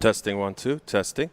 Testing 1 2, testing.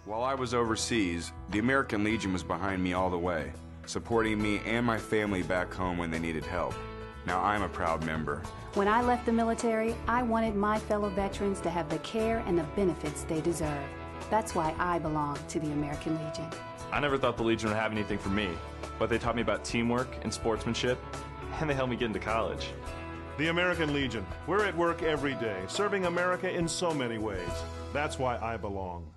While I was overseas, the American Legion was behind me all the way, supporting me and my family back home when they needed help. Now I'm a proud member. When I left the military, I wanted my fellow veterans to have the care and the benefits they deserve. That's why I belong to the American Legion. I never thought the Legion would have anything for me, but they taught me about teamwork and sportsmanship, and they helped me get into college. The American Legion. We're at work every day, serving America in so many ways. That's why I belong.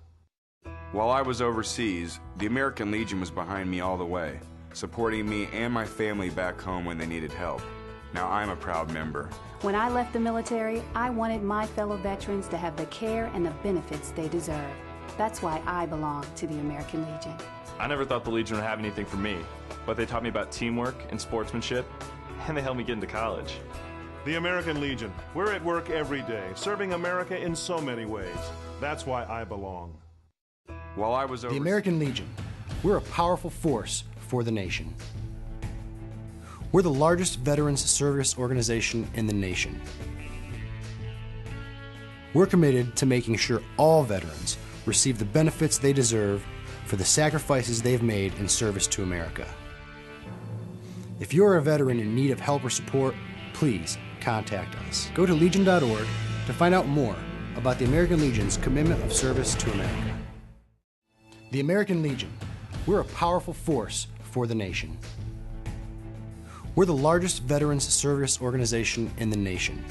While I was overseas, the American Legion was behind me all the way, supporting me and my family back home when they needed help. Now I'm a proud member. When I left the military, I wanted my fellow veterans to have the care and the benefits they deserve. That's why I belong to the American Legion. I never thought the Legion would have anything for me, but they taught me about teamwork and sportsmanship, and they helped me get into college. The American Legion. We're at work every day, serving America in so many ways. That's why I belong. While I was The American Legion. We're a powerful force for the nation. We're the largest veterans service organization in the nation. We're committed to making sure all veterans receive the benefits they deserve for the sacrifices they've made in service to America. If you're a veteran in need of help or support, please contact us. Go to legion.org to find out more about the American Legion's commitment of service to America. The American Legion. We're a powerful force for the nation. We're the largest veterans service organization in the nation.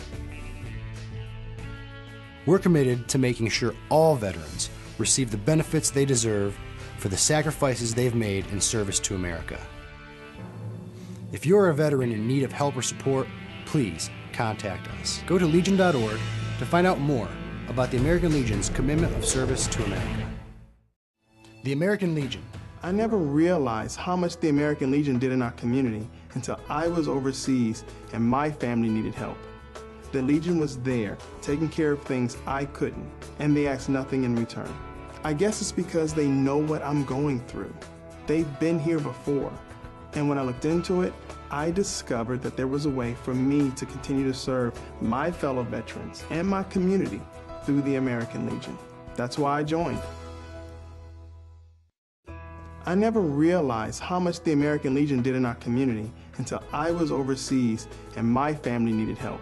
We're committed to making sure all veterans receive the benefits they deserve for the sacrifices they've made in service to America. If you're a veteran in need of help or support, please contact us. Go to legion.org to find out more about the American Legion's commitment of service to America. The American Legion. I never realized how much the American Legion did in our community until I was overseas and my family needed help. The Legion was there, taking care of things I couldn't, and they asked nothing in return. I guess it's because they know what I'm going through. They've been here before, and when I looked into it, I discovered that there was a way for me to continue to serve my fellow veterans and my community through the American Legion. That's why I joined. I never realized how much the American Legion did in our community until I was overseas and my family needed help.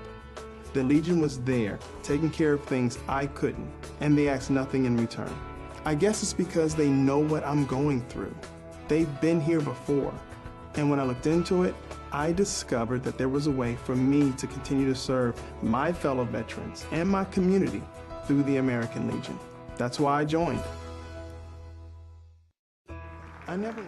The Legion was there, taking care of things I couldn't, and they asked nothing in return. I guess it's because they know what I'm going through. They've been here before, and when I looked into it, I discovered that there was a way for me to continue to serve my fellow veterans and my community through the American Legion. That's why I joined. I never...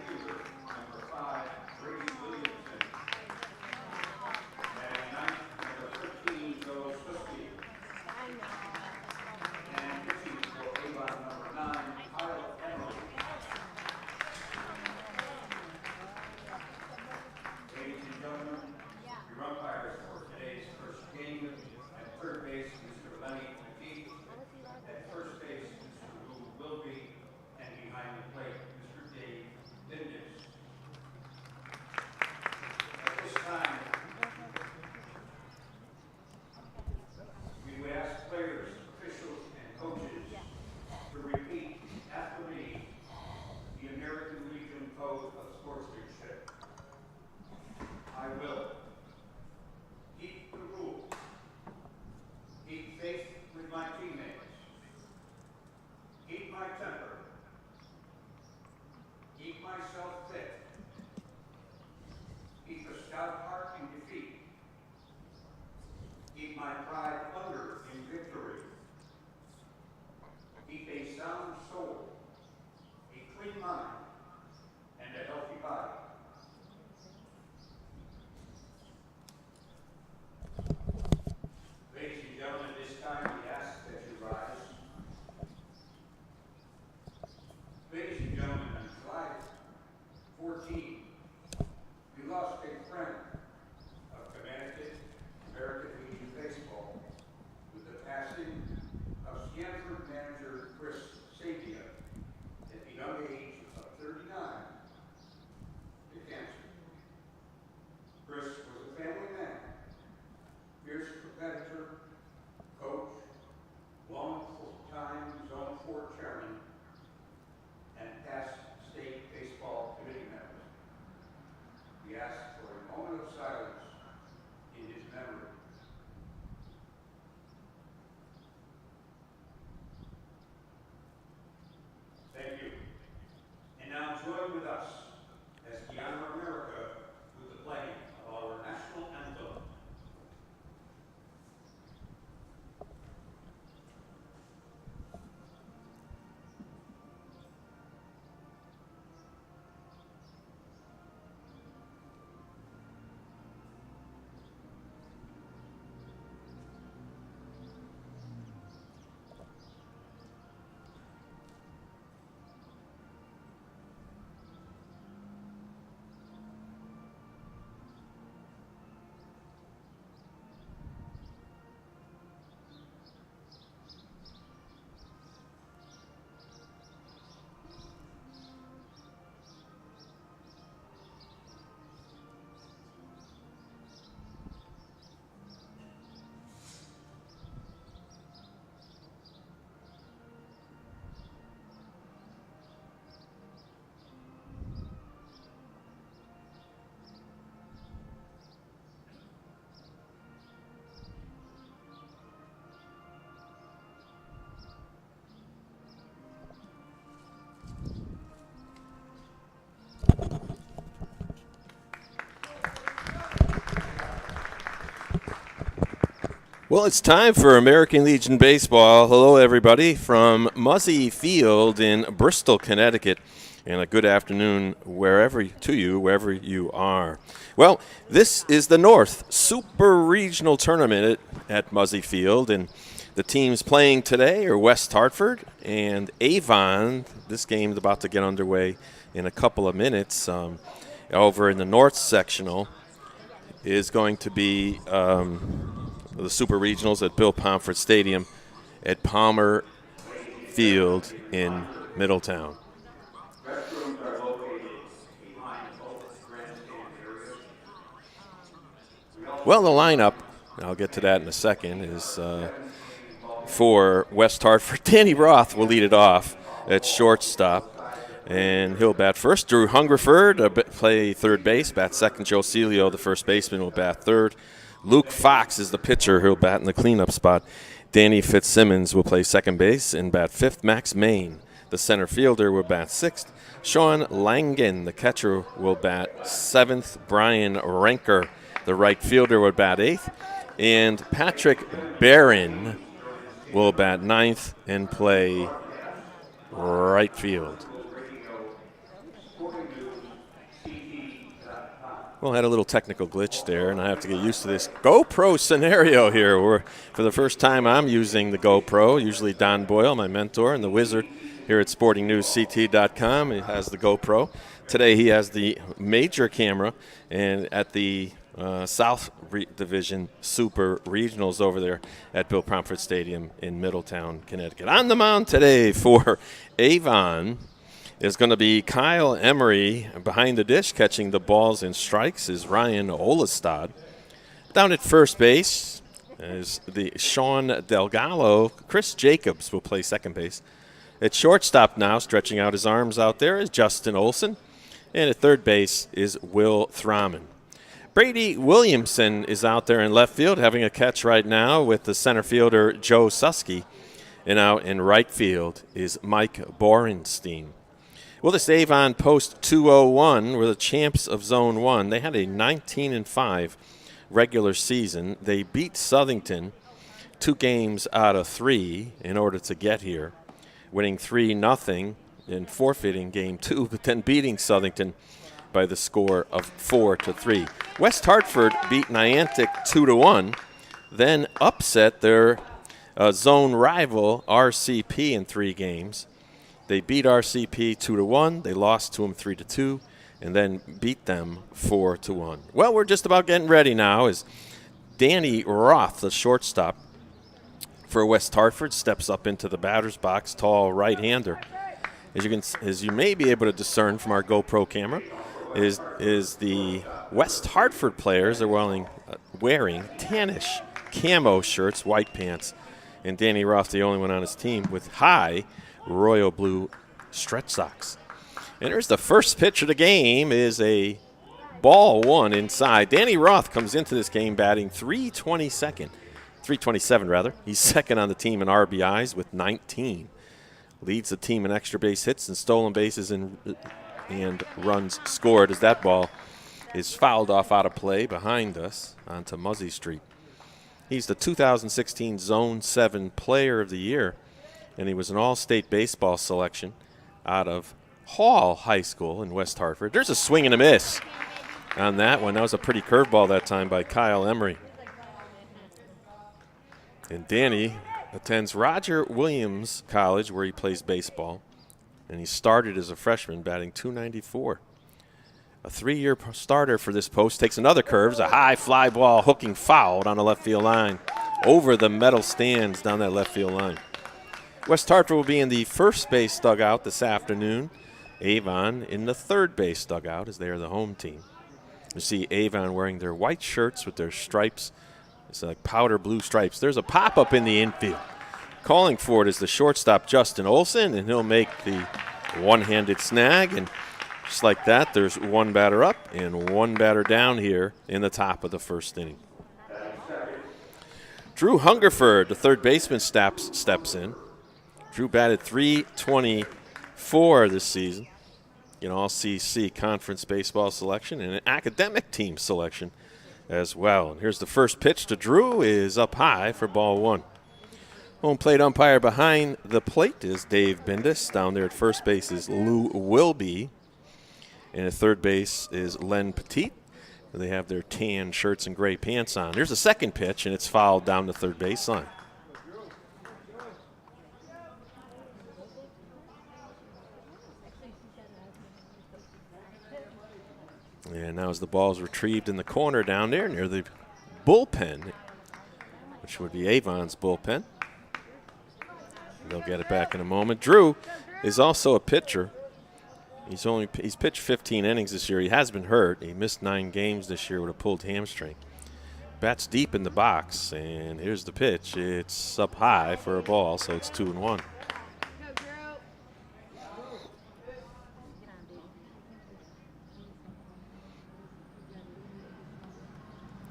Hartford manager Chris Sabia at the young age of with us as we honor America with the playing of our national anthem. Well, it's time for American Legion Baseball. Hello, everybody, from Muzzy Field in Bristol, Connecticut, and a good afternoon wherever you are. Well, this is the North Super Regional Tournament at Muzzy Field, and the teams playing today are West Hartford and Avon. This game is about to get underway in a couple of minutes. Over in the North Sectional is going to be the Super Regionals at Bill Pomfret Stadium at Palmer Field in Middletown. Well, the lineup, I'll get to that in a second, is for West Hartford. Danny Roth will lead it off at shortstop, and he'll bat first. Drew Hungerford play third base, bat second. Joe Celio, the first baseman, will bat third. Luke Fox is the pitcher. He'll bat in the cleanup spot. Danny Fitzsimmons will play second base and bat fifth. Max Main, the center fielder, will bat sixth. Sean Langen, the catcher, will bat seventh. Brian Ranker, the right fielder, will bat eighth. And Patrick Barron will bat ninth and play right field. Well, I had a little technical glitch there, and I have to get used to this GoPro scenario here. Where for the first time, I'm using the GoPro. Usually Don Boyle, my mentor and the wizard here at SportingNewsCT.com, he has the GoPro. Today he has the major camera, and at the South Division Super Regionals over there at Bill Pomfret Stadium in Middletown, Connecticut. On the mound today for Avon is going to be Kyle Emery. Behind the dish, catching the balls and strikes, is Ryan Olestad. Down at first base is the Sean Delgado. Chris Jacobs will play second base. At shortstop now, stretching out his arms out there, is Justin Olson. And at third base is Will Thraman. Brady Williamson is out there in left field, having a catch right now with the center fielder Joe Susky. And out in right field is Mike Borenstein. Well, this Avon Post 201 were the champs of Zone 1. They had a 19-5 regular season. They beat Southington 2 games out of 3 in order to get here, winning 3-0 and forfeiting Game 2, but then beating Southington by the score of 4-3. West Hartford beat Niantic 2-1, then upset their zone rival RCP in 3 games. They beat RCP 2-1. They lost to them 3-2, and then beat them 4-1. Well, we're just about getting ready now as Danny Roth, the shortstop for West Hartford, steps up into the batter's box. Tall right-hander. As you may be able to discern from our GoPro camera, is the West Hartford players are wearing tannish camo shirts, white pants, and Danny Roth, the only one on his team, with high royal blue stretch socks. And here's the first pitch of the game, is a ball one inside. Danny Roth comes into this game batting 327 rather. He's second on the team in RBIs with 19. Leads the team in extra base hits and stolen bases and and runs scored as that ball is fouled off out of play behind us onto Muzzy Street. He's the 2016 Zone 7 Player of the Year, and he was an all-state baseball selection out of Hall High School in West Hartford. There's a swing and a miss on that one. That was a pretty curveball that time by Kyle Emery. And Danny attends Roger Williams College, where he plays baseball, and he started as a freshman, batting .294. A 3-year starter for this post. Takes another curve. It's a high fly ball hooking foul down the left field line. Over the metal stands down that left field line. West Hartford will be in the first base dugout this afternoon. Avon in the third base dugout as they are the home team. You see Avon wearing their white shirts with their stripes. It's like powder blue stripes. There's a pop-up in the infield. Calling for it is the shortstop, Justin Olson, and he'll make the one-handed snag. And just like that, there's one batter up and one batter down here in the top of the first inning. Drew Hungerford, the third baseman, steps in. Drew batted .324 this season in All-CC Conference Baseball selection and an academic team selection as well. And here's the first pitch to Drew, is up high for ball one. Home plate umpire behind the plate is Dave Bindus. Down there at first base is Lou Wilby. And at third base is Len Petit. They have their tan shirts and gray pants on. Here's the second pitch, and it's fouled down the third baseline. And now as the ball is retrieved in the corner down there near the bullpen, which would be Avon's bullpen. They'll get it back in a moment. Drew is also a pitcher. He's pitched 15 innings this year. He has been hurt. He missed 9 games this year with a pulled hamstring. Bats deep in the box, and here's the pitch. It's up high for a ball, so it's 2-1.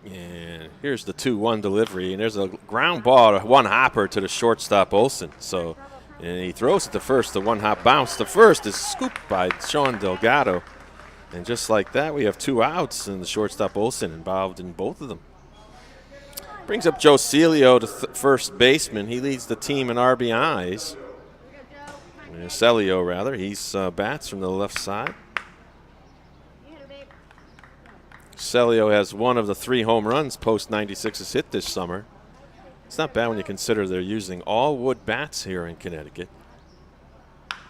And here's the 2-1 delivery, and there's a ground ball, one hopper to the shortstop Olson. And he throws it to first. The one-hop bounce to first is scooped by Sean Delgado. And just like that, we have 2 outs, and the shortstop Olson involved in both of them. Brings up Joe Celio, the first baseman. He leads the team in RBIs. Celio, rather. He's bats from the left side. Celio has one of the 3 home runs post-96's hit this summer. It's not bad when you consider they're using all wood bats here in Connecticut.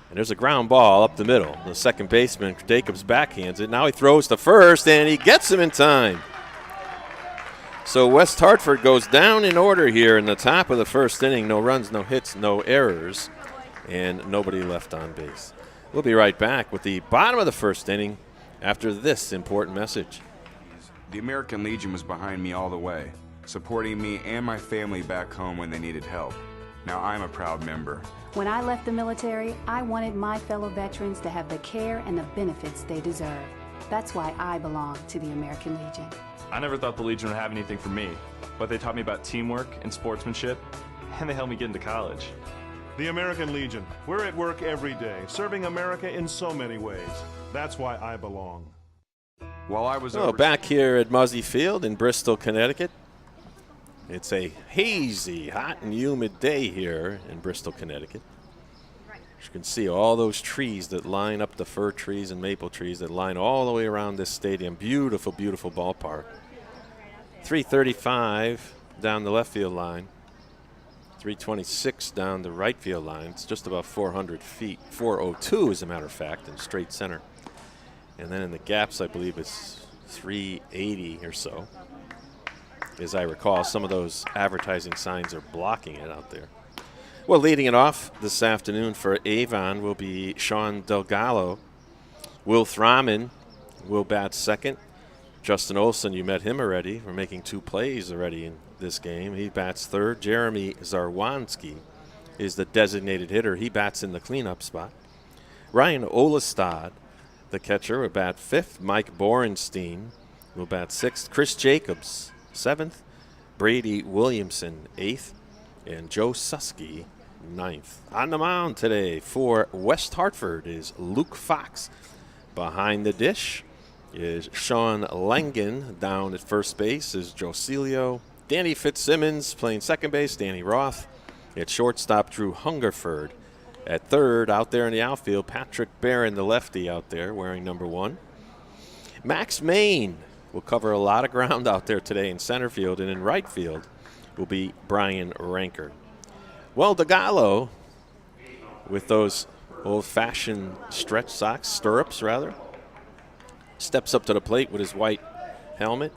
And there's a ground ball up the middle. The second baseman, Jacobs, backhands it. Now he throws to first, and he gets him in time. So West Hartford goes down in order here in the top of the first inning. No runs, no hits, no errors, and nobody left on base. We'll be right back with the bottom of the first inning after this important message. The American Legion was behind me all the way, supporting me and my family back home when they needed help. Now I'm a proud member. When I left the military, I wanted my fellow veterans to have the care and the benefits they deserve. That's why I belong to the American Legion. I never thought the Legion would have anything for me, but they taught me about teamwork and sportsmanship, and they helped me get into college. The American Legion. We're at work every day, serving America in so many ways. That's why I belong. While I was back here at Muzzy Field in Bristol, Connecticut. It's a hazy, hot and humid day here in Bristol, Connecticut. You can see all those trees that line up, the fir trees and maple trees that line all the way around this stadium. Beautiful, beautiful ballpark. 335 down the left field line. 326 down the right field line. It's just about 400 feet. 402, as a matter of fact, in straight center. And then in the gaps, I believe it's 380 or so. As I recall, some of those advertising signs are blocking it out there. Well, leading it off this afternoon for Avon will be Sean Delgado. Will Thraman will bat second. Justin Olson, you met him already. We're making 2 plays already in this game. He bats third. Jeremy Zarwanski is the designated hitter. He bats in the cleanup spot. Ryan Olestad, the catcher, will bat fifth. Mike Borenstein will bat sixth. Chris Jacobs, 7th. Brady Williamson, 8th. And Joe Susky, 9th. On the mound today for West Hartford is Luke Fox. Behind the dish is Sean Langen. Down at first base is Joselio. Danny Fitzsimmons playing second base. Danny Roth. At shortstop, Drew Hungerford. At third, out there in the outfield, Patrick Barron, the lefty out there wearing number 1. Max Main will cover a lot of ground out there today in center field, and in right field will be Brian Ranker. Well, DeGallo, with those old-fashioned stretch socks, stirrups rather, steps up to the plate with his white helmet.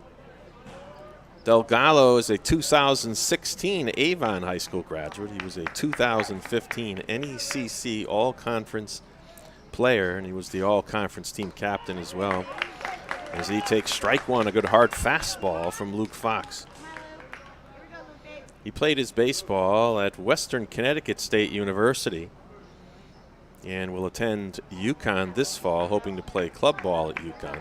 Delgado is a 2016 Avon High School graduate. He was a 2015 NECC All-Conference player, and he was the All-Conference team captain as well, as he takes strike one, a good hard fastball from Luke Fox. He played his baseball at Western Connecticut State University and will attend UConn this fall, hoping to play club ball at UConn.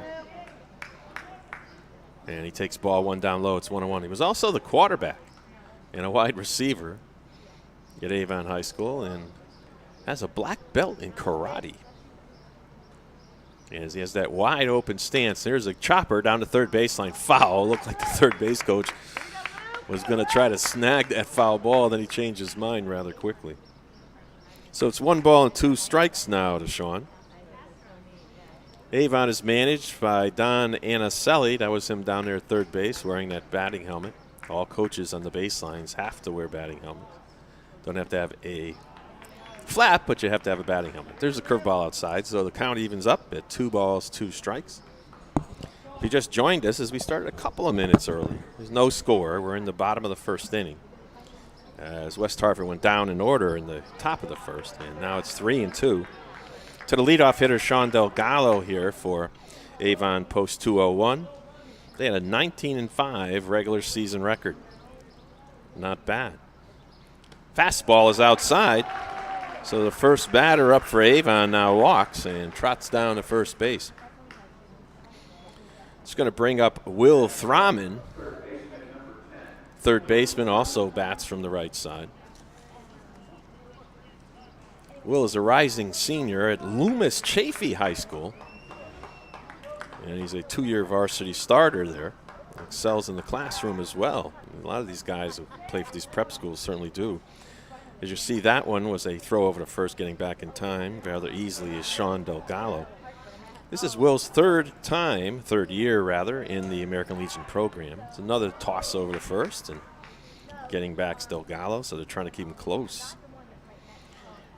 And he takes ball 1 down low. It's 1-1. He was also the quarterback and a wide receiver at Avon High School and has a black belt in karate. As he has that wide open stance. There's a chopper down the third baseline. Foul. Looked like the third base coach was going to try to snag that foul ball. Then he changed his mind rather quickly. So it's 1 ball and 2 strikes now to Sean. Avon is managed by Don Anaselli. That was him down there at third base wearing that batting helmet. All coaches on the baselines have to wear batting helmets. Don't have to have a flap, but you have to have a batting helmet. There's a curveball outside, so the count evens up at 2 balls, 2 strikes. If you just joined us, as we started a couple of minutes early, there's no score. We're in the bottom of the first inning, as West Hartford went down in order in the top of the first, and now it's 3-2. To the leadoff hitter, Sean Delgado here for Avon post 201. They had a 19-5 regular season record. Not bad. Fastball is outside, so the first batter up for Avon now walks and trots down to first base. It's going to bring up Will Thraman. Third baseman also bats from the right side. Will is a rising senior at Loomis Chaffee High School, and he's a 2-year varsity starter there. Excels in the classroom as well. A lot of these guys who play for these prep schools certainly do. As you see, that one was a throw over to first, getting back in time rather easily is Sean Delgado. This is Will's third year in the American Legion program. It's another toss over to first, and getting back's Delgado, so they're trying to keep him close.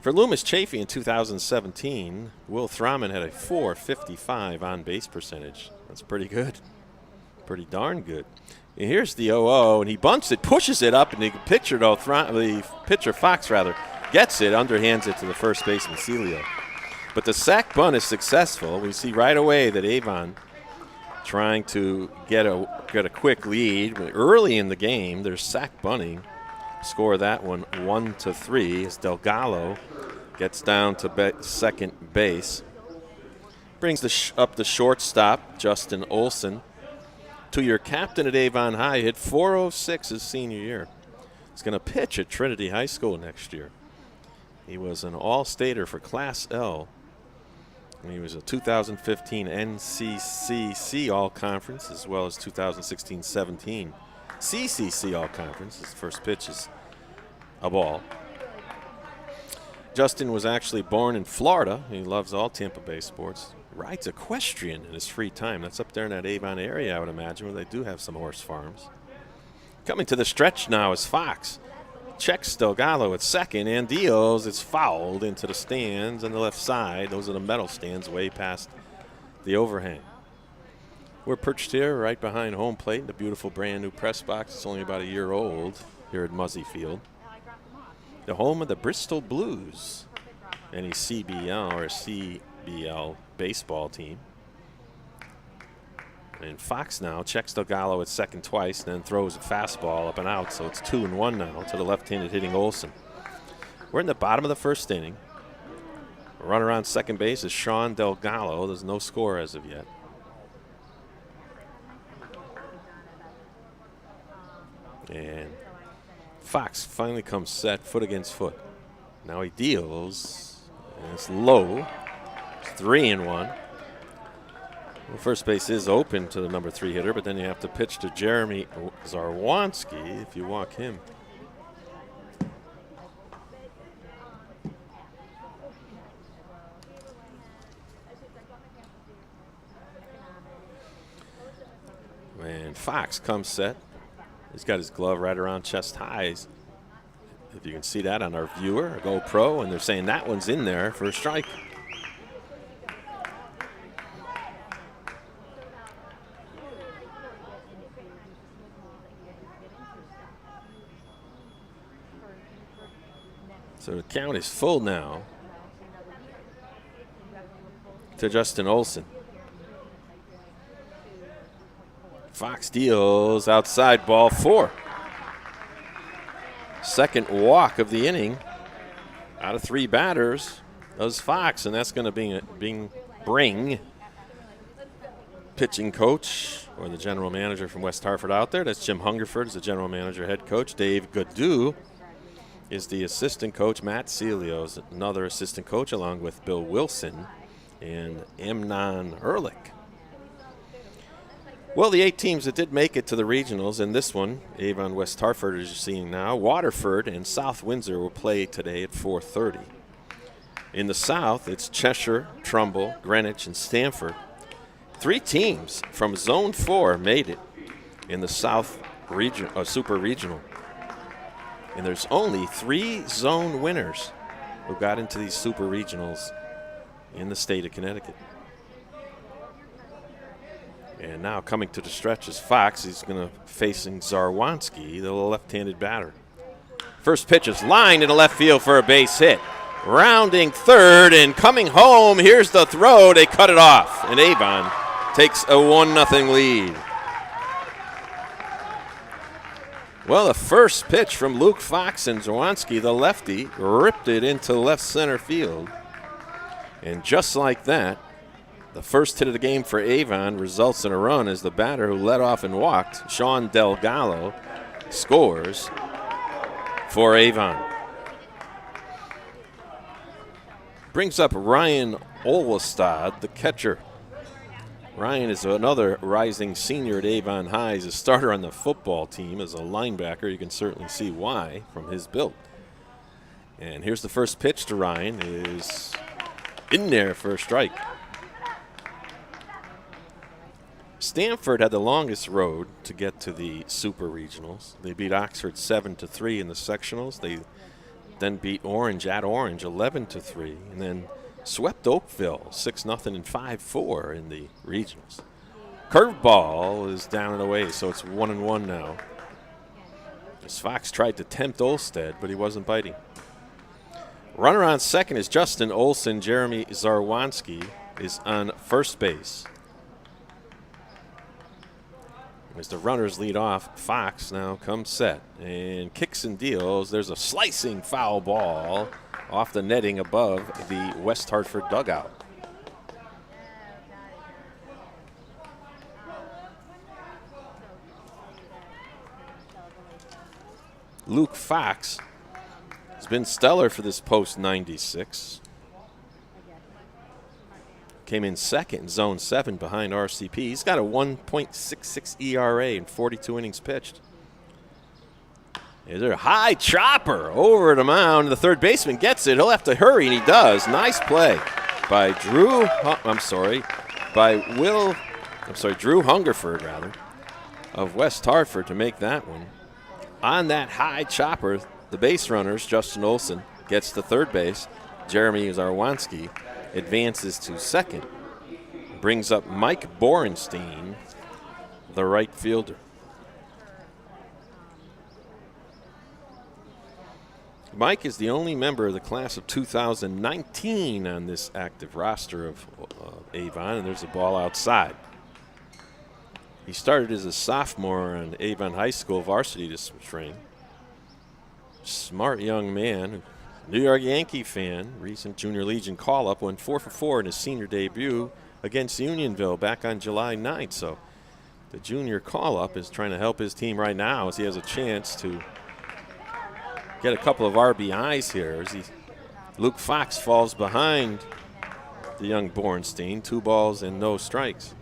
For Loomis Chaffee in 2017, Will Thraman had a .455 on-base percentage. That's pretty good. Pretty darn good. And here's the 0-0, and he bunts it, pushes it up, and the pitcher Fox gets it, underhands it to the first baseman, Celio. But the sac bunt is successful. We see right away that Avon trying to get a quick lead. Early in the game, there's sac bunting. Score that one 1-3 as Delgado gets down to second base. Brings up the shortstop, Justin Olson. 2-year captain at Avon High, hit .406 his senior year. He's going to pitch at Trinity High School next year. He was an all-stater for Class L. And he was a 2015 NCCC All-Conference as well as 2016-17 CCC All-Conference. His first pitch is a ball. Justin was actually born in Florida. He loves all Tampa Bay sports. Rides equestrian in his free time. That's up there in that Avon area, I would imagine, where they do have some horse farms. Coming to the stretch now is Fox. Checks Delgado at second and deals. It's fouled into the stands on the left side. Those are the metal stands way past the overhang. We're perched here right behind home plate, the beautiful brand new press box. It's only about a year old here at Muzzy Field. The home of the Bristol Blues, any CBL or CBL baseball team. And Fox now checks Delgado at second twice, then throws a fastball up and out, so it's 2-1 now to the left-handed hitting Olson. We're in the bottom of the first inning. Runner on second base is Sean Delgado. There's no score as of yet. And Fox finally comes set, foot against foot. Now he deals, and it's low. It's 3-1. Well, first base is open to the number 3 hitter, but then you have to pitch to Jeremy Zarwanski if you walk him. And Fox comes set. He's got his glove right around chest high. If you can see that on our viewer, our GoPro, and they're saying that one's in there for a strike. So the count is full now to Justin Olson. Fox deals outside, ball 4. Second walk of the inning out of 3 batters does Fox, and that's going to bring pitching coach or the general manager from West Hartford out there. That's Jim Hungerford is the general manager, head coach. Dave Godou is the assistant coach. Matt Celio is another assistant coach, along with Bill Wilson and Amnon Ehrlich. Well, the 8 teams that did make it to the regionals, and this one, Avon West Hartford, as you're seeing now, Waterford and South Windsor will play today at 4:30. In the South, it's Cheshire, Trumbull, Greenwich, and Stamford. 3 teams from Zone 4 made it in the South region, Super Regional. And there's only 3 zone winners who got into these Super Regionals in the state of Connecticut. And now coming to the stretch is Fox. He's going to facing Zarwanski, the left-handed batter. First pitch is lined in the left field for a base hit. Rounding third and coming home. Here's the throw. They cut it off. And Avon takes a 1-0 lead. Well, the first pitch from Luke Fox and Zarwanski, the lefty, ripped it into left center field. And just like that, the first hit of the game for Avon results in a run as the batter who led off and walked, Sean Delgado, scores for Avon. Brings up Ryan Olwestad, the catcher. Ryan is another rising senior at Avon High. He's a starter on the football team as a linebacker. You can certainly see why from his build. And here's the first pitch to Ryan. Is in there for a strike. Stamford had the longest road to get to the Super Regionals. They beat Oxford 7-3 in the sectionals. They then beat Orange at Orange 11-3, and then swept Oakville 6-0 and 5-4 in the regionals. Curveball is down and away, so it's 1-1 now. As Fox tried to tempt Olstead, but he wasn't biting. Runner on second is Justin Olson. Jeremy Zarwanski is on first base. As the runners lead off, Fox now comes set and kicks and deals. There's a slicing foul ball off the netting above the West Hartford dugout. Luke Fox has been stellar for this post 96. Came in second in Zone 7 behind RCP. He's got a 1.66 ERA in 42 innings pitched. Is there a high chopper over the mound? The third baseman gets it. He'll have to hurry, and he does. Nice play by Drew Hungerford, rather, of West Hartford to make that one. On that high chopper, the base runners, Justin Olson gets to third base. Jeremy Zarwanski advances to second. Brings up Mike Borenstein, the right fielder. Mike is the only member of the class of 2019 on this active roster of Avon, and there's a ball outside. He started as a sophomore on Avon High School varsity this spring. Smart young man, New York Yankee fan, recent Junior Legion call-up, went 4 for 4 in his senior debut against Unionville back on July 9th. So the junior call-up is trying to help his team right now as he has a chance to get a couple of RBIs here. Luke Fox falls behind the young Borenstein, 2 balls and no strikes.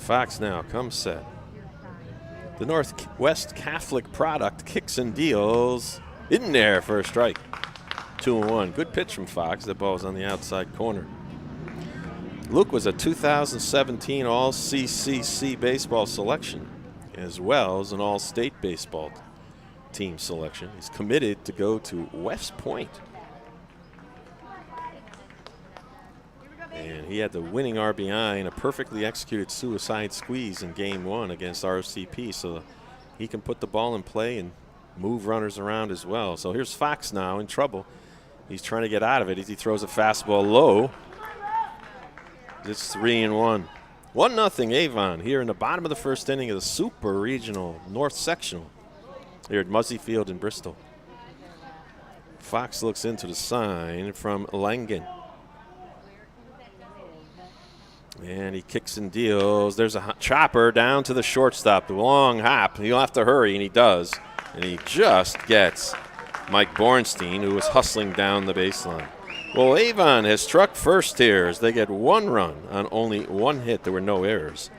Fox now comes set. The Northwest Catholic product kicks and deals in there for a strike. 2-1. Good pitch from Fox. The ball's on the outside corner. Luke was a 2017 All-CCC baseball selection, as well as an All-State baseball team selection. He's committed to go to West Point. And he had the winning RBI in a perfectly executed suicide squeeze in Game 1 against RCP, so he can put the ball in play and move runners around as well. So here's Fox now in trouble. He's trying to get out of it as he throws a fastball low. It's 3-1. 1-0 Avon here in the bottom of the first inning of the Super Regional North Sectional here at Muzzy Field in Bristol. Fox looks into the sign from Langen. And he kicks and deals. There's a chopper down to the shortstop. The long hop. He'll have to hurry, and he does. And he just gets Mike Bornstein, who was hustling down the baseline. Well, Avon has struck first here as they get 1 run on only 1 hit. There were no errors.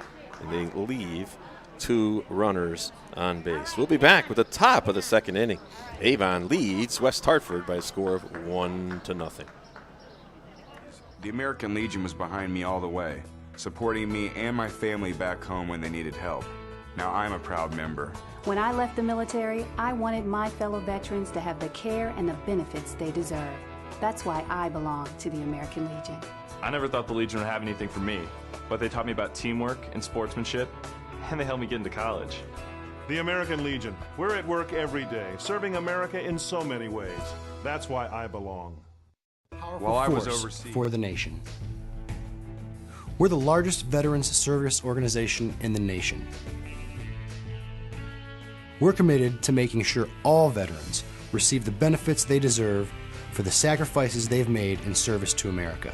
And they leave 2 runners on base. We'll be back with the top of the second inning. Avon leads West Hartford by a score of 1-0. The American Legion was behind me all the way, supporting me and my family back home when they needed help. Now I'm a proud member. When I left the military, I wanted my fellow veterans to have the care and the benefits they deserve. That's why I belong to the American Legion. I never thought the Legion would have anything for me, but they taught me about teamwork and sportsmanship, and they helped me get into college. The American Legion. We're at work every day, serving America in so many ways. That's why I belong. While I was Force overseas for the nation. We're the largest veterans service organization in the nation. We're committed to making sure all veterans receive the benefits they deserve for the sacrifices they've made in service to America.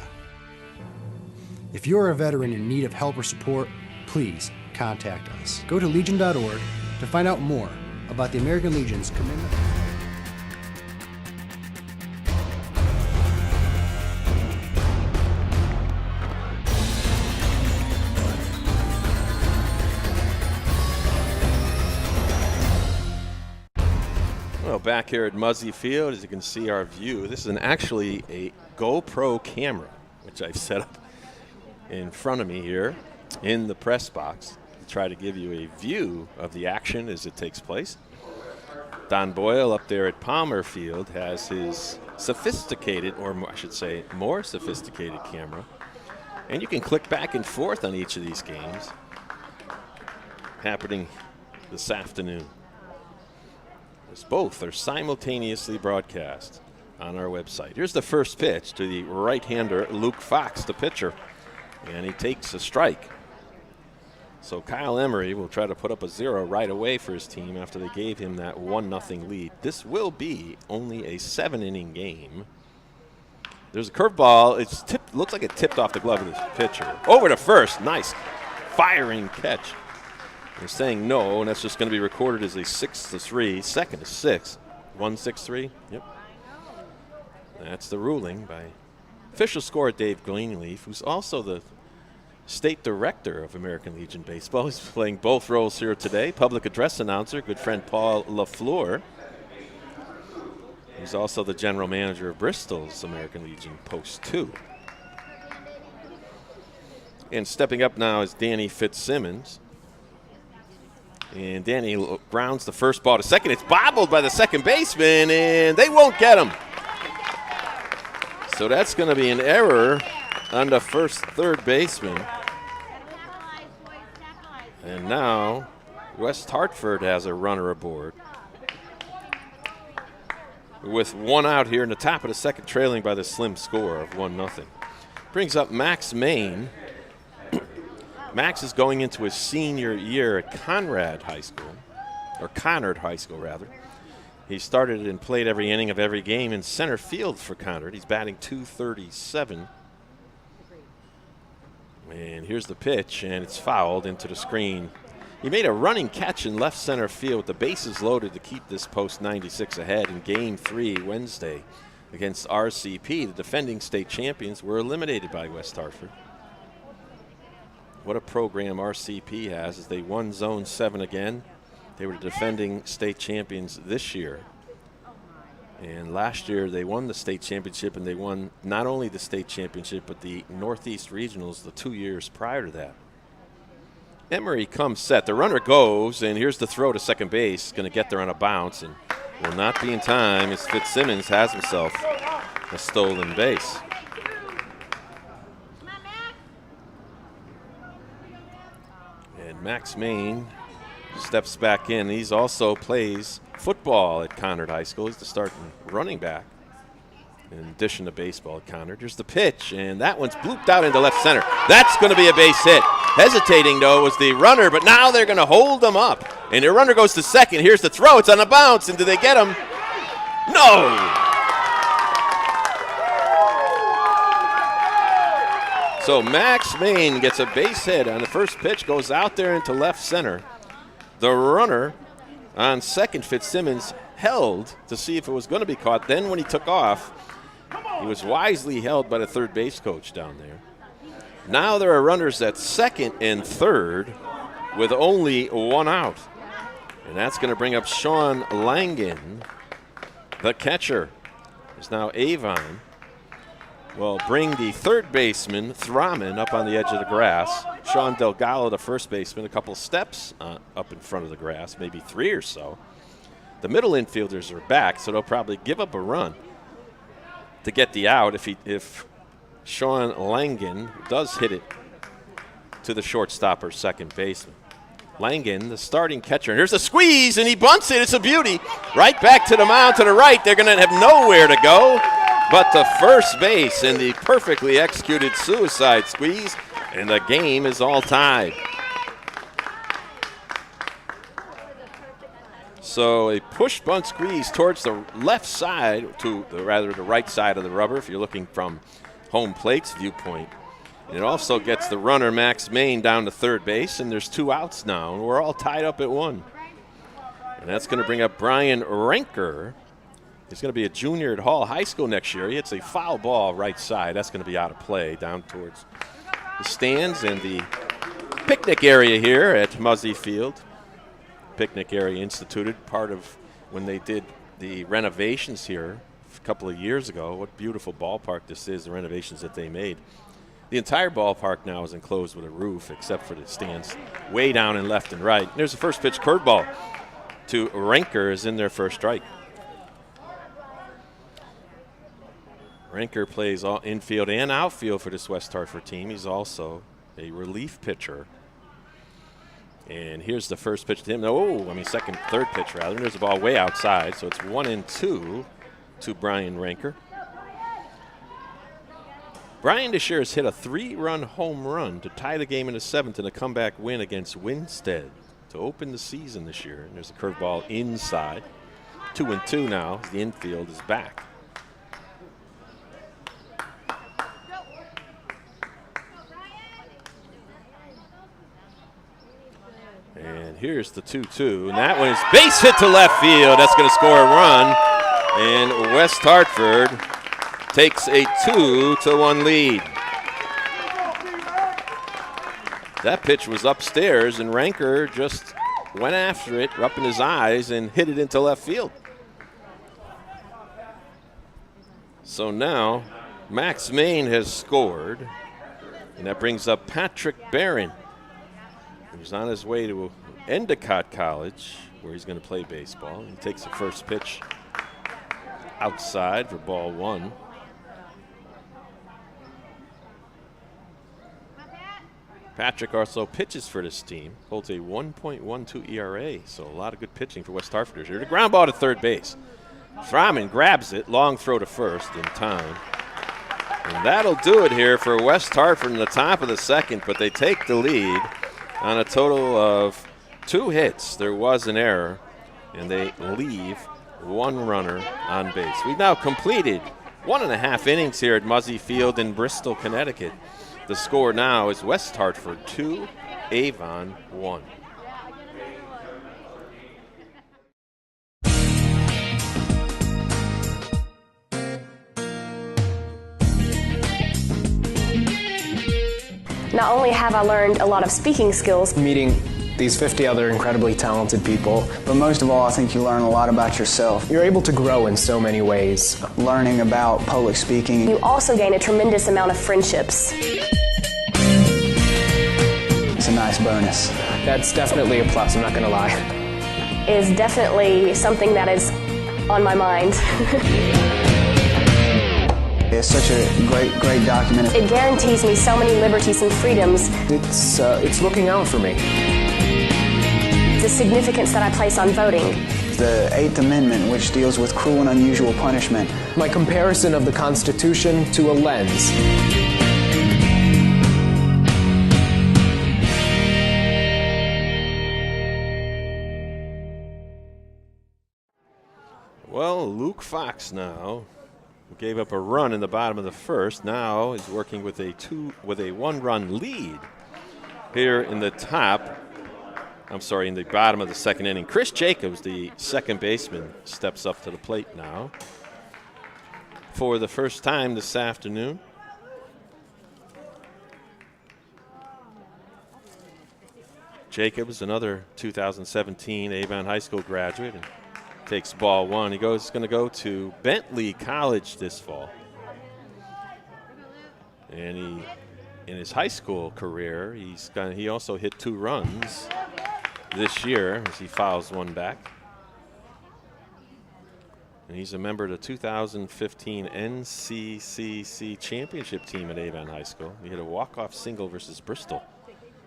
If you're a veteran in need of help or support, please contact us. Go to legion.org to find out more about the American Legion's commitment. Well, back here at Muzzy Field, as you can see our view, this is actually a GoPro camera, which I've set up in front of me here in the press box to try to give you a view of the action as it takes place. Don Boyle up there at Palmer Field has his sophisticated, or I should say more sophisticated camera, and you can click back and forth on each of these games happening this afternoon. Both are simultaneously broadcast on our website. Here's the first pitch to the right-hander Luke Fox, the pitcher, and he takes a strike. So Kyle Emery will try to put up a 0 right away for his team after they gave him that 1-0 lead. This will be only a 7-inning game. There's a curveball. It's tipped. Looks like it tipped off the glove of the pitcher. Over to first. Nice firing catch. They're saying no, and that's just going to be recorded as a 6-3, second to 6. 1-6-3, yep. That's the ruling by official scorer Dave Greenleaf, who's also the state director of American Legion Baseball. He's playing both roles here today. Public address announcer, good friend Paul LaFleur. He's also the general manager of Bristol's American Legion Post 2. And stepping up now is Danny Fitzsimmons. And Danny grounds the first ball to second. It's bobbled by the second baseman, and they won't get him. So that's going to be an error on the third baseman. And now West Hartford has a runner aboard. With 1 out here in the top of the second, trailing by the slim score of 1-0. Brings up Max Main. Max is going into his senior year at Conrad High School, or Conard High School, rather. He started and played every inning of every game in center field for Conard. He's batting .237. And here's the pitch, and it's fouled into the screen. He made a running catch in left center field with the bases loaded to keep this post 96 ahead in Game 3 Wednesday against RCP. The defending state champions were eliminated by West Hartford. what a program RCP has is they won Zone 7 again. They were defending state champions this year. And last year they won the state championship, and they won not only the state championship but the Northeast Regionals the 2 years prior to that. Emery comes set. The runner goes, and here's the throw to second base. Going to get there on a bounce and will not be in time as Fitzsimmons has himself a stolen base. And Max Main steps back in. He's also plays football at Conard High School. He's the starting running back in addition to baseball at Conard. Here's the pitch, and that one's blooped out into left center. That's going to be a base hit. Hesitating, though, was the runner, but now they're going to hold him up. And the runner goes to second. Here's the throw. It's on a bounce, and do they get him? No! So Max Main gets a base hit on the first pitch, goes out there into left center. The runner on second, Fitzsimmons, held to see if it was going to be caught. Then when he took off, he was wisely held by the third base coach down there. Now there are runners at second and third with only one out. And that's going to bring up Sean Langen, the catcher. Is now Avon will bring the third baseman, Thraman, up on the edge of the grass. Sean Delgado, the first baseman, a couple steps up in front of the grass, maybe 3 or so. The middle infielders are back, so they'll probably give up a run to get the out if Sean Langen does hit it to the shortstop or second baseman. Langen, the starting catcher. And here's a squeeze, and he bunts it. It's a beauty. Right back to the mound to the right. They're going to have nowhere to go but to first base in the perfectly executed suicide squeeze, and the game is all tied. So a push bunt squeeze towards the left side, the right side of the rubber if you're looking from home plate's viewpoint. And it also gets the runner, Max Main, down to third base, and there's 2 outs now, and we're all tied up at 1. And that's going to bring up Brian Renker. He's going to be a junior at Hall High School next year. He hits a foul ball right side. That's going to be out of play down towards the stands and the picnic area here at Muzzy Field. Picnic area instituted, part of when they did the renovations here a couple of years ago. What beautiful ballpark this is, the renovations that they made. The entire ballpark now is enclosed with a roof except for the stands way down and left and right. There's the first pitch curveball to Renker, is in there for a strike. Renker plays all infield and outfield for this West Hartford team. He's also a relief pitcher. And here's the first pitch to him. Third pitch rather. There's the ball way outside, so it's 1-2 to Brian Renker. Brian this year has hit a 3-run home run to tie the game in the 7th in a comeback win against Winstead to open the season this year. And there's a curveball inside. 2-2 now. The infield is back. And here's the 2-2, and that one is base hit to left field. That's going to score a run, and West Hartford takes a 2-1 lead. That pitch was upstairs, and Renker just went after it, rubbing his eyes, and hit it into left field. So now Max Main has scored, and that brings up Patrick Barron. He's on his way to Endicott College, where he's going to play baseball. He takes the first pitch outside for ball 1. Patrick also pitches for this team, holds a 1.12 ERA, so a lot of good pitching for West Hartforders here. The ground ball to third base. Thraman grabs it, long throw to first in time. And that'll do it here for West Hartford in the top of the 2nd, but they take the lead on a total of 2 hits. There was an error, and they leave 1 runner on base. We've now completed 1.5 innings here at Muzzy Field in Bristol, Connecticut. The score now is West Hartford 2, Avon 1. Not only have I learned a lot of speaking skills, meeting these 50 other incredibly talented people, but most of all, I think you learn a lot about yourself. You're able to grow in so many ways. Learning about public speaking. You also gain a tremendous amount of friendships. It's a nice bonus. That's definitely a plus, I'm not going to lie. Is definitely something that is on my mind. It's such a great document. It guarantees me so many liberties and freedoms. It's looking out for me. The significance that I place on voting. The 8th Amendment, which deals with cruel and unusual punishment. My comparison of the Constitution to a lens. Well, Luke Fox now gave up a run in the bottom of the first. Now is working with a 1-run lead here in the bottom of the second inning. Chris Jacobs, the second baseman, steps up to the plate now for the first time this afternoon. Jacobs, another 2017 Avon High School graduate, and takes ball one. He's going to go to Bentley College this fall. And in his high school career, he also hit 2 runs this year as he fouls one back. And he's a member of the 2015 NCCC championship team at Avon High School. He hit a walk-off single versus Bristol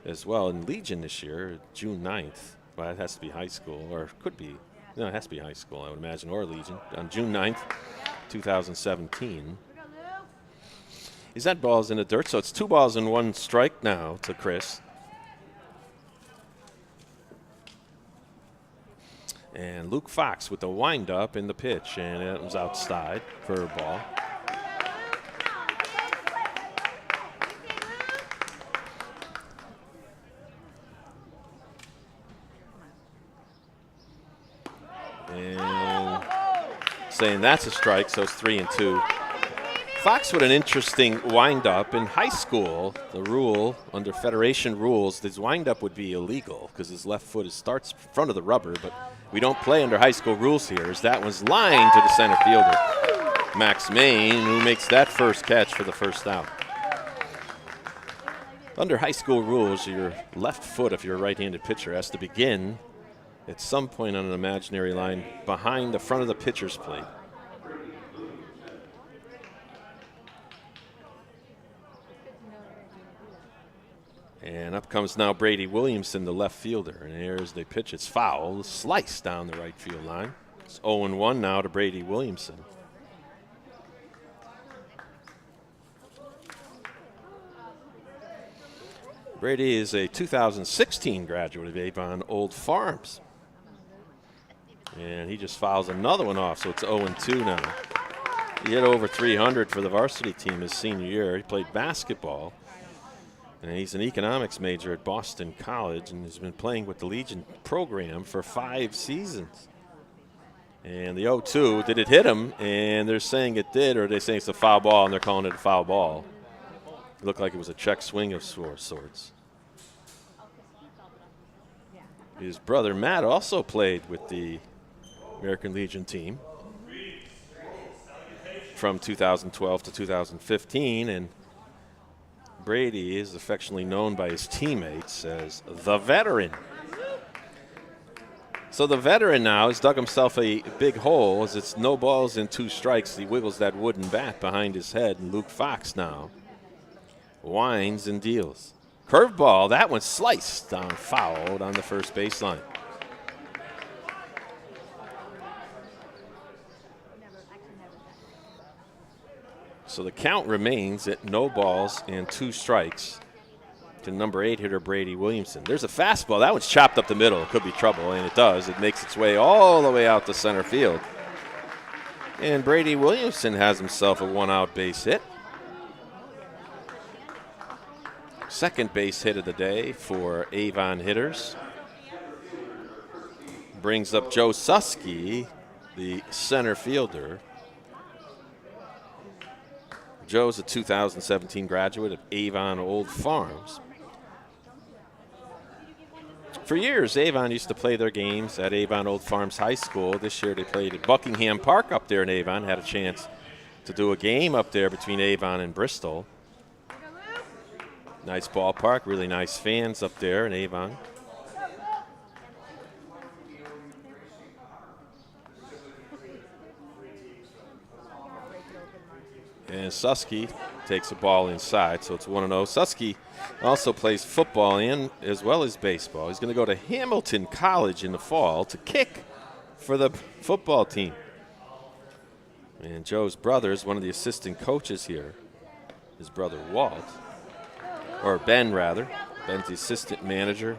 as well in Legion this year, June 9th. Well, it has to be high school, or could be. No, it has to be high school, I would imagine, or Legion, on June 9th, 2017. That ball's in the dirt, so it's 2 balls and 1 strike now to Chris. And Luke Fox with the windup in the pitch, and it was outside for a ball. And saying that's a strike, so it's 3-2. Fox with an interesting windup. In high school, the rule under Federation rules, this windup would be illegal because his left foot starts in front of the rubber, but we don't play under high school rules here, as that one's lined to the center fielder, Max Main, who makes that first catch for the first out. Under high school rules, your left foot, if you're a right-handed pitcher, has to begin at some point on an imaginary line behind the front of the pitcher's plate. And up comes now Brady Williamson, the left fielder. And here's the pitch. It's foul. Slice down the right field line. It's 0-1 now to Brady Williamson. Brady is a 2016 graduate of Avon Old Farms. And he just fouls another one off, so it's 0-2 now. He hit over 300 for the varsity team his senior year. He played basketball. And he's an economics major at Boston College and has been playing with the Legion program for 5 seasons. And the 0-2, did it hit him? And they're saying it did, or they're saying it's a foul ball, and they're calling it a foul ball. It looked like it was a check swing of sorts. His brother Matt also played with the American Legion team from 2012 to 2015, and Brady is affectionately known by his teammates as the veteran. So the veteran now has dug himself a big hole as it's no balls and 2 strikes. He wiggles that wooden bat behind his head, and Luke Fox now winds and deals. Curveball, that one sliced down, fouled on the first baseline. So the count remains at no balls and 2 strikes to number 8 hitter Brady Williamson. There's a fastball. That one's chopped up the middle. It could be trouble, and it does. It makes its way all the way out to center field. And Brady Williamson has himself a 1-out base hit. Second base hit of the day for Avon hitters. Brings up Joe Susky, the center fielder. Joe's a 2017 graduate of Avon Old Farms. For years, Avon used to play their games at Avon Old Farms High School. This year they played at Buckingham Park up there in Avon. Had a chance to do a game up there between Avon and Bristol. Nice ballpark, really nice fans up there in Avon. And Susky takes the ball inside, so it's 1-0. Susky also plays football and as well as baseball. He's going to go to Hamilton College in the fall to kick for the football team. And Joe's brother is one of the assistant coaches here. His brother Walt, or Ben rather. Ben's the assistant manager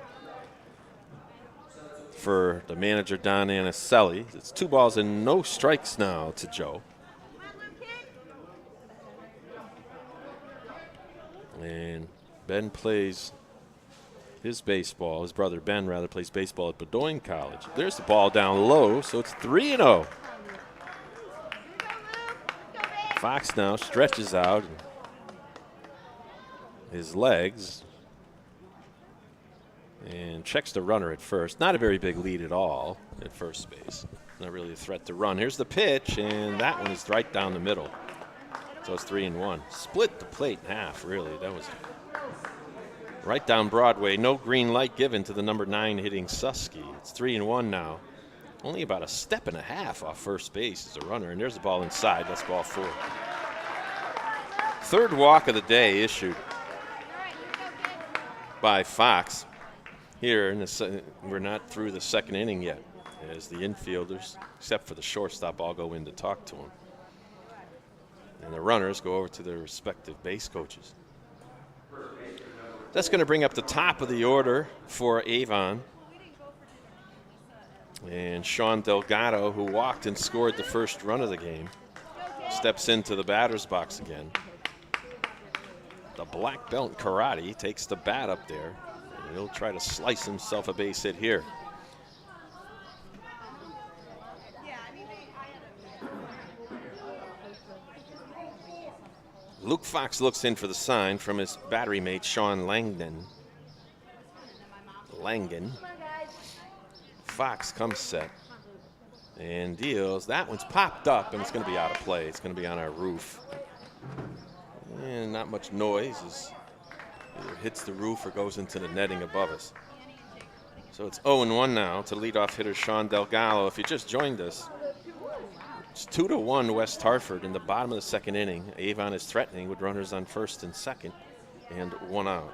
for the manager Don Anicelli. It's 2 balls and no strikes now to Joe. And Ben plays his baseball. His brother Ben, rather, plays baseball at Bowdoin College. There's the ball down low, so it's 3-0. Fox now stretches out his legs and checks the runner at first. Not a very big lead at all at first base. Not really a threat to run. Here's the pitch, and that one is right down the middle. So it's 3-1. Split the plate in half, really. That was right down Broadway. No green light given to the number 9 hitting Susky. It's 3-1 now. Only about a step and a half off first base as a runner. And there's the ball inside. That's ball 4. Third walk of the day issued by Fox. Here, we're not through the second inning yet, as the infielders, except for the shortstop, all go in to talk to him. And the runners go over to their respective base coaches. That's going to bring up the top of the order for Avon. And Sean Delgado, who walked and scored the first run of the game, steps into the batter's box again. The black belt in karate takes the bat up there. And he'll try to slice himself a base hit here. Luke Fox looks in for the sign from his battery mate, Sean Langan. Fox comes set and deals. That one's popped up, and it's going to be out of play. It's going to be on our roof. And not much noise as it hits the roof or goes into the netting above us. So it's 0-1 now to leadoff hitter Sean Delgado. If you just joined us, it's 2-1 West Hartford in the bottom of the second inning. Avon is threatening with runners on first and second and 1 out.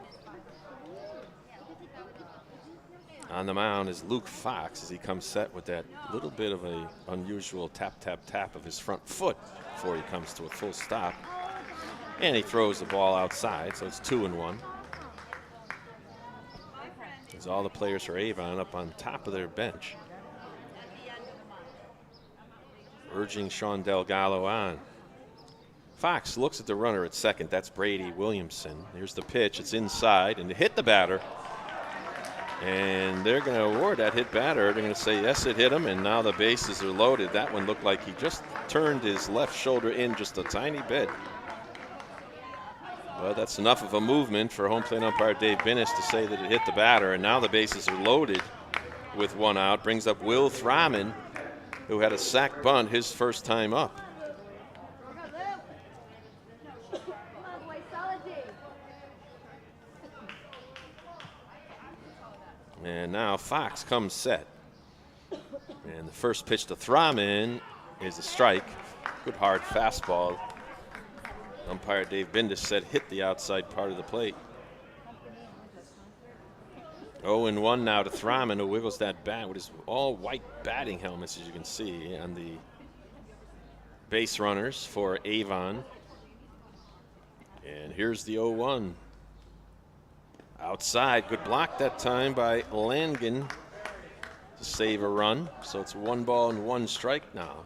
On the mound is Luke Fox as he comes set with that little bit of a unusual tap, tap, tap of his front foot before he comes to a full stop. And he throws the ball outside, so it's 2-1. As all the players for Avon up on top of their bench, urging Sean Delgado on. Fox looks at the runner at second. That's Brady Williamson. Here's the pitch. It's inside, and it hit the batter. And they're going to award that hit batter. They're going to say, yes, it hit him, and now the bases are loaded. That one looked like he just turned his left shoulder in just a tiny bit. But that's enough of a movement for home plate umpire Dave Binnis to say that it hit the batter, and now the bases are loaded with 1 out. Brings up Will Thraman, who had a sac bunt his first time up. And now Fox comes set. And the first pitch to Thraman is a strike. Good hard fastball. Umpire Dave Bindus said hit the outside part of the plate. 0-1 now to Thraman, who wiggles that bat with his all white batting helmets, as you can see, on the base runners for Avon. And here's the 0-1. Outside, good block that time by Langan to save a run. So it's 1 ball and 1 strike now.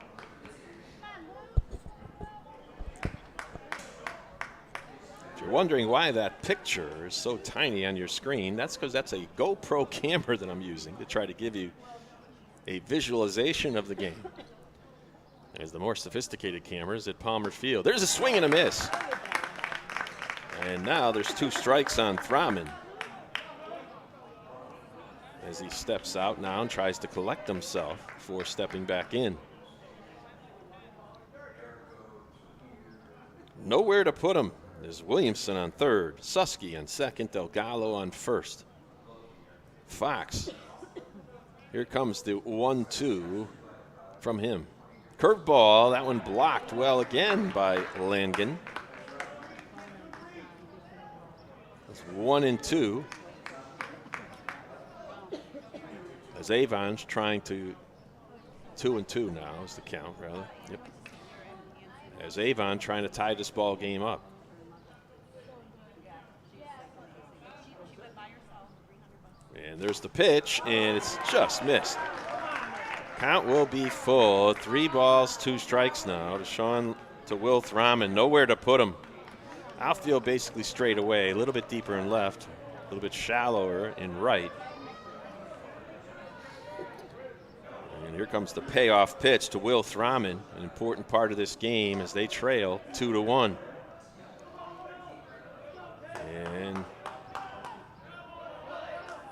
If you're wondering why that picture is so tiny on your screen, that's because that's a GoPro camera that I'm using to try to give you a visualization of the game. As the more sophisticated cameras at Palmer Field. There's a swing and a miss. And now there's 2 strikes on Thraman. As he steps out now and tries to collect himself before stepping back in. Nowhere to put him. There's Williamson on third, Susky on second, Delgado on first. Fox. Here comes the 1-2 from him. Curveball, that one blocked well again by Langen. That's 1-2. As Avon's trying to 2-2 now is the count, rather. Yep. As Avon trying to tie this ball game up. And there's the pitch, and it's just missed. Count will be full. 3 balls, 2 strikes now to Will Thraman. Nowhere to put him. Outfield basically straight away, a little bit deeper in left, a little bit shallower in right. And here comes the payoff pitch to Will Thraman, an important part of this game as they trail 2-1.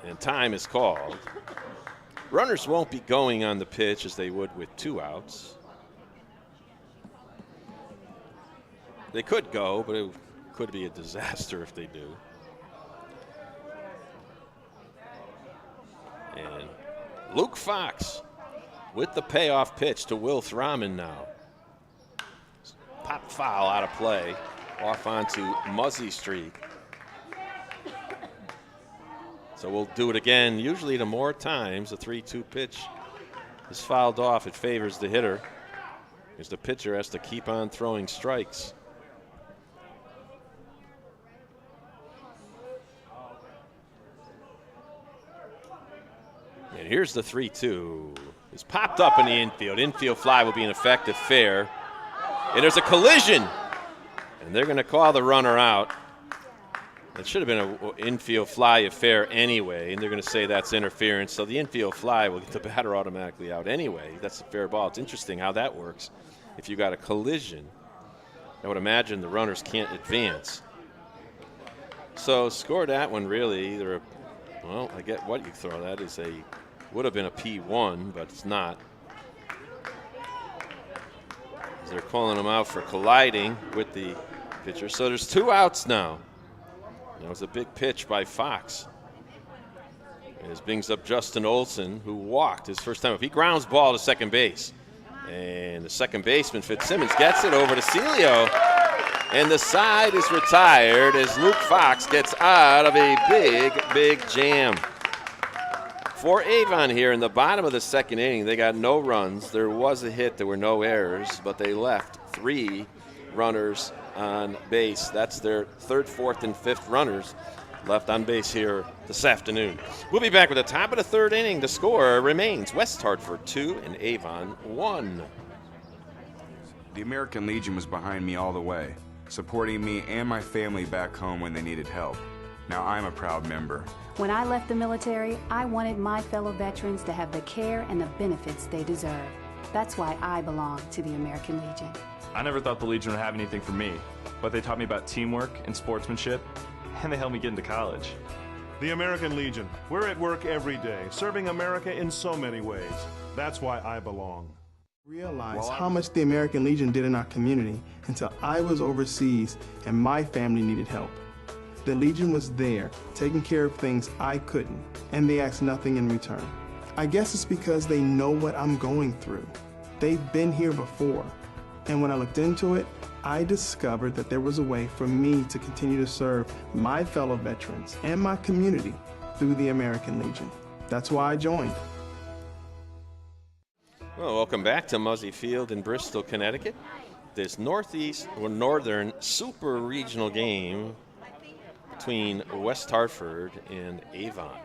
And time is called. Runners won't be going on the pitch as they would with 2 outs. They could go, but it could be a disaster if they do. And Luke Fox with the payoff pitch to Will Thraman now. Pop foul out of play off onto Muzzy Street. So we'll do it again. Usually the more times the 3-2 pitch is fouled off, it favors the hitter, because the pitcher has to keep on throwing strikes. And here's the 3-2. It's popped up in the infield. Infield fly will be an effective fair. And there's a collision. And they're going to call the runner out. It should have been an infield fly affair anyway, and they're going to say that's interference. So the infield fly will get the batter automatically out anyway. That's a fair ball. It's interesting how that works. If you got a collision, I would imagine the runners can't advance. So score that one really either, well, I get what you throw. That is would have been a P1, but it's not. They're calling them out for colliding with the pitcher. So there's 2 outs now. That was a big pitch by Fox. As brings up Justin Olson, who walked his first time up. He grounds ball to second base. And the second baseman, Fitzsimmons, gets it over to Celio. And the side is retired as Luke Fox gets out of a big jam. For Avon here in the bottom of the second inning, they got no runs. There was a hit. There were no errors, but they left 3 runners on base. That's their 3rd, 4th, and 5th runners left on base here this afternoon. We'll be back with the top of the 3rd inning. The score remains West Hartford 2 and Avon 1. The American Legion was behind me all the way, supporting me and my family back home when they needed help. Now I'm a proud member. When I left the military, I wanted my fellow veterans to have the care and the benefits they deserve. That's why I belong to the American Legion. I never thought the Legion would have anything for me, but they taught me about teamwork and sportsmanship, and they helped me get into college. The American Legion. We're at work every day, serving America in so many ways. That's why I belong. Realize how much the American Legion did in our community until I was overseas and my family needed help. The Legion was there, taking care of things I couldn't, and they asked nothing in return. I guess it's because they know what I'm going through. They've been here before. And when I looked into it, I discovered that there was a way for me to continue to serve my fellow veterans and my community through the American Legion. That's why I joined. Well, welcome back to Muzzy Field in Bristol, Connecticut. This northern super regional game between West Hartford and Avon.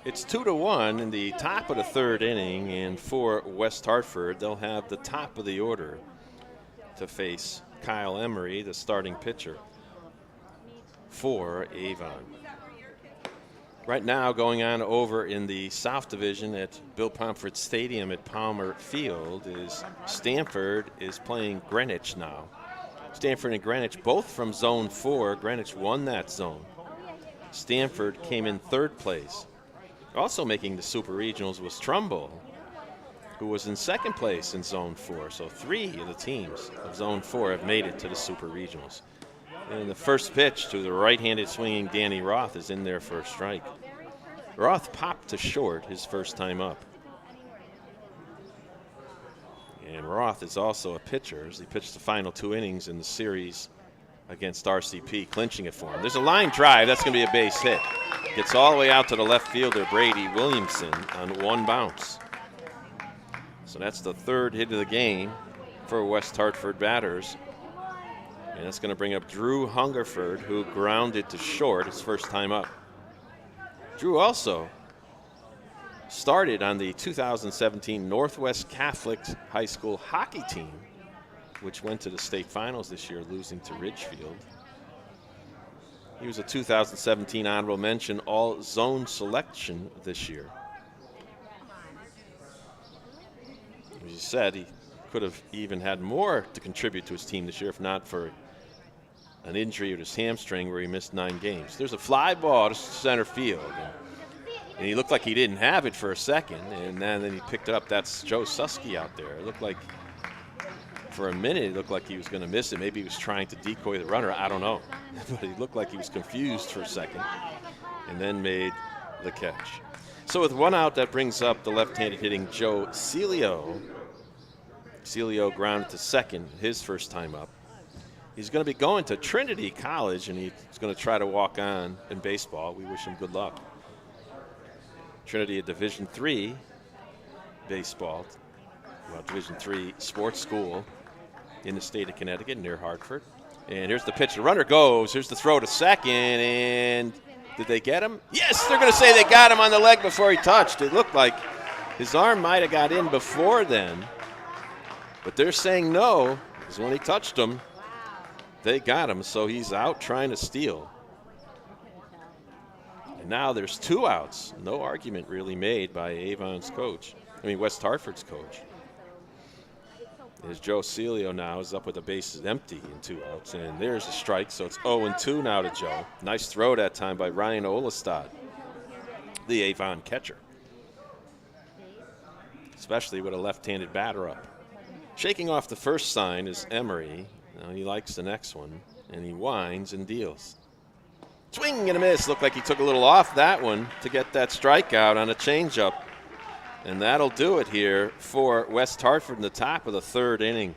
It's 2-1 in the top of the 3rd inning, and for West Hartford, they'll have the top of the order to face Kyle Emery, the starting pitcher for Avon. Right now, going on over in the South Division at Bill Pomfret Stadium at Palmer Field is Stanford is playing Greenwich now. Stanford and Greenwich both from Zone 4. Greenwich won that zone. Stanford came in third place. Also making the Super Regionals was Trumbull, who was in second place in Zone 4. So 3 of the teams of Zone 4 have made it to the Super Regionals. And the first pitch to the right-handed swinging Danny Roth is in there for a strike. Roth popped to short his first time up. And Roth is also a pitcher as he pitched the final 2 innings in the series against RCP, clinching it for him. There's a line drive. That's going to be a base hit. Gets all the way out to the left fielder, Brady Williamson, on 1 bounce. So that's the 3rd hit of the game for West Hartford batters. And that's going to bring up Drew Hungerford, who grounded to short his first time up. Drew also started on the 2017 Northwest Catholic High School hockey team, which went to the state finals this year, losing to Ridgefield. He was a 2017 honorable mention all-zone selection this year. As you said, he could have even had more to contribute to his team this year if not for an injury with his hamstring where he missed 9 games. There's a fly ball to center field, and he looked like he didn't have it for a second, and then he picked it up. That's Joe Susky out there. It looked like, for a minute, it looked like he was going to miss it. Maybe he was trying to decoy the runner. I don't know. But he looked like he was confused for a second and then made the catch. So with 1 out, that brings up the left-handed hitting Joe Celio. Celio grounded to second his first time up. He's going to be going to Trinity College, and he's going to try to walk on in baseball. We wish him good luck. Trinity, a Division III baseball, Division III sports school in the state of Connecticut near Hartford. And here's the pitch. The runner goes. Here's the throw to second, and did they get him? Yes, they're going to say they got him on the leg before he touched. It looked like his arm might have got in before then, but they're saying no, because when he touched him, they got him, so he's out trying to steal. And now there's 2 outs. No argument really made by Avon's coach. West Hartford's coach. As Joe Celio now is up with the bases empty in 2 outs. And there's a strike, so it's 0-2 now to Joe. Nice throw that time by Ryan Olestad, the Avon catcher. Especially with a left-handed batter up. Shaking off the first sign is Emery. Now he likes the next one, and he winds and deals. Swing and a miss. Looked like he took a little off that one to get that strikeout on a changeup. And that'll do it here for West Hartford in the top of the 3rd inning.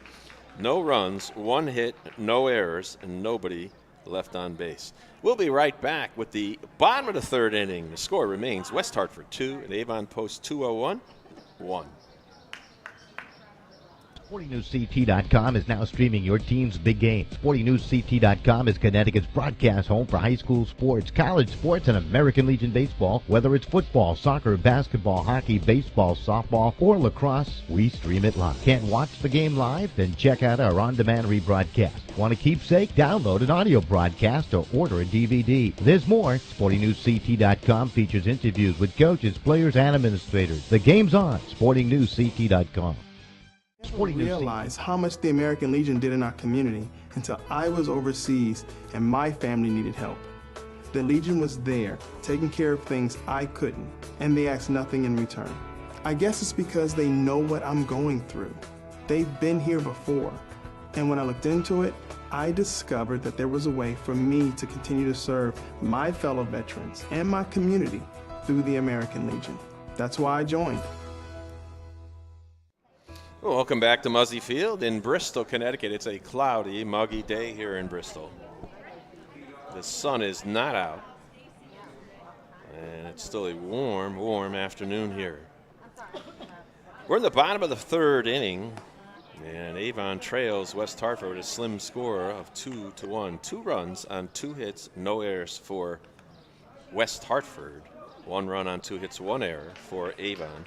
No runs, 1 hit, no errors, and nobody left on base. We'll be right back with the bottom of the 3rd inning. The score remains West Hartford 2 and Avon Post 201 1. SportingNewsCT.com is now streaming your team's big game. SportingNewsCT.com is Connecticut's broadcast home for high school sports, college sports, and American Legion baseball. Whether it's football, soccer, basketball, hockey, baseball, softball, or lacrosse, we stream it live. Can't watch the game live? Then check out our on-demand rebroadcast. Want a keepsake? Download an audio broadcast or order a DVD. There's more. SportingNewsCT.com features interviews with coaches, players, and administrators. The game's on. SportingNewsCT.com. I didn't realize how much the American Legion did in our community until I was overseas and my family needed help. The Legion was there, taking care of things I couldn't, and they asked nothing in return. I guess it's because they know what I'm going through. They've been here before, and when I looked into it, I discovered that there was a way for me to continue to serve my fellow veterans and my community through the American Legion. That's why I joined. Welcome back to Muzzy Field in Bristol, Connecticut. It's a cloudy, muggy day here in Bristol. The sun is not out, and it's still a warm, warm afternoon here. We're in the bottom of the 3rd inning, and Avon trails West Hartford with a slim score of 2-1. 2 runs on 2 hits, no errors for West Hartford. 1 run on 2 hits, 1 error for Avon.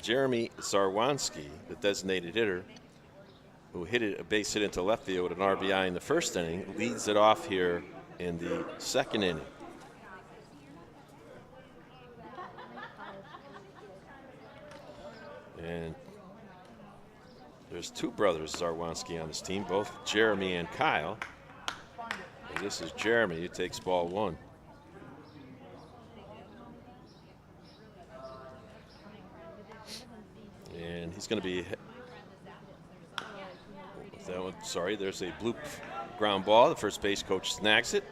Jeremy Zarwanski, the designated hitter, who hit a base hit into left field with an RBI in the 1st inning, leads it off here in the 2nd inning. And there's two brothers Zarwanski on this team, both Jeremy and Kyle. And this is Jeremy who takes ball 1. And he's going to be that one. Sorry, there's a bloop ground ball. The first base coach snags it.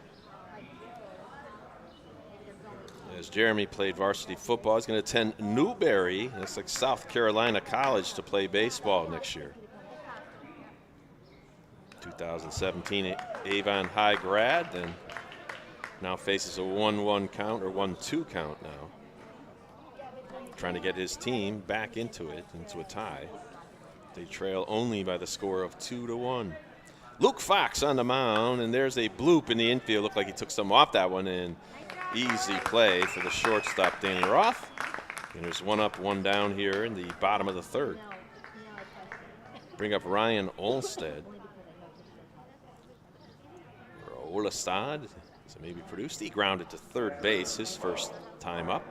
As Jeremy played varsity football, he's going to attend Newberry, that's like South Carolina College, to play baseball next year. 2017 Avon High grad, and now faces a 1-1 count or 1-2 count now. Trying to get his team back into a tie. They trail only by the score of 2-1. Luke Fox on the mound, and there's a bloop in the infield. Looked like he took some off that one, and easy play for the shortstop, Danny Roth. And there's 1 up, 1 down here in the bottom of the 3rd. Bring up Ryan Olstead. Or Olestad, so maybe produced. He grounded to 3rd base his first time up.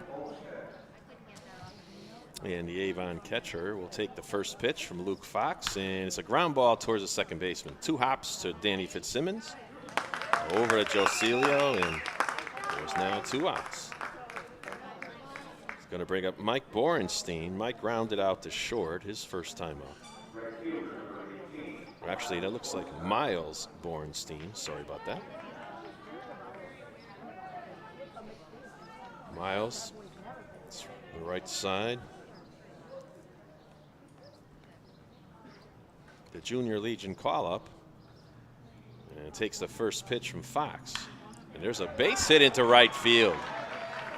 And the Avon catcher will take the first pitch from Luke Fox, and it's a ground ball towards the second baseman. 2 hops to Danny Fitzsimmons. Over to Joe Celio, and there's now 2 outs. He's going to bring up Mike Borenstein. Mike grounded out to short his first time up. Actually, that looks like Miles Borenstein. Sorry about that. Miles, it's the right side. The Junior Legion call-up, and takes the first pitch from Fox. And there's a base hit into right field.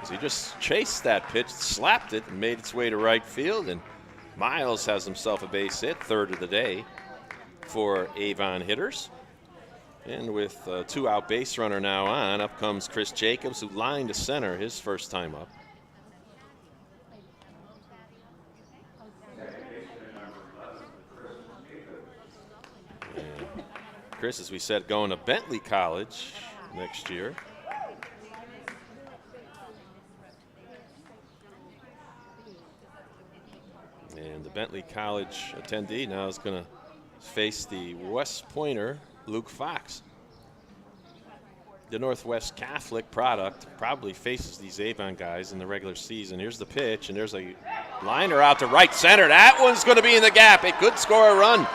As he just chased that pitch, slapped it, and made its way to right field. And Miles has himself a base hit, 3rd of the day for Avon hitters. And with a 2-out base runner now on, up comes Chris Jacobs, who lined to center his first time up. Chris, as we said, going to Bentley College next year. And the Bentley College attendee now is going to face the West Pointer, Luke Fox. The Northwest Catholic product probably faces these Avon guys in the regular season. Here's the pitch, and there's a liner out to right center. That one's going to be in the gap. It could score a run.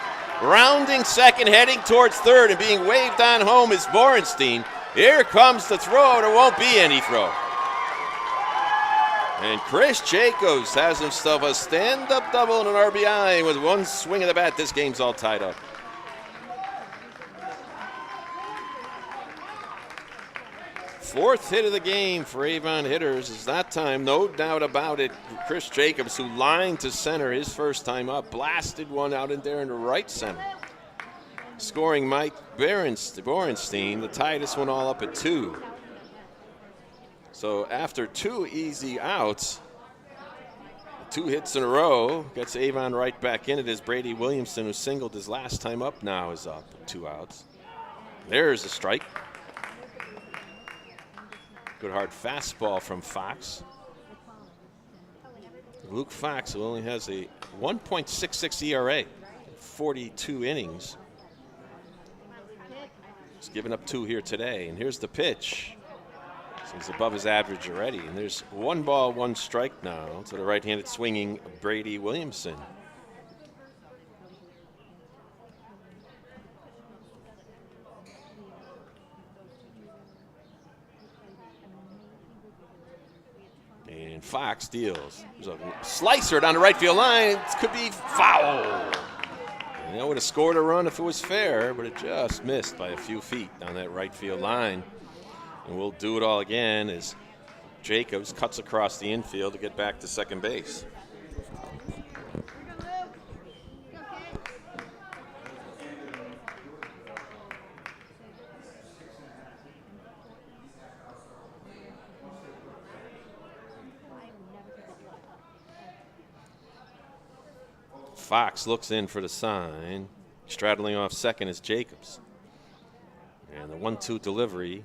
Rounding second, heading towards 3rd, and being waved on home is Borenstein. Here comes the throw. There won't be any throw. And Chris Jacobs has himself a stand-up double and an RBI with 1 swing of the bat. This game's all tied up. Fourth hit of the game for Avon hitters is that time, no doubt about it. Chris Jacobs, who lined to center his first time up, blasted one out in there into right center. Scoring Mike Borenstein, to tie this one all up at 2. So after 2 easy outs, 2 hits in a row, gets Avon right back in it as Brady Williamson, who singled his last time up, now is up at 2 outs. There's a strike. Good hard fastball from Fox. Luke Fox, who only has a 1.66 ERA, 42 innings. He's given up 2 here today, and here's the pitch. So he's above his average already, and there's 1 ball, 1 strike now to the right-handed swinging Brady Williamson. And Fox deals. There's a slicer down the right field line. It could be foul. And that would have scored a run if it was fair, but it just missed by a few feet down that right field line. And we'll do it all again as Jacobs cuts across the infield to get back to second base. Fox looks in for the sign. Straddling off second is Jacobs. And the 1-2 delivery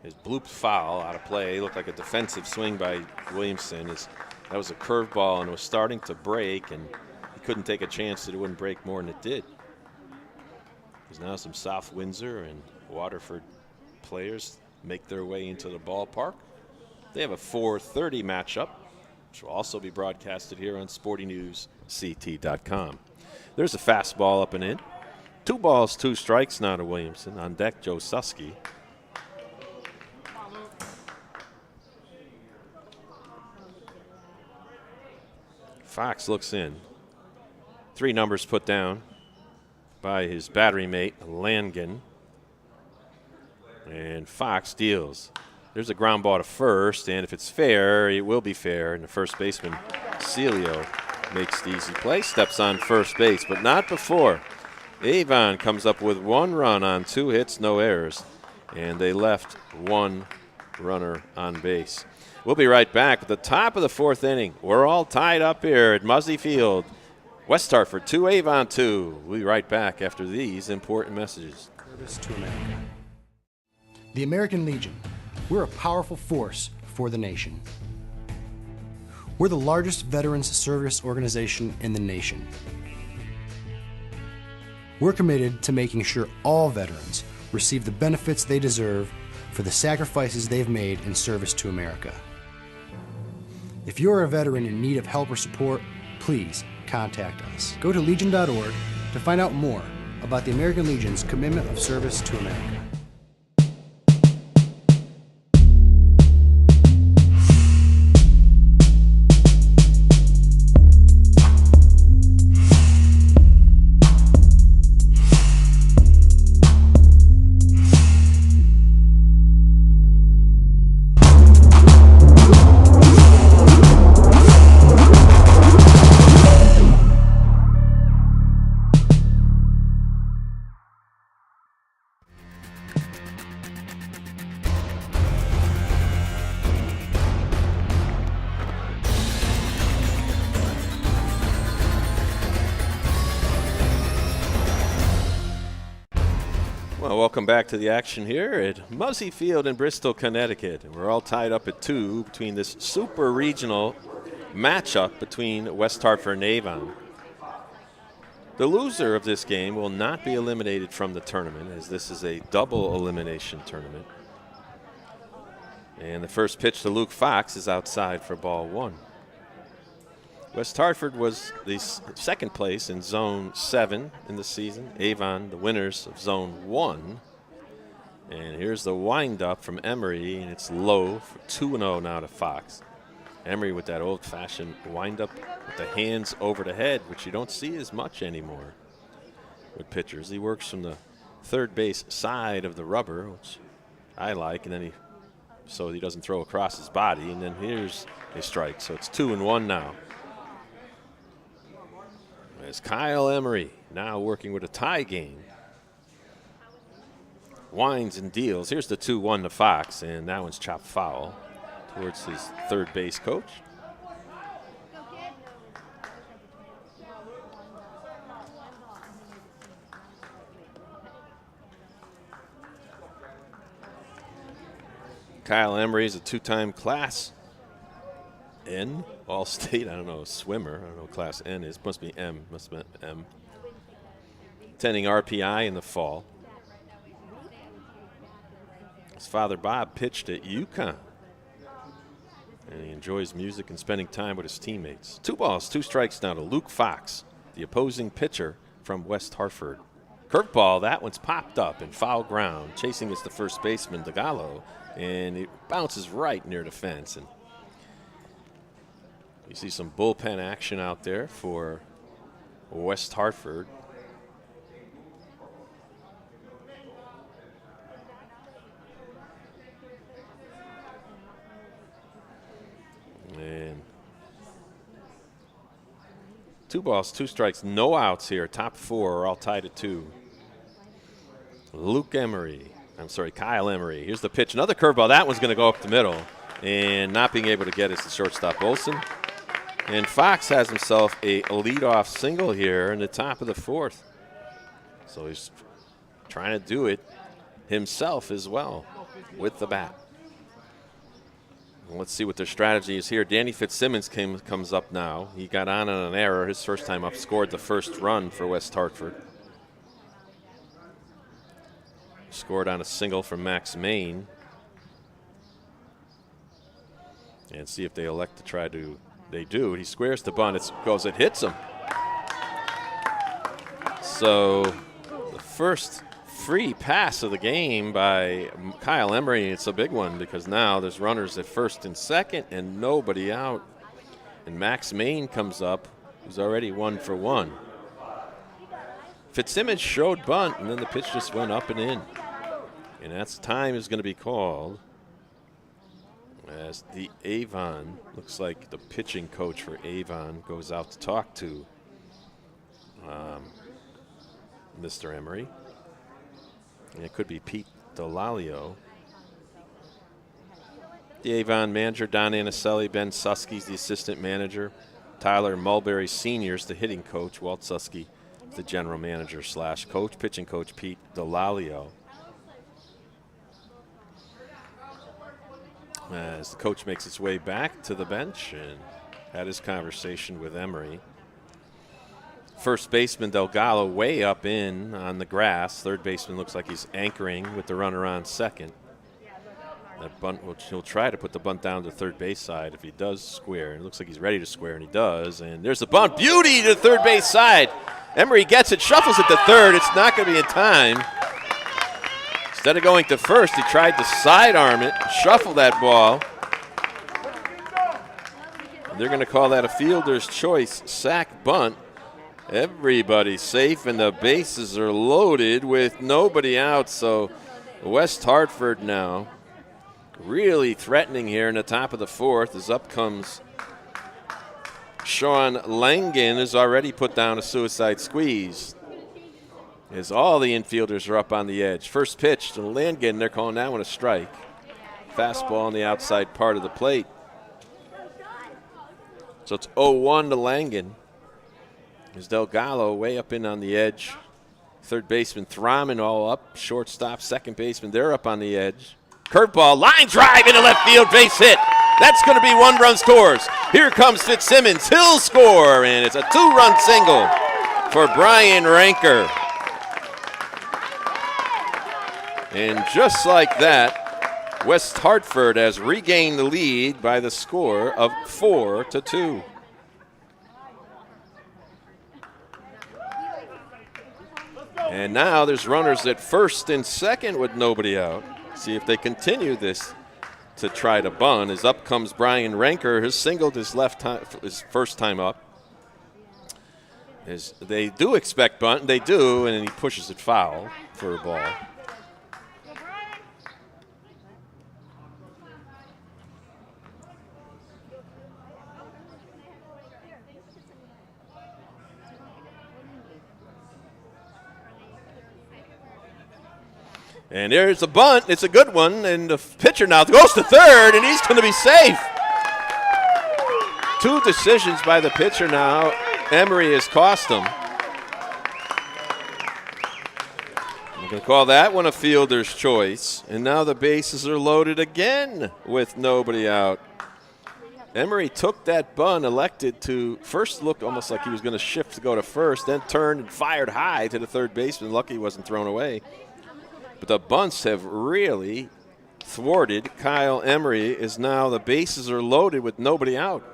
is blooped foul out of play. Looked like a defensive swing by Williamson as That was a curveball, and it was starting to break, and he couldn't take a chance that it wouldn't break more than it did. There's now some South Windsor and Waterford players make their way into the ballpark. They have a 4:30 matchup, which will also be broadcasted here on SportingNewsCT.com. There's a fastball up and in. 2 balls, 2 strikes now to Williamson. On deck, Joe Susky. Fox looks in. 3 numbers put down by his battery mate, Langen. And Fox deals. There's a ground ball to first, and if it's fair, it will be fair. And the first baseman, Celio, makes the easy play, steps on first base, but not before. Avon comes up with 1 run on 2 hits, no errors, and they left 1 runner on base. We'll be right back at the top of the 4th inning. We're all tied up here at Muzzy Field. West Hartford 2, Avon 2. We'll be right back after these important messages. Service to America. The American Legion. We're a powerful force for the nation. We're the largest veterans service organization in the nation. We're committed to making sure all veterans receive the benefits they deserve for the sacrifices they've made in service to America. If you're a veteran in need of help or support, please contact us. Go to legion.org to find out more about the American Legion's commitment of service to America. Welcome back to the action here at Muzzy Field in Bristol, Connecticut. And we're all tied up at 2 between this super regional matchup between West Hartford and Avon. The loser of this game will not be eliminated from the tournament, as this is a double elimination tournament. And the first pitch to Luke Fox is outside for ball 1. West Hartford was the second place in Zone 7 in the season. Avon, the winners of Zone 1. And here's the windup from Emery, and it's low for 2-0 now to Fox. Emery with that old-fashioned windup with the hands over the head, which you don't see as much anymore with pitchers. He works from the third base side of the rubber, which I like, and then so he doesn't throw across his body. And then here's a strike, so it's 2-1 now. As Kyle Emery now working with a tie game. Winds and deals. Here's the 2-1 to Fox, and that one's chopped foul towards his third base coach. Kyle Emery is a 2-time Class N All-State. I don't know, swimmer. I don't know what Class N is. Must be M. Must have been M. Attending RPI in the fall. His father Bob pitched at UConn, and he enjoys music and spending time with his teammates. 2 balls, 2 strikes now to Luke Fox, the opposing pitcher from West Hartford. Curveball, that one's popped up in foul ground. Chasing is the first baseman, DeGallo, and it bounces right near the fence. And you see some bullpen action out there for West Hartford. And 2 balls, 2 strikes, no outs here. Top 4 are all tied at 2. Kyle Emery. Here's the pitch. Another curveball. That one's going to go up the middle. And not being able to get is the shortstop, Olson. And Fox has himself a leadoff single here in the top of the 4th. So he's trying to do it himself as well with the bat. Let's see what their strategy is here. Danny Fitzsimmons comes up now. He got on an error his first time up, scored the first run for West Hartford. Scored on a single from Max Main. And see if they elect to try to. They do. He squares the bunt. It hits him. So the first free pass of the game by Kyle Emery. It's a big one because now there's runners at first and second and nobody out. And Max Main comes up, who's already 1 for 1. Fitzsimmons showed bunt, and then the pitch just went up and in. And that's time is going to be called as the Avon, looks like the pitching coach for Avon goes out to talk to Mr. Emery. And it could be Pete Delalio. The Avon manager, Don Anicelli, Ben Susky's the assistant manager. Tyler Mulberry Sr. is the hitting coach. Walt Susky, the general manager / coach. Pitching coach Pete Delalio. As the coach makes its way back to the bench and had his conversation with Emery. First baseman Delgado way up in on the grass. Third baseman looks like he's anchoring with the runner on second. That bunt, he'll try to put the bunt down to third base side if he does square. It looks like he's ready to square, and he does. And there's the bunt. Beauty to third base side. Emery gets it, shuffles it to third. It's not going to be in time. Instead of going to first, he tried to sidearm it, shuffle that ball. And they're going to call that a fielder's choice sac bunt. Everybody's safe, and the bases are loaded with nobody out. So West Hartford now really threatening here in the top of the fourth. As up comes Sean Langen, has already put down a suicide squeeze. As all the infielders are up on the edge. First pitch to Langen, they're calling that one a strike. Fastball on the outside part of the plate. So it's 0-1 to Langen. There's Delgado way up in on the edge. Third baseman Thraman all up. Shortstop, second baseman, they're up on the edge. Curveball, line drive into left field, base hit. That's going to be 1-run scores. Here comes Fitzsimmons. He'll score, and it's a 2-run single for Brian Ranker. And just like that, West Hartford has regained the lead by the score of 4-2. And now there's runners at first and second with nobody out. See if they continue this to try to bunt. As up comes Brian Ranker. His singled his first time up. As they do expect bunt, and they do, and he pushes it foul for a ball. And there's a bunt. It's a good one. And the pitcher now goes to third, and he's going to be safe. 2 decisions by the pitcher now. Emery has cost him. I'm going to call that one a fielder's choice. And now the bases are loaded again with nobody out. Emery took that bunt, elected to first look almost like he was going to shift to go to first, then turned and fired high to the third baseman. Lucky he wasn't thrown away. But the bunts have really thwarted Kyle Emery, as now the bases are loaded with nobody out.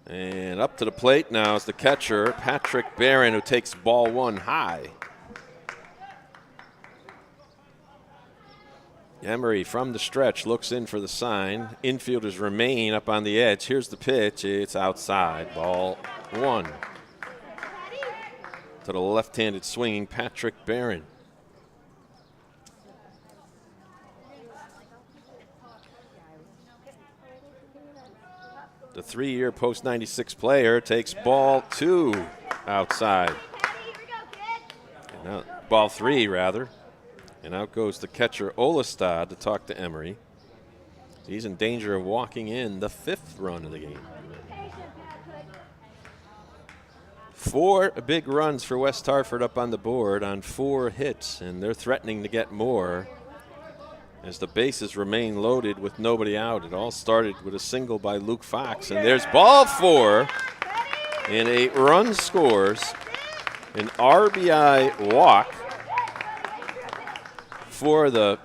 And up to the plate now is the catcher, Patrick Barron, who takes ball 1 high. Emery from the stretch looks in for the sign. Infielders remain up on the edge. Here's the pitch. It's outside. Ball 1. To the left-handed swinging Patrick Barron. The 3-year post-96 player takes ball 2 outside. And now, ball 3, rather. And out goes the catcher Olestad to talk to Emery. He's in danger of walking in the 5th run of the game. 4 big runs for West Hartford up on the board on 4 hits, and they're threatening to get more as the bases remain loaded with nobody out. It all started with a single by Luke Fox, and there's ball 4, and a run scores, an RBI walk for the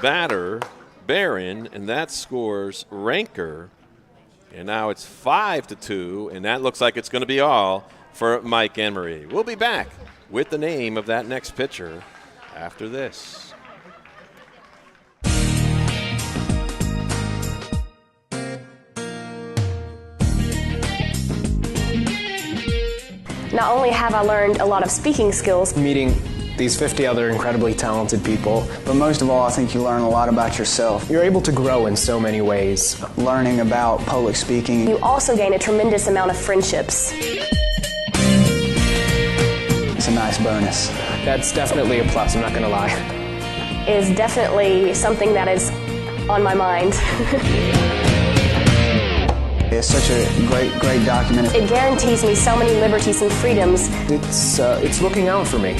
batter, Barron, and that scores Ranker. And now it's 5-2, and that looks like it's going to be all for Mike Emery. We'll be back with the name of that next pitcher after this. Not only have I learned a lot of speaking skills, Meeting these 50 other incredibly talented people, But most of all, I think you learn a lot about yourself. you're able to grow in so many ways. Learning about public speaking. you also gain a tremendous amount of friendships. It's a nice bonus. That's definitely a plus, I'm not going to lie. Is definitely something that is on my mind. It's such a great document. It guarantees me so many liberties and freedoms. It's looking out for me.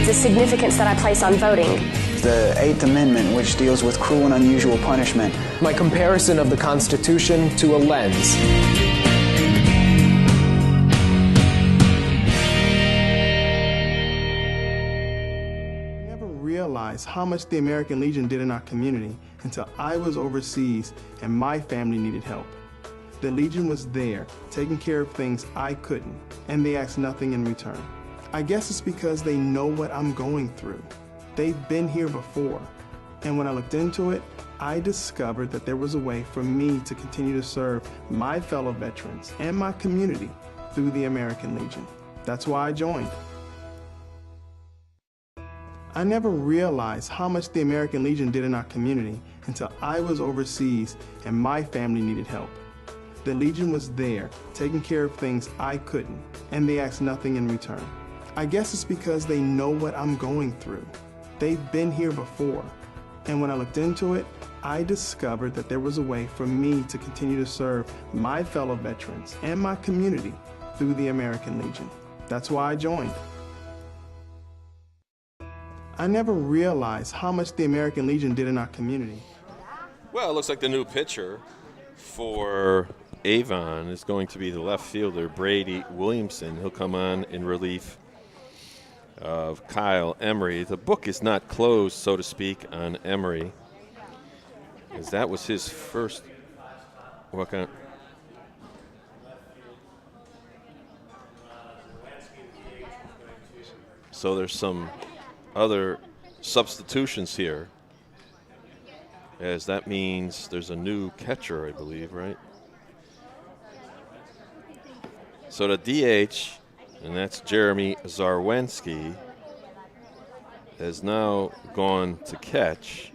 The significance that I place on voting. The 8th Amendment, which deals with cruel and unusual punishment. My comparison of the Constitution to a lens. I never realized how much the American Legion did in our community until I was overseas and my family needed help. The Legion was there, taking care of things I couldn't, and they asked nothing in return. I guess it's because they know what I'm going through. They've been here before, and when I looked into it, I discovered that there was a way for me to continue to serve my fellow veterans and my community through the American Legion. That's why I joined. I never realized how much the American Legion did in our community until I was overseas and my family needed help. The Legion was there, taking care of things I couldn't, and they asked nothing in return. I guess it's because they know what I'm going through. They've been here before, and when I looked into it, I discovered that there was a way for me to continue to serve my fellow veterans and my community through the American Legion. That's why I joined. I never realized how much the American Legion did in our community. Well, it looks like the new pitcher for Avon is going to be the left fielder, Brady Williamson. He'll come on in relief of Kyle Emery. The book is not closed, so to speak, on Emery, as that was his first. What kind? So there's some other substitutions here, as that means there's a new catcher, I believe, right? So the DH, and that's Jeremy Zarwensky, has now gone to catch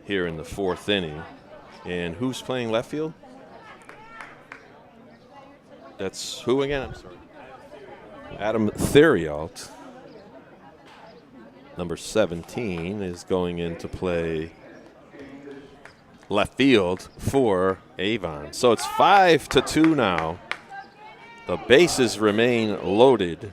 here in the 4th inning. And who's playing left field? That's who again? I'm sorry. Adam Theriault, number 17, is going in to play left field for Avon. So it's 5-2 now. The bases remain loaded.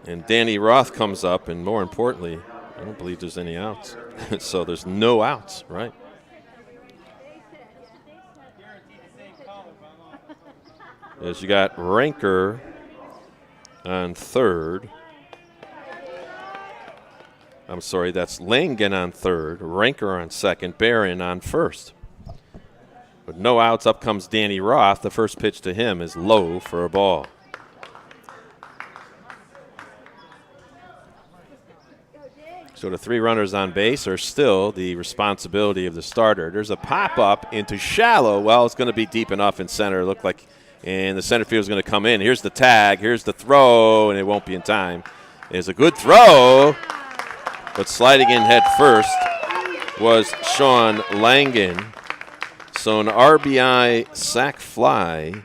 And Danny Roth comes up, and more importantly, I don't believe there's any outs. So there's no outs, right? As you got Ranker on third. I'm sorry, that's Langen on third, Ranker on second, Barron on first. But no outs, up comes Danny Roth. The first pitch to him is low for a ball. So the 3 runners on base are still the responsibility of the starter. There's a pop-up into shallow. Well, it's going to be deep enough in center. It looked like, and the center field is going to come in. Here's the tag. Here's the throw, and it won't be in time. It's a good throw, but sliding in head first was Sean Langen. So an RBI sac fly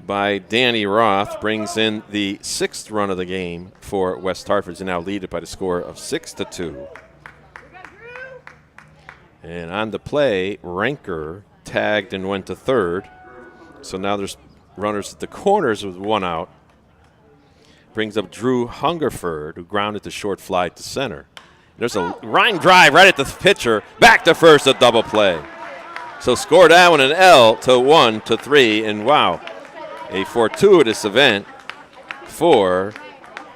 by Danny Roth brings in the 6th run of the game for West Hartford. And now lead it by the score of 6-2. And on the play, Ranker tagged and went to third. So now there's runners at the corners with 1 out. brings up Drew Hungerford, who grounded the short fly to center. There's a line drive right at the pitcher, back to first, a double play. So score down with an L to 1-3, and wow, a fortuitous event for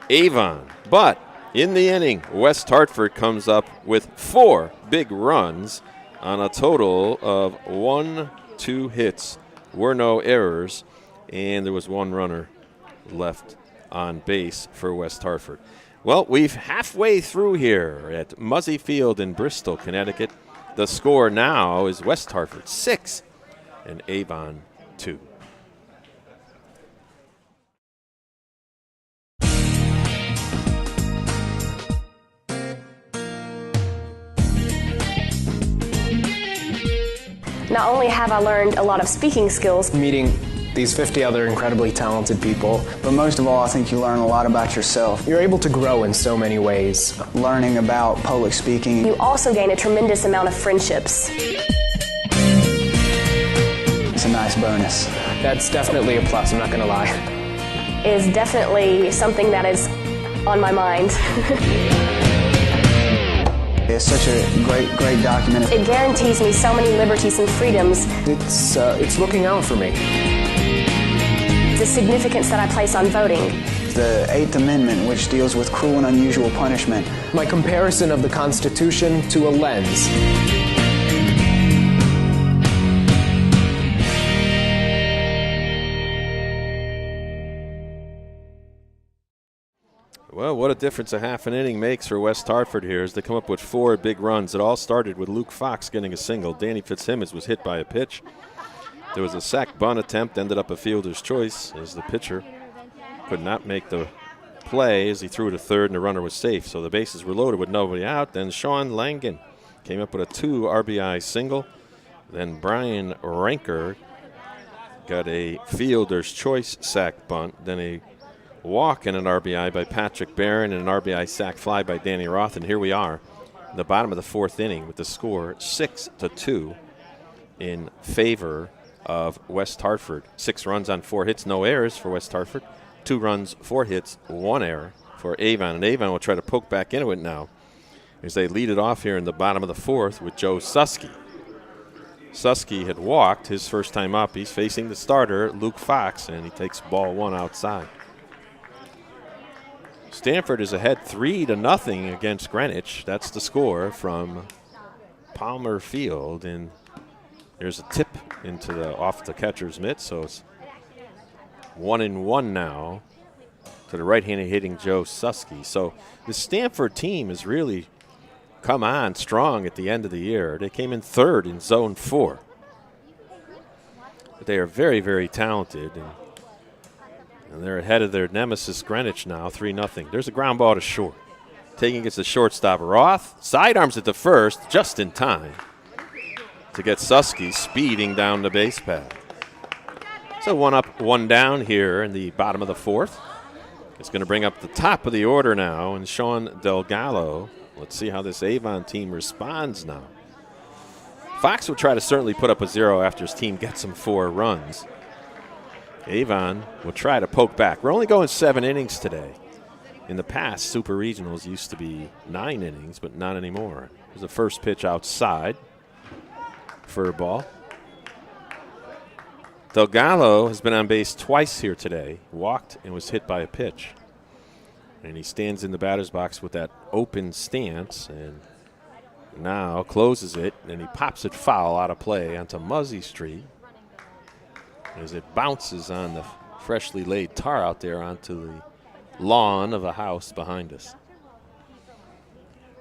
Avon. But in the inning, West Hartford comes up with 4 big runs on a total of 2 hits. Were no errors, and there was 1 runner left on base for West Hartford. Well, we've halfway through here at Muzzy Field in Bristol, Connecticut. The score now is West Hartford 6 and Avon 2. Not only have I learned a lot of speaking skills, Meeting these 50 other incredibly talented people, But most of all, I think you learn a lot about yourself. you're able to grow in so many ways. Learning about public speaking. you also gain a tremendous amount of friendships. It's a nice bonus. That's definitely a plus, I'm not going to lie. Is definitely something that is on my mind. It's such a great document. It guarantees me so many liberties and freedoms. It's looking out for me. The significance that I place on voting. The 8th Amendment, which deals with cruel and unusual punishment. My comparison of the Constitution to a lens. Well, what a difference a half an inning makes for West Hartford here as they come up with 4 big runs. It all started with Luke Fox getting a single. Danny Fitzsimmons was hit by a pitch. There was a sac bunt attempt, ended up a fielder's choice as the pitcher could not make the play as he threw to third and the runner was safe. So the bases were loaded with nobody out. Then Sean Langan came up with a 2 RBI single. Then Brian Ranker got a fielder's choice sac bunt. Then a walk and an RBI by Patrick Barron and an RBI sac fly by Danny Roth. And here we are in the bottom of the 4th inning with the score 6-2 in favor of West Hartford. 6 runs on 4 hits, no errors for West Hartford. 2 runs, 4 hits, 1 error for Avon. And Avon will try to poke back into it now as they lead it off here in the bottom of the 4th with Joe Susky. Susky had walked his first time up. He's facing the starter, Luke Fox, and he takes ball 1 outside. Stanford is ahead 3-0 against Greenwich. That's the score from Palmer Field, and there's a tip into the off the catcher's mitt, so it's 1-1 now to the right-handed hitting Joe Susky. So the Stanford team has really come on strong at the end of the year. They came in 3rd in Zone 4. But they are very, very talented, and they're ahead of their nemesis Greenwich now, 3-0. There's a ground ball to short. Taking it to shortstop Roth. Sidearms it to first just in time to get Susky speeding down the base path. So 1 up, 1 down here in the bottom of the 4th. It's going to bring up the top of the order now, and Sean Delgado. Let's see how this Avon team responds now. Fox will try to certainly put up a 0 after his team gets him 4 runs. Avon will try to poke back. We're only going 7 innings today. In the past, Super Regionals used to be 9 innings, but not anymore. There's the first pitch outside for a ball. Delgado has been on base twice here today. Walked and was hit by a pitch. And he stands in the batter's box with that open stance and now closes it, and he pops it foul out of play onto Muzzy Street as it bounces on the freshly laid tar out there onto the lawn of a house behind us.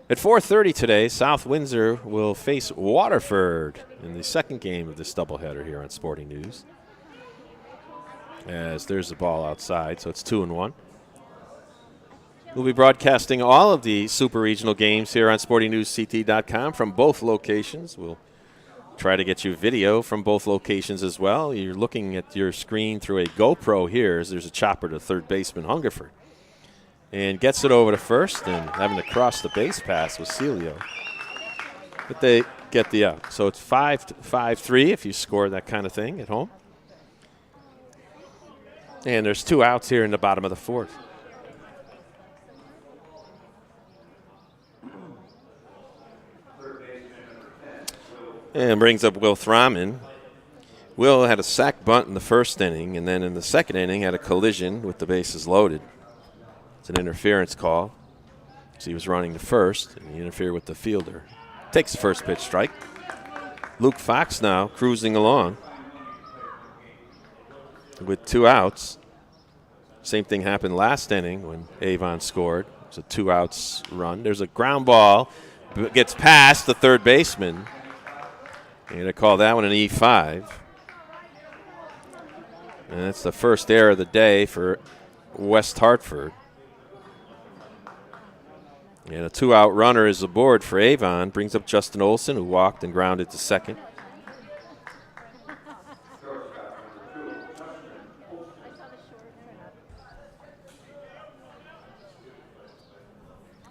At 4:30 today, South Windsor will face Waterford in the second game of this doubleheader here on Sporting News. As there's the ball outside, so it's 2-1. We'll be broadcasting all of the Super Regional games here on SportingNewsCT.com from both locations. We'll try to get you video from both locations as well. You're looking at your screen through a GoPro here as there's a chopper to third baseman Hungerford. And gets it over to first and having to cross the base pass with Celio. But they get the out. So it's 5-3 if you score that kind of thing at home. And there's 2 outs here in the bottom of the 4th. And brings up Will Thraman. Will had a sack bunt in the first inning, and then in the second inning had a collision with the bases loaded. It's an interference call. So he was running to first, and he interfered with the fielder. Takes the first pitch strike. Luke Fox now cruising along with 2 outs. Same thing happened last inning when Avon scored. It was a 2 outs run. There's a ground ball. Gets past the third baseman. And they call that one an E5. And that's the first error of the day for West Hartford. And a 2-out runner is aboard for Avon. Brings up Justin Olson, who walked and grounded to second.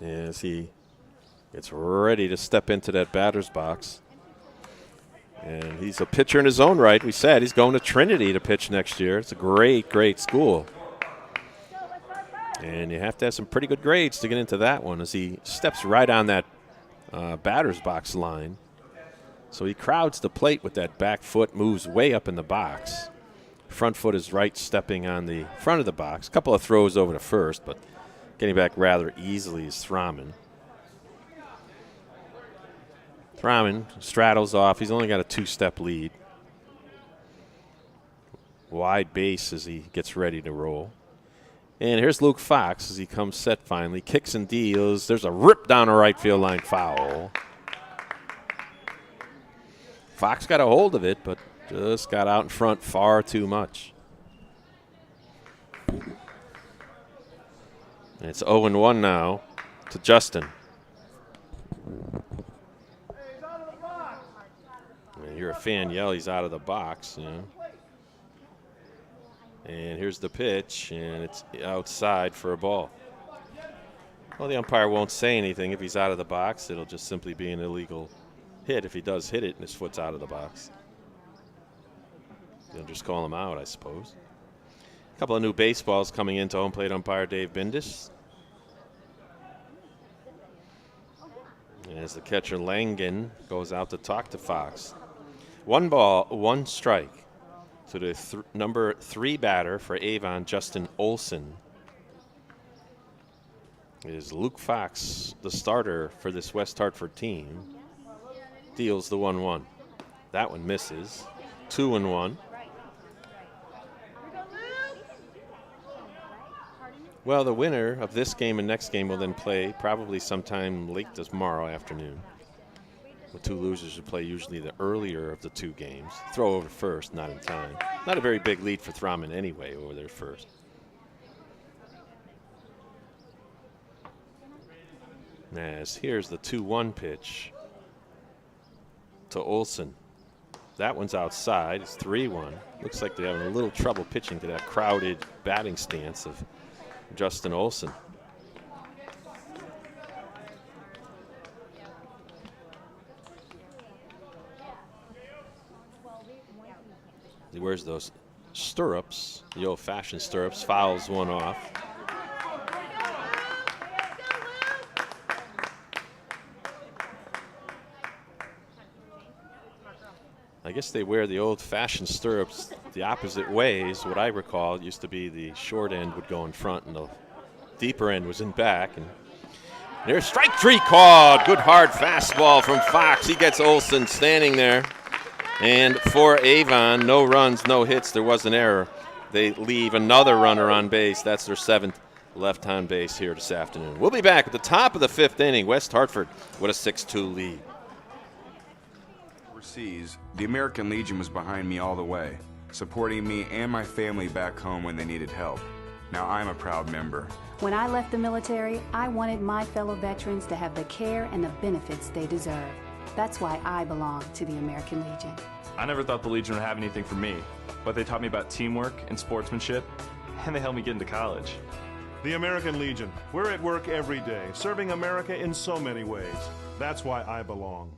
As he gets ready to step into that batter's box. And he's a pitcher in his own right. We said he's going to Trinity to pitch next year. It's a great, great school. And you have to have some pretty good grades to get into that one as he steps right on that batter's box line. So he crowds the plate with that back foot, moves way up in the box. Front foot is right stepping on the front of the box. A couple of throws over to first, but getting back rather easily is Thraman. Thraman straddles off. He's only got a 2-step lead. Wide base as he gets ready to roll. And here's Luke Fox as he comes set finally. Kicks and deals. There's a rip down the right field line foul. Fox got a hold of it, but just got out in front far too much. And it's 0-1 now to Justin. And you're a fan yell, he's out of the box, you know. And here's the pitch, and it's outside for a ball. Well, the umpire won't say anything if he's out of the box. It'll just simply be an illegal hit if he does hit it and his foot's out of the box. They'll just call him out, I suppose. A couple of new baseballs coming into home plate umpire Dave Bindis. And as the catcher Langen goes out to talk to Fox. 1 ball, 1 strike. So the number 3 batter for Avon, Justin Olson, is Luke Fox, the starter for this West Hartford team. Deals the 1-1. That one misses. 2-1. Well, the winner of this game and next game will then play probably sometime late tomorrow afternoon. The 2 losers would play usually the earlier of the 2 games. Throw over first, not in time. Not a very big lead for Thraman anyway over there first. As here's the 2-1 pitch to Olson. That one's outside. It's 3-1. Looks like they're having a little trouble pitching to that crowded batting stance of Justin Olson. He wears those stirrups, the old-fashioned stirrups, fouls one off. I guess they wear the old-fashioned stirrups the opposite ways. What I recall, it used to be the short end would go in front and the deeper end was in back. And there's strike 3 called. Good hard fastball from Fox. He gets Olson standing there. And for Avon, no runs, no hits. There was an error. They leave another runner on base. That's their 7th left on base here this afternoon. We'll be back at the top of the 5th inning. West Hartford with a 6-2 lead. Overseas, the American Legion was behind me all the way, supporting me and my family back home when they needed help. Now I'm a proud member. When I left the military, I wanted my fellow veterans to have the care and the benefits they deserve. That's why I belong to the American Legion. I never thought the Legion would have anything for me, but they taught me about teamwork and sportsmanship, and they helped me get into college. The American Legion. We're at work every day, serving America in so many ways. That's why I belong.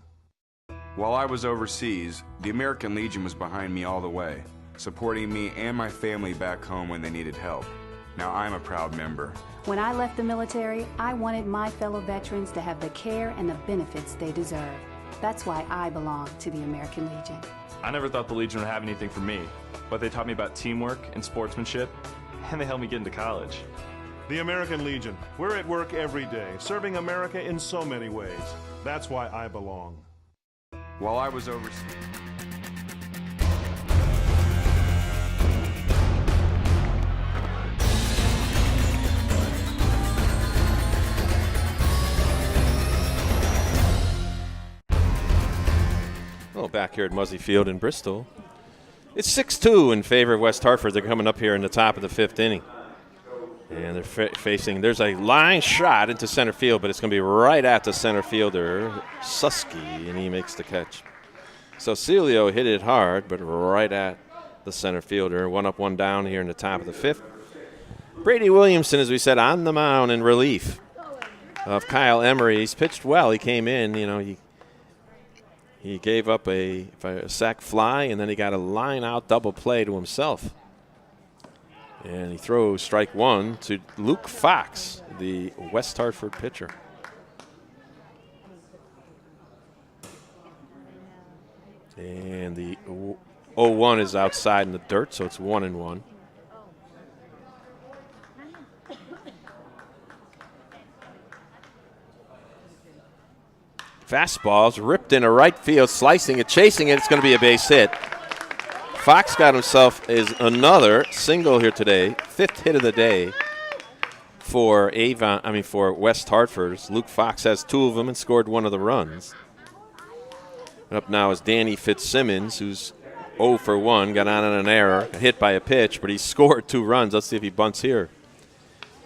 While I was overseas, the American Legion was behind me all the way, supporting me and my family back home when they needed help. Now I'm a proud member. When I left the military, I wanted my fellow veterans to have the care and the benefits they deserve. That's why I belong to the American Legion. I never thought the Legion would have anything for me, but they taught me about teamwork and sportsmanship, and they helped me get into college. The American Legion. We're at work every day, serving America in so many ways. That's why I belong. While I was overseas. Well, back here at Muzzy Field in Bristol, it's 6-2 in favor of West Hartford. They're coming up here in the top of the 5th inning. And they're facing, there's a line shot into center field, but it's going to be right at the center fielder, Susky, and he makes the catch. So Celio hit it hard, but right at the center fielder. 1 up, 1 down here in the top of the 5th. Brady Williamson, as we said, on the mound in relief of Kyle Emery. He's pitched well. He came in, he gave up a sac fly, and then he got a line-out double play to himself. And he throws strike 1 to Luke Fox, the West Hartford pitcher. And the 0-1 is outside in the dirt, so it's 1-1. Fastball's ripped into right field, slicing it, chasing it. It's going to be a base hit. Fox got himself another single here today, 5th hit of the day for for West Hartford. Luke Fox has 2 of them and scored 1 of the runs. And up now is Danny Fitzsimmons, who's 0 for 1, got on an error, hit by a pitch, but he scored 2 runs. Let's see if he bunts here.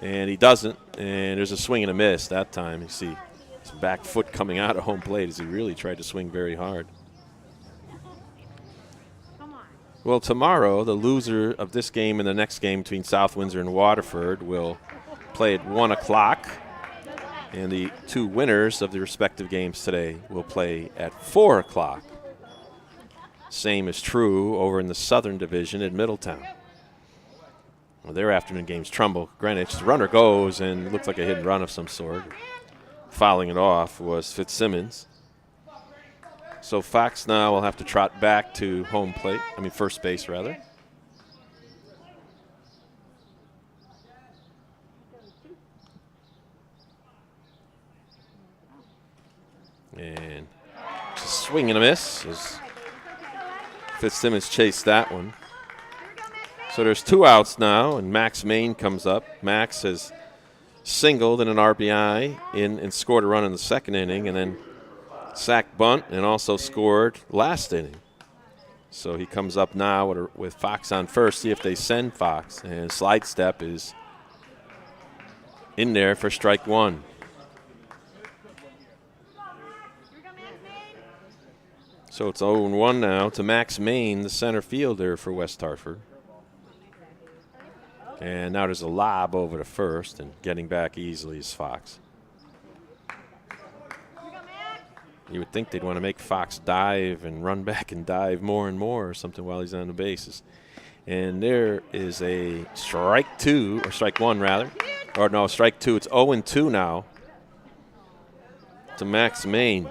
And he doesn't, and there's a swing and a miss that time. You see his back foot coming out of home plate as he really tried to swing very hard. Well, tomorrow, the loser of this game and the next game between South Windsor and Waterford will play at 1 o'clock. And the 2 winners of the respective games today will play at 4 o'clock. Same is true over in the Southern Division at Middletown. Well, their afternoon games, Trumbull, Greenwich. The runner goes, and it looks like a hit and run of some sort. Fouling it off was Fitzsimmons. So Fox now will have to trot back to first base rather. And just swing and a miss as Fitzsimmons chased that one. So there's 2 outs now, and Max Main comes up. Max has singled in an RBI and scored a run in the 2nd inning, and then sack bunt and also scored last inning. So he comes up now with Fox on first, see if they send Fox. And slide step is in there for strike 1. So it's 0-1 now to Max Main, the center fielder for West Hartford. And now there's a lob over to first, and getting back easily is Fox. You would think they'd want to make Fox dive and run back and dive more and more or something while he's on the bases. And there is a strike 1 rather. Or no, strike 2. It's 0-2 now to Max Main.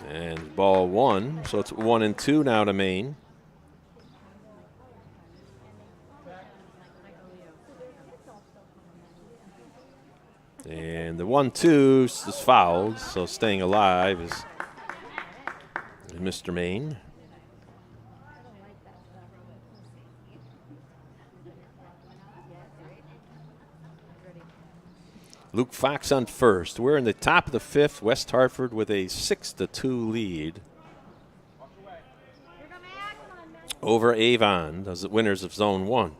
And ball 1, so it's 1-2 now to Main. And the 1-2 is fouled, so staying alive is Mr. Main. Luke Fox on first. We're in the top of the 5th. West Hartford with a 6-2 lead over Avon, the winners of Zone 1.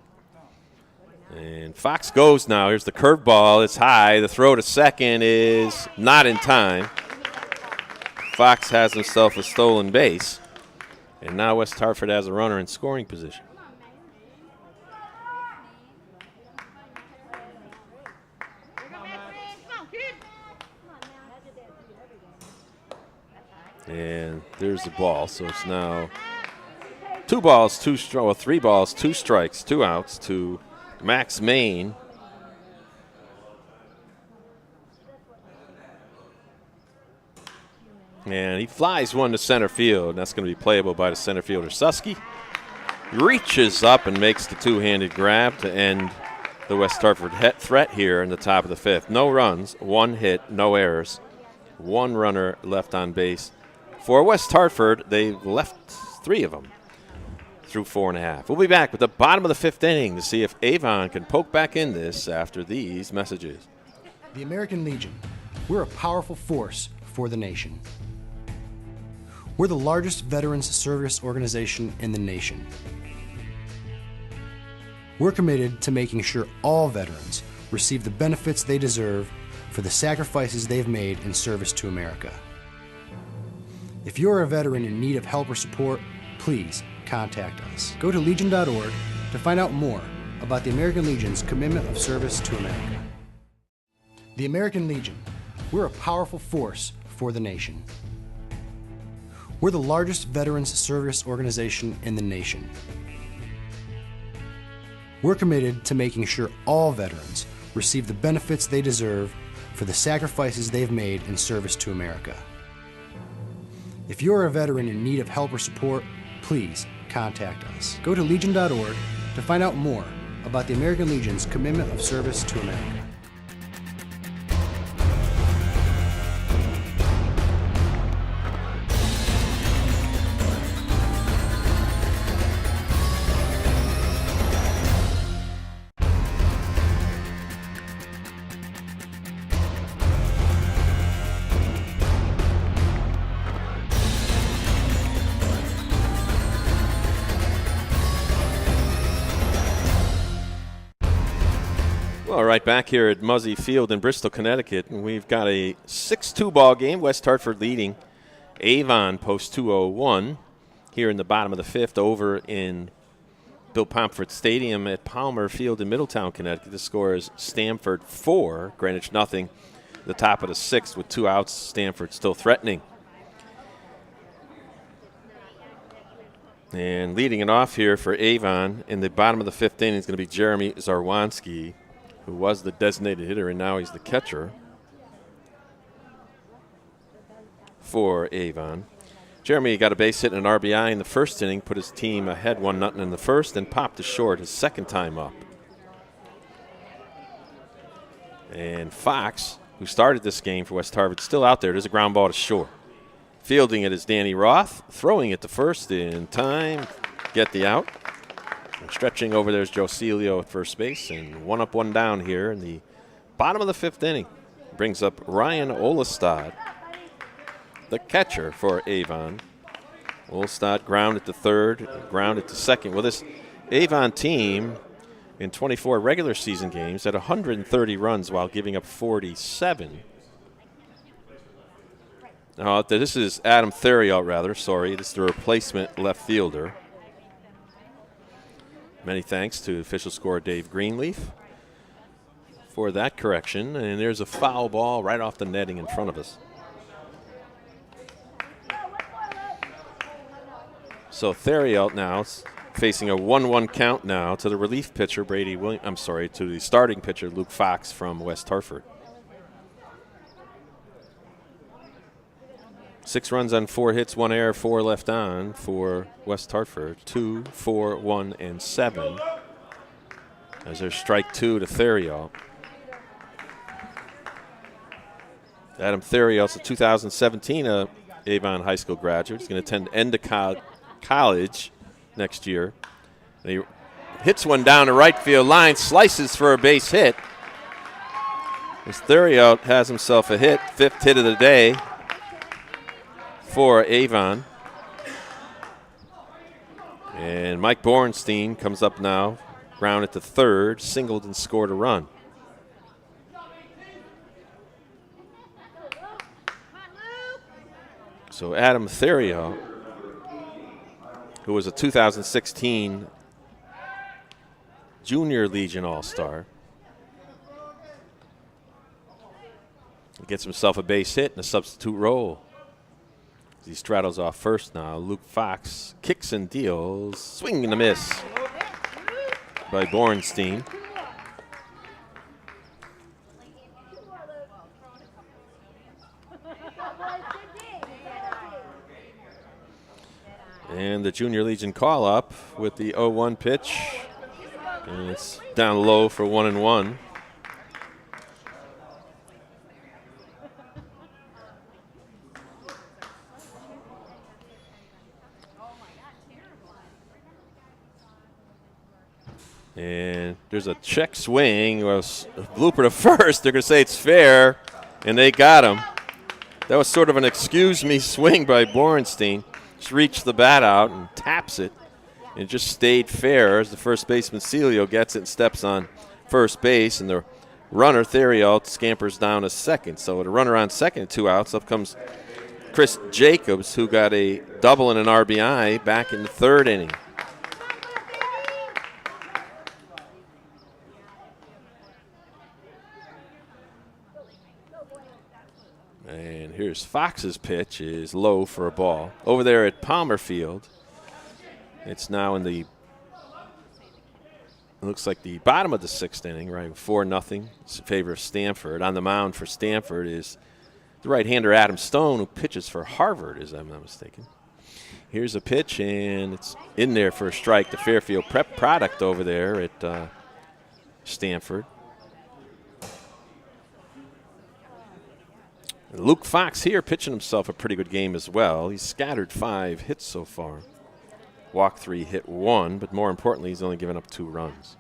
And Fox goes now. Here's the curveball. It's high. The throw to second is not in time. Fox has himself a stolen base. And now West Hartford has a runner in scoring position. And there's the ball. So it's now 3 balls, 2 strikes, 2 outs to Max Main. And he flies one to center field, and that's going to be playable by the center fielder, Susky. Reaches up and makes the two-handed grab to end the West Hartford threat here in the top of the fifth. No runs, 1 hit, no errors, 1 runner left on base. For West Hartford, they left 3 of them through 4.5. We'll be back with the bottom of the fifth inning to see if Avon can poke back in this after these messages. The American Legion, we're a powerful force for the nation. We're the largest veterans service organization in the nation. We're committed to making sure all veterans receive the benefits they deserve for the sacrifices they've made in service to America. If you're a veteran in need of help or support, please contact us. Go to legion.org to find out more about the American Legion's commitment of service to America. The American Legion, we're a powerful force for the nation. We're the largest veterans service organization in the nation. We're committed to making sure all veterans receive the benefits they deserve for the sacrifices they've made in service to America. If you're a veteran in need of help or support, please contact us. Go to legion.org to find out more about the American Legion's commitment of service to America. Well, right back here at Muzzy Field in Bristol, Connecticut, and we've got a 6-2 ball game. West Hartford leading Avon post 201 here in the bottom of the fifth over in Bill Pomfret Stadium at Palmer Field in Middletown, Connecticut. The score is Stamford 4, Greenwich nothing. The top of the sixth with 2 outs, Stamford still threatening. And leading it off here for Avon in the bottom of the fifth inning is going to be Jeremy Zarwanski, who was the designated hitter, and now he's the catcher for Avon. Jeremy got a base hit and an RBI in the first inning, put his team ahead 1-0 in the first, and popped to short his second time up. And Fox, who started this game for West Hartford, still out there. There's a ground ball to short. Fielding it is Danny Roth, throwing it to first in time, get the out. Stretching over there's Joe Celio at first base, and 1 up, 1 down here in the bottom of the fifth inning. Brings up Ryan Olestad, the catcher for Avon. Olestad grounded to third, grounded to second. Well, this Avon team in 24 regular season games had 130 runs while giving up 47. Now, this is Adam Theriault, sorry. This is the replacement left fielder. Many thanks to official scorer Dave Greenleaf for that correction. And there's a foul ball right off the netting in front of us. So Theriault now facing a 1-1 count now to the relief pitcher to the starting pitcher Luke Fox from West Hartford. 6 runs on 4 hits, 1 error, 4 left on for West Hartford. 2, 4, 1, and 7. As there's strike 2 to Theriault. Adam Theriault's a 2017 Avon High School graduate. He's going to attend Endicott College next year. And he hits one down the right field line, slices for a base hit. As Theriault has himself a hit, 5th hit of the day for Avon. And Mike Borenstein comes up now, grounded to third, singled and scored a run. So Adam Theriault, who was a 2016 Junior Legion All-Star, gets himself a base hit in a substitute role. He straddles off first now. Luke Fox kicks and deals. Swing and a miss by Borenstein. And the Junior Legion call up with the 0-1 pitch. And it's down low for 1-1. And there's a check swing. Well, blooper to first. They're going to say it's fair, and they got him. That was sort of an excuse me swing by Borenstein. Just reached the bat out and taps it. And it just stayed fair as the first baseman Celio gets it and steps on first base. And the runner, Theriault, scampers down to second. So with a runner on second and 2 outs, up comes Chris Jacobs, who got a double and an RBI back in the 3rd inning. And here's Fox's pitch, is low for a ball. Over there at Palmer Field, it's now in the, it looks like the bottom of the 6th inning, right? 4-0 in favor of Stanford. On the mound for Stanford is the right-hander Adam Stone, who pitches for Harvard, as I'm not mistaken. Here's a pitch, and it's in there for a strike. The Fairfield Prep product over there at Stanford. Luke Fox here pitching himself a pretty good game as well. He's scattered 5 hits so far. Walk 3, hit 1, but more importantly, he's only given up 2 runs.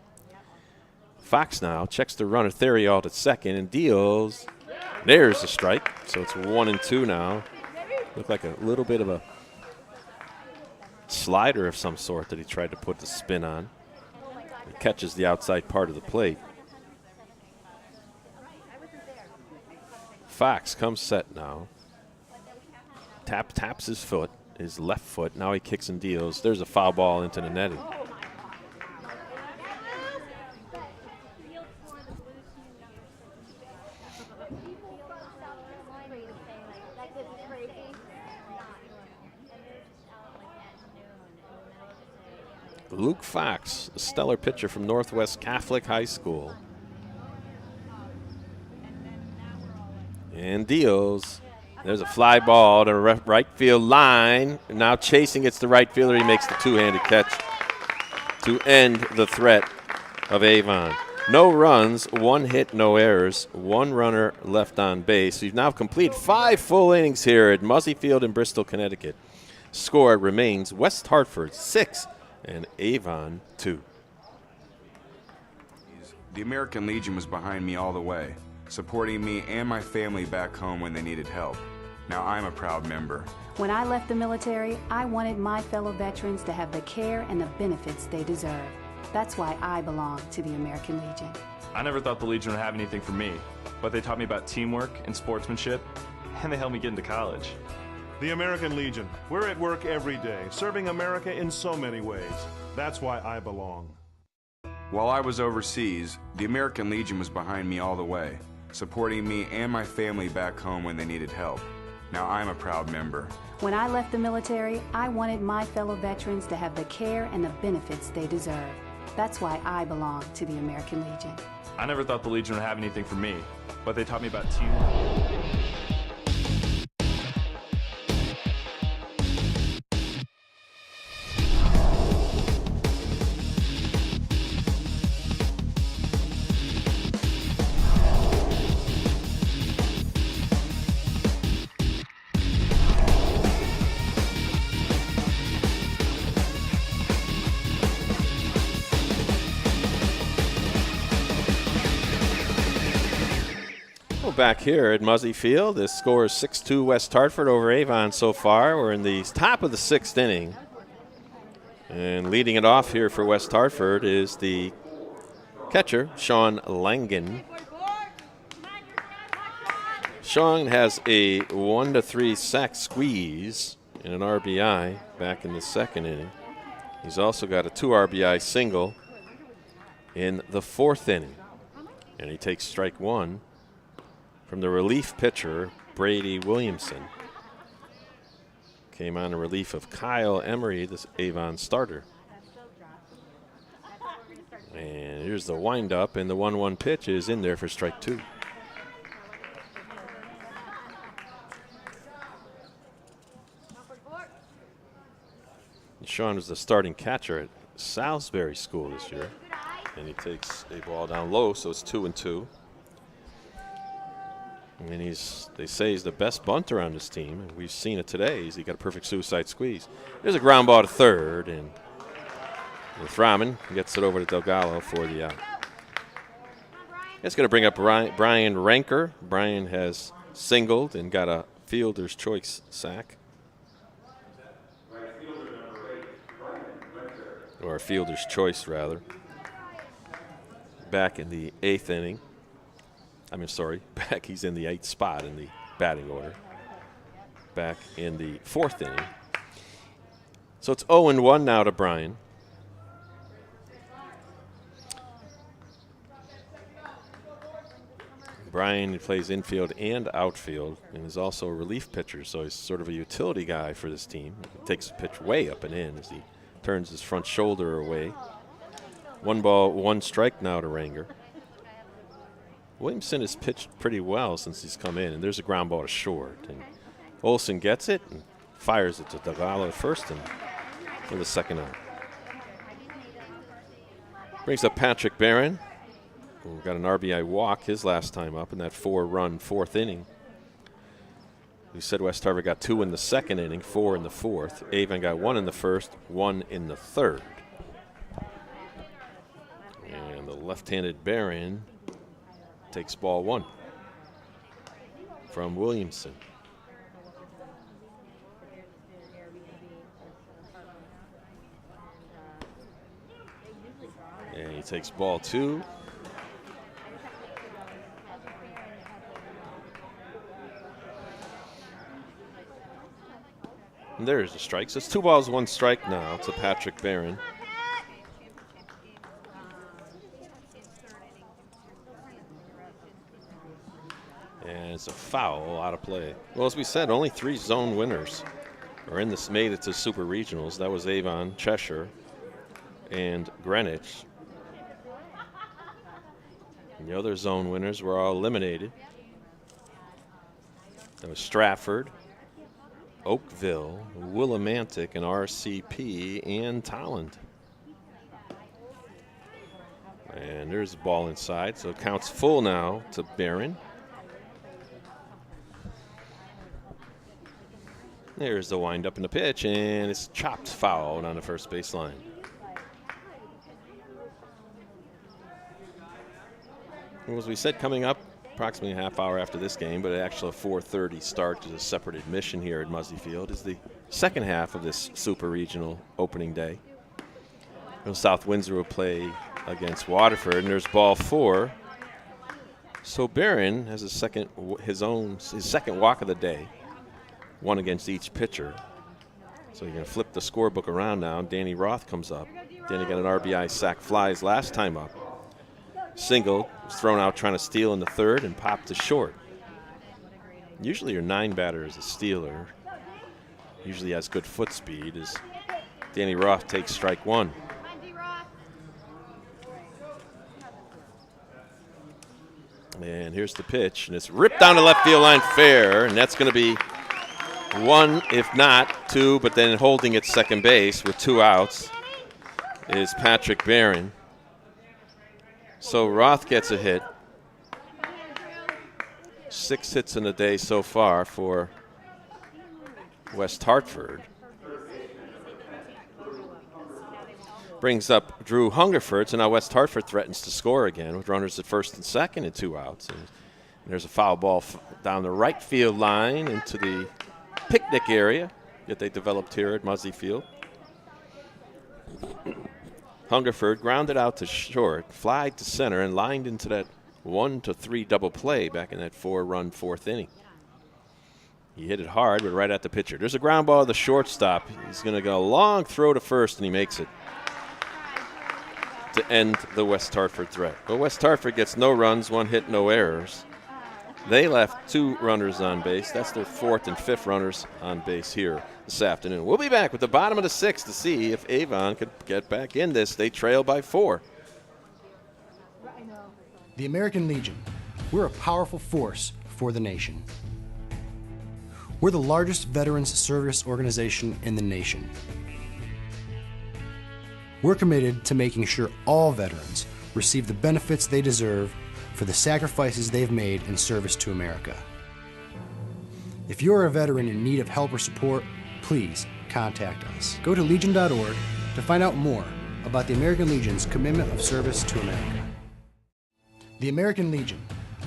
Fox now checks the runner Theriault at second and deals. There's a strike, so it's 1-2 now. Looked like a little bit of a slider of some sort that he tried to put the spin on. It catches the outside part of the plate. Fox comes set now. Taps his foot, his left foot. Now he kicks and deals. There's a foul ball into the netting. Luke Fox, a stellar pitcher from Northwest Catholic High School. And deals. There's a fly ball to right field line. Now chasing it's the right fielder. He makes the 2-handed catch to end the threat of Avon. No runs, 1 hit, no errors, 1 runner left on base. We've now completed 5 full innings here at Muzzy Field in Bristol, Connecticut. Score remains West Hartford 6 and Avon 2. The American Legion was behind me all the way, supporting me and my family back home when they needed help. Now I'm a proud member. When I left the military, I wanted my fellow veterans to have the care and the benefits they deserve. That's why I belong to the American Legion. I never thought the Legion would have anything for me, but they taught me about teamwork and sportsmanship, and they helped me get into college. The American Legion. We're at work every day, serving America in so many ways. That's why I belong. While I was overseas, the American Legion was behind me all the way, supporting me and my family back home when they needed help. Now I'm a proud member. When I left the military, I wanted my fellow veterans to have the care and the benefits they deserve. That's why I belong to the American Legion. I never thought the Legion would have anything for me, but they taught me about teamwork. Back here at Muzzy Field, the score is 6-2 West Hartford over Avon so far. We're in the top of the 6th inning. And leading it off here for West Hartford is the catcher, Sean Langen. Sean has a 1-3 sack squeeze and an RBI back in the 2nd inning. He's also got a 2 RBI single in the 4th inning. And he takes strike 1 from the relief pitcher, Brady Williamson. Came on in relief of Kyle Emery, this Avon starter. And here's the windup, and the 1-1 pitch is in there for strike 2. Sean was the starting catcher at Salisbury School this year. And he takes a ball down low, so it's 2-2. And they say he's the best bunter on this team, and we've seen it today. He got a perfect suicide squeeze. There's a ground ball to third, and Thraman gets it over to Delgado for the out. It's going to bring up Brian Ranker. Brian has singled and got a fielder's choice sack. Or a fielder's choice, rather. Back in the 8th inning. He's in the 8th spot in the batting order. Back in the 4th inning. So it's 0-1 now to Brian. Brian plays infield and outfield and is also a relief pitcher, so he's sort of a utility guy for this team. He takes the pitch way up and in as he turns his front shoulder away. 1 ball, 1 strike now to Ranger. Williamson has pitched pretty well since he's come in, and there's a ground ball to short. And Olson gets it and fires it to Delgado at first and for the second out. Brings up Patrick Barron, who got an RBI walk his last time up in that 4-run 4th inning. We said West Hartford got 2 in the 2nd inning, 4 in the 4th. Avon got 1 in the 1st, 1 in the 3rd. And the left-handed Barron takes ball 1 from Williamson. And he takes ball 2. And there's the strike. So it's 2 balls, 1 strike now to Patrick Barron. And it's a foul out of play. Well, as we said, only 3 zone winners are in this, made it to Super Regionals. That was Avon, Cheshire, and Greenwich. And the other zone winners were all eliminated. That was Stratford, Oakville, Willimantic, and RCP, and Tolland. And there's the ball inside, so it counts full now to Barron. There's the windup in the pitch, and it's chopped foul on the first baseline. Well, as we said, coming up approximately a half hour after this game, but an actual 4:30 start to a separate admission here at Muzzy Field, is the second half of this Super Regional opening day. South Windsor will play against Waterford, and there's ball 4. So Barron has his second walk of the day. 1 against each pitcher. So you're going to flip the scorebook around now. Danny Roth comes up. Danny got an RBI sack flies last time up. Single, was thrown out trying to steal in the 3rd and popped to short. Usually your 9 batter is a stealer. Usually has good foot speed as Danny Roth takes strike 1. And here's the pitch, and it's ripped down the left field line fair, and that's going to be 1, if not 2, but then holding at second base with 2 outs is Patrick Barron. So Roth gets a hit. 6 hits in the day so far for West Hartford. Brings up Drew Hungerford, so now West Hartford threatens to score again with runners at first and second and 2 outs. And there's a foul ball down the right field line into the picnic area that they developed here at Muzzy Field. Hungerford grounded out to short, flied to center, and lined into that 1-3 double play back in that 4-run 4th inning. He hit it hard, but right at the pitcher. There's a ground ball to the shortstop. He's going to go a long throw to first, and he makes it to end the West Hartford threat. But West Hartford gets no runs, 1 hit, no errors. They left 2 runners on base. That's their 4th and 5th runners on base here this afternoon. We'll be back with the bottom of the 6th to see if Avon could get back in this. They trail by 4. The American Legion. We're a powerful force for the nation. We're the largest veterans service organization in the nation. We're committed to making sure all veterans receive the benefits they deserve for the sacrifices they've made in service to America. If you're a veteran in need of help or support, please contact us. Go to Legion.org to find out more about the American Legion's commitment of service to America. The American Legion,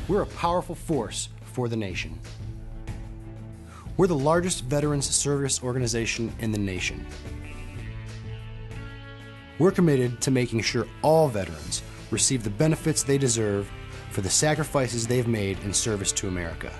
we're a powerful force for the nation. We're the largest veterans service organization in the nation. We're committed to making sure all veterans receive the benefits they deserve for the sacrifices they've made in service to America.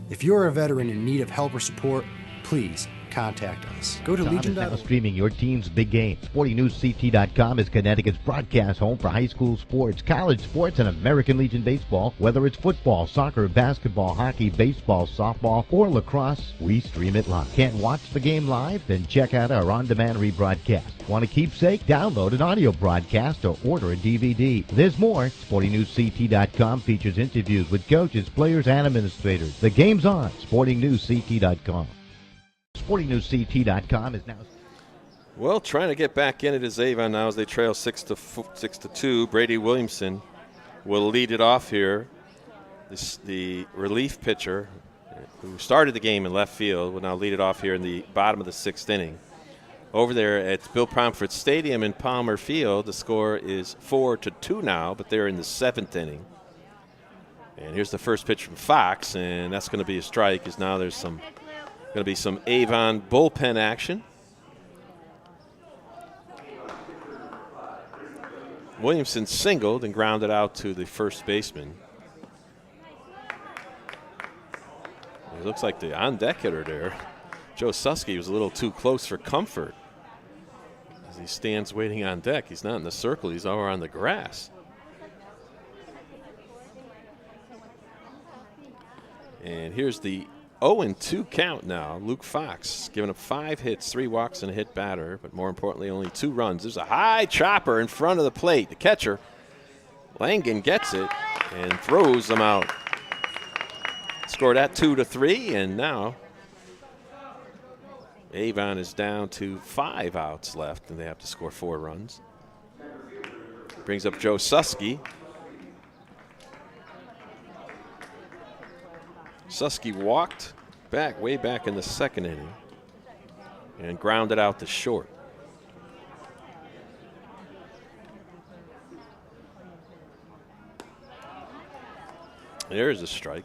If you're a veteran in need of help or support, please contact us. Go to Legion.org. Now streaming your team's big game. SportingNewsCT.com is Connecticut's broadcast home for high school sports, college sports, and American Legion baseball. Whether it's football, soccer, basketball, hockey, baseball, softball, or lacrosse, we stream it live. Can't watch the game live? Then check out our on-demand rebroadcast. Want a keepsake? Download an audio broadcast or order a DVD. There's more. SportingNewsCT.com features interviews with coaches, players, and administrators. The game's on. SportingNewsCT.com. SportingNewsCT.com is now. Well, trying to get back in it is Avon now as they trail 6-2. Brady Williamson will lead it off here. The relief pitcher who started the game in left field will now lead it off here in the bottom of the 6th inning. Over there at Bill Pomfret Stadium in Palmer Field, the score is 4-2 now, but they're in the 7th inning. And here's the first pitch from Fox, and that's going to be a strike, as now there's going to be some Avon bullpen action. Williamson singled and grounded out to the first baseman. It looks like the on-deck hitter there, Joe Susky, was a little too close for comfort as he stands waiting on deck. He's not in the circle, he's over on the grass. And here's the 0-2 count now. Luke Fox giving up 5 hits, 3 walks, and a hit batter, but more importantly, only 2 runs. There's a high chopper in front of the plate. The catcher, Langen, gets it and throws them out. Scored at 2-3, and now Avon is down to 5 outs left, and they have to score 4 runs. Brings up Joe Susky. Susky walked back, way back in the 2nd inning, and grounded out to short. There's a strike.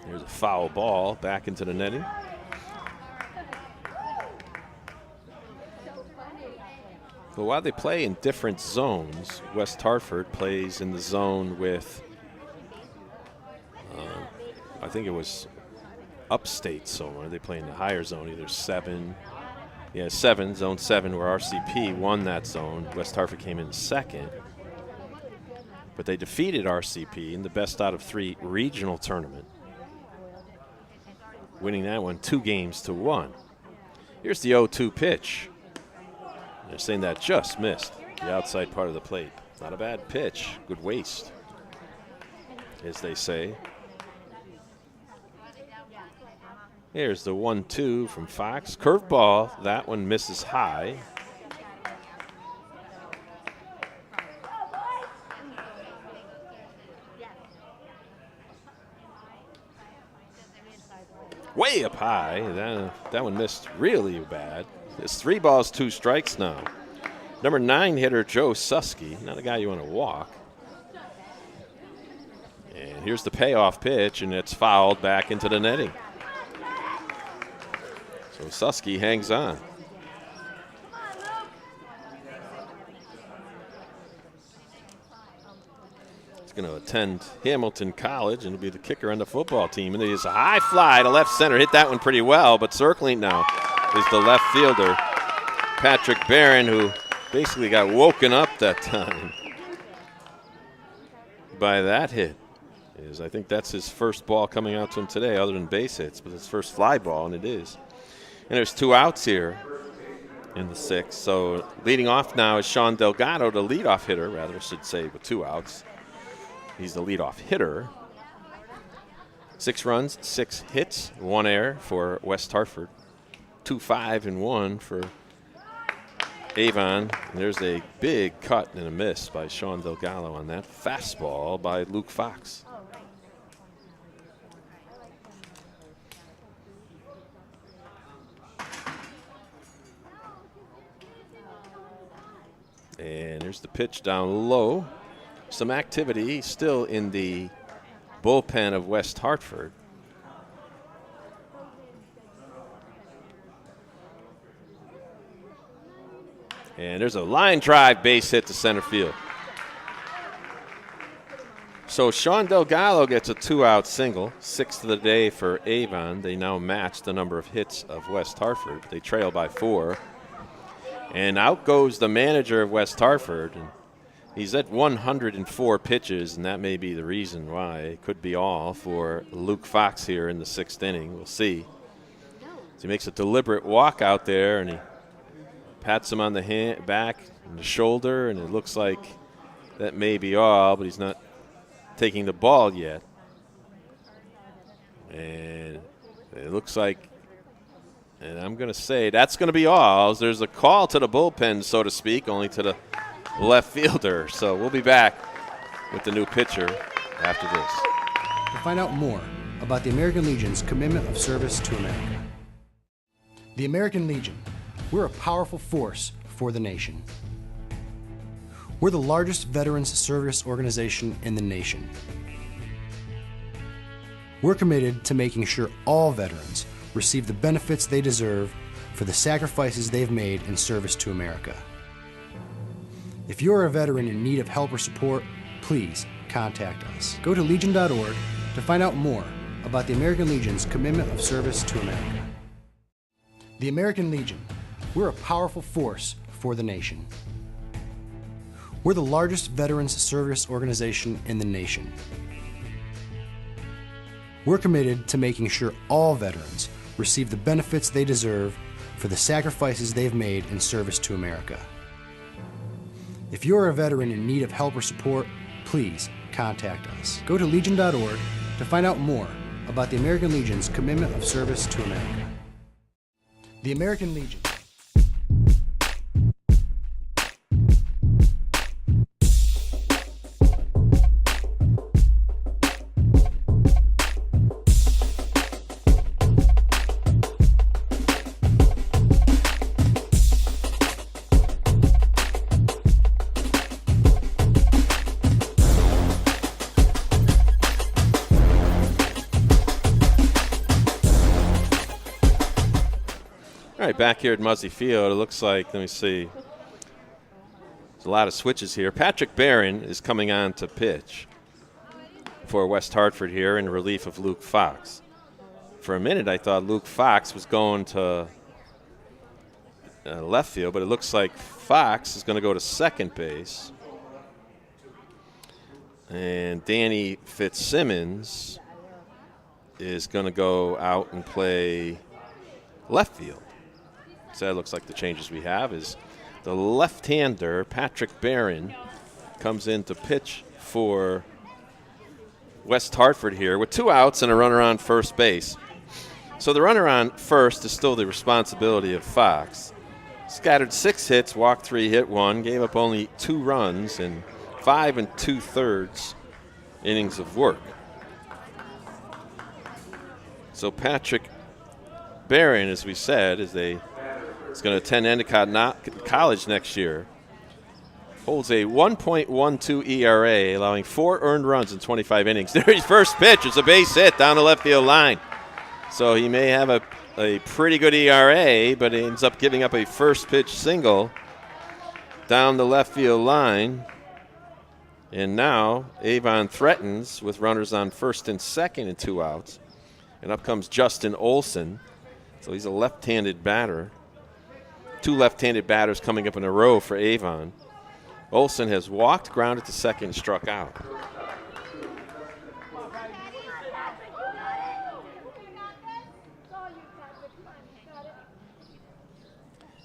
There's a foul ball back into the netting. But while they play in different zones, West Hartford plays in the zone with, I think it was Upstate somewhere. They play in the higher zone, either 7. Yeah, 7, zone 7, where RCP won that zone. West Hartford came in 2nd. But they defeated RCP in the best out of 3 regional tournament, winning that one 2-1. Here's the 0-2 pitch. They're saying that just missed the outside part of the plate. Not a bad pitch. Good waste, as they say. Here's the 1-2 from Fox. Curveball. That one misses high. Way up high. That one missed really bad. It's 3 balls, 2 strikes now. Number 9 hitter Joe Susky, not a guy you want to walk. And here's the payoff pitch, and it's fouled back into the netting. So Susky hangs on. He's going to attend Hamilton College and will be the kicker on the football team. And there's a high fly to left center. Hit that one pretty well, but circling now is the left fielder, Patrick Barron, who basically got woken up that time by that hit. I think that's his first ball coming out to him today, other than base hits, but his first fly ball, and it is. And there's 2 outs here in the 6th. So leading off now is Sean Delgado, the leadoff hitter, rather I should say, with 2 outs. He's the leadoff hitter. 6 runs, 6 hits, 1 error for West Hartford. 2-5-1 for Avon. And there's a big cut and a miss by Sean Delgado on that fastball by Luke Fox. And here's the pitch down low. Some activity still in the bullpen of West Hartford. And there's a line drive base hit to center field. So Sean Delgado gets a 2-out single, 6th of the day for Avon. They now match the number of hits of West Hartford. They trail by 4. And out goes the manager of West Hartford. And he's at 104 pitches, and that may be the reason why. It could be all for Luke Fox here in the 6th inning. We'll see. So he makes a deliberate walk out there, and he pats him on the back and the shoulder, and it looks like that may be all, but he's not taking the ball yet. And it looks like, and I'm going to say that's going to be all. There's a call to the bullpen, so to speak, only to the left fielder. So we'll be back with the new pitcher after this. To find out more about the American Legion's commitment of service to America. The American Legion, we're a powerful force for the nation. We're the largest veterans service organization in the nation. We're committed to making sure all veterans receive the benefits they deserve for the sacrifices they've made in service to America. If you're a veteran in need of help or support, please contact us. Go to legion.org to find out more about the American Legion's commitment of service to America. The American Legion, we're a powerful force for the nation. We're the largest veterans service organization in the nation. We're committed to making sure all veterans receive the benefits they deserve for the sacrifices they've made in service to America. If you're a veteran in need of help or support, please contact us. Go to legion.org to find out more about the American Legion's commitment of service to America. The American Legion. All right, back here at Muzzy Field, it looks like, let me see, there's a lot of switches here. Patrick Barron is coming on to pitch for West Hartford here in relief of Luke Fox. For a minute, I thought Luke Fox was going to left field, but it looks like Fox is going to go to second base. And Danny Fitzsimmons is going to go out and play left field. So that looks like the changes we have is the left-hander, Patrick Barron, comes in to pitch for West Hartford here with 2 outs and a runner on first base. So the runner on first is still the responsibility of Fox. Scattered 6 hits, walked 3, hit 1, gave up only 2 runs in 5 2/3 innings of work. So Patrick Barron, as we said, is going to attend Endicott College next year. Holds a 1.12 ERA, allowing 4 earned runs in 25 innings. There's his first pitch. It's a base hit down the left field line. So he may have a pretty good ERA, but he ends up giving up a first pitch single down the left field line. And now Avon threatens with runners on first and second and 2 outs. And up comes Justin Olson. So he's a left-handed batter. 2 left-handed batters coming up in a row for Avon. Olson has walked, grounded to second, and struck out.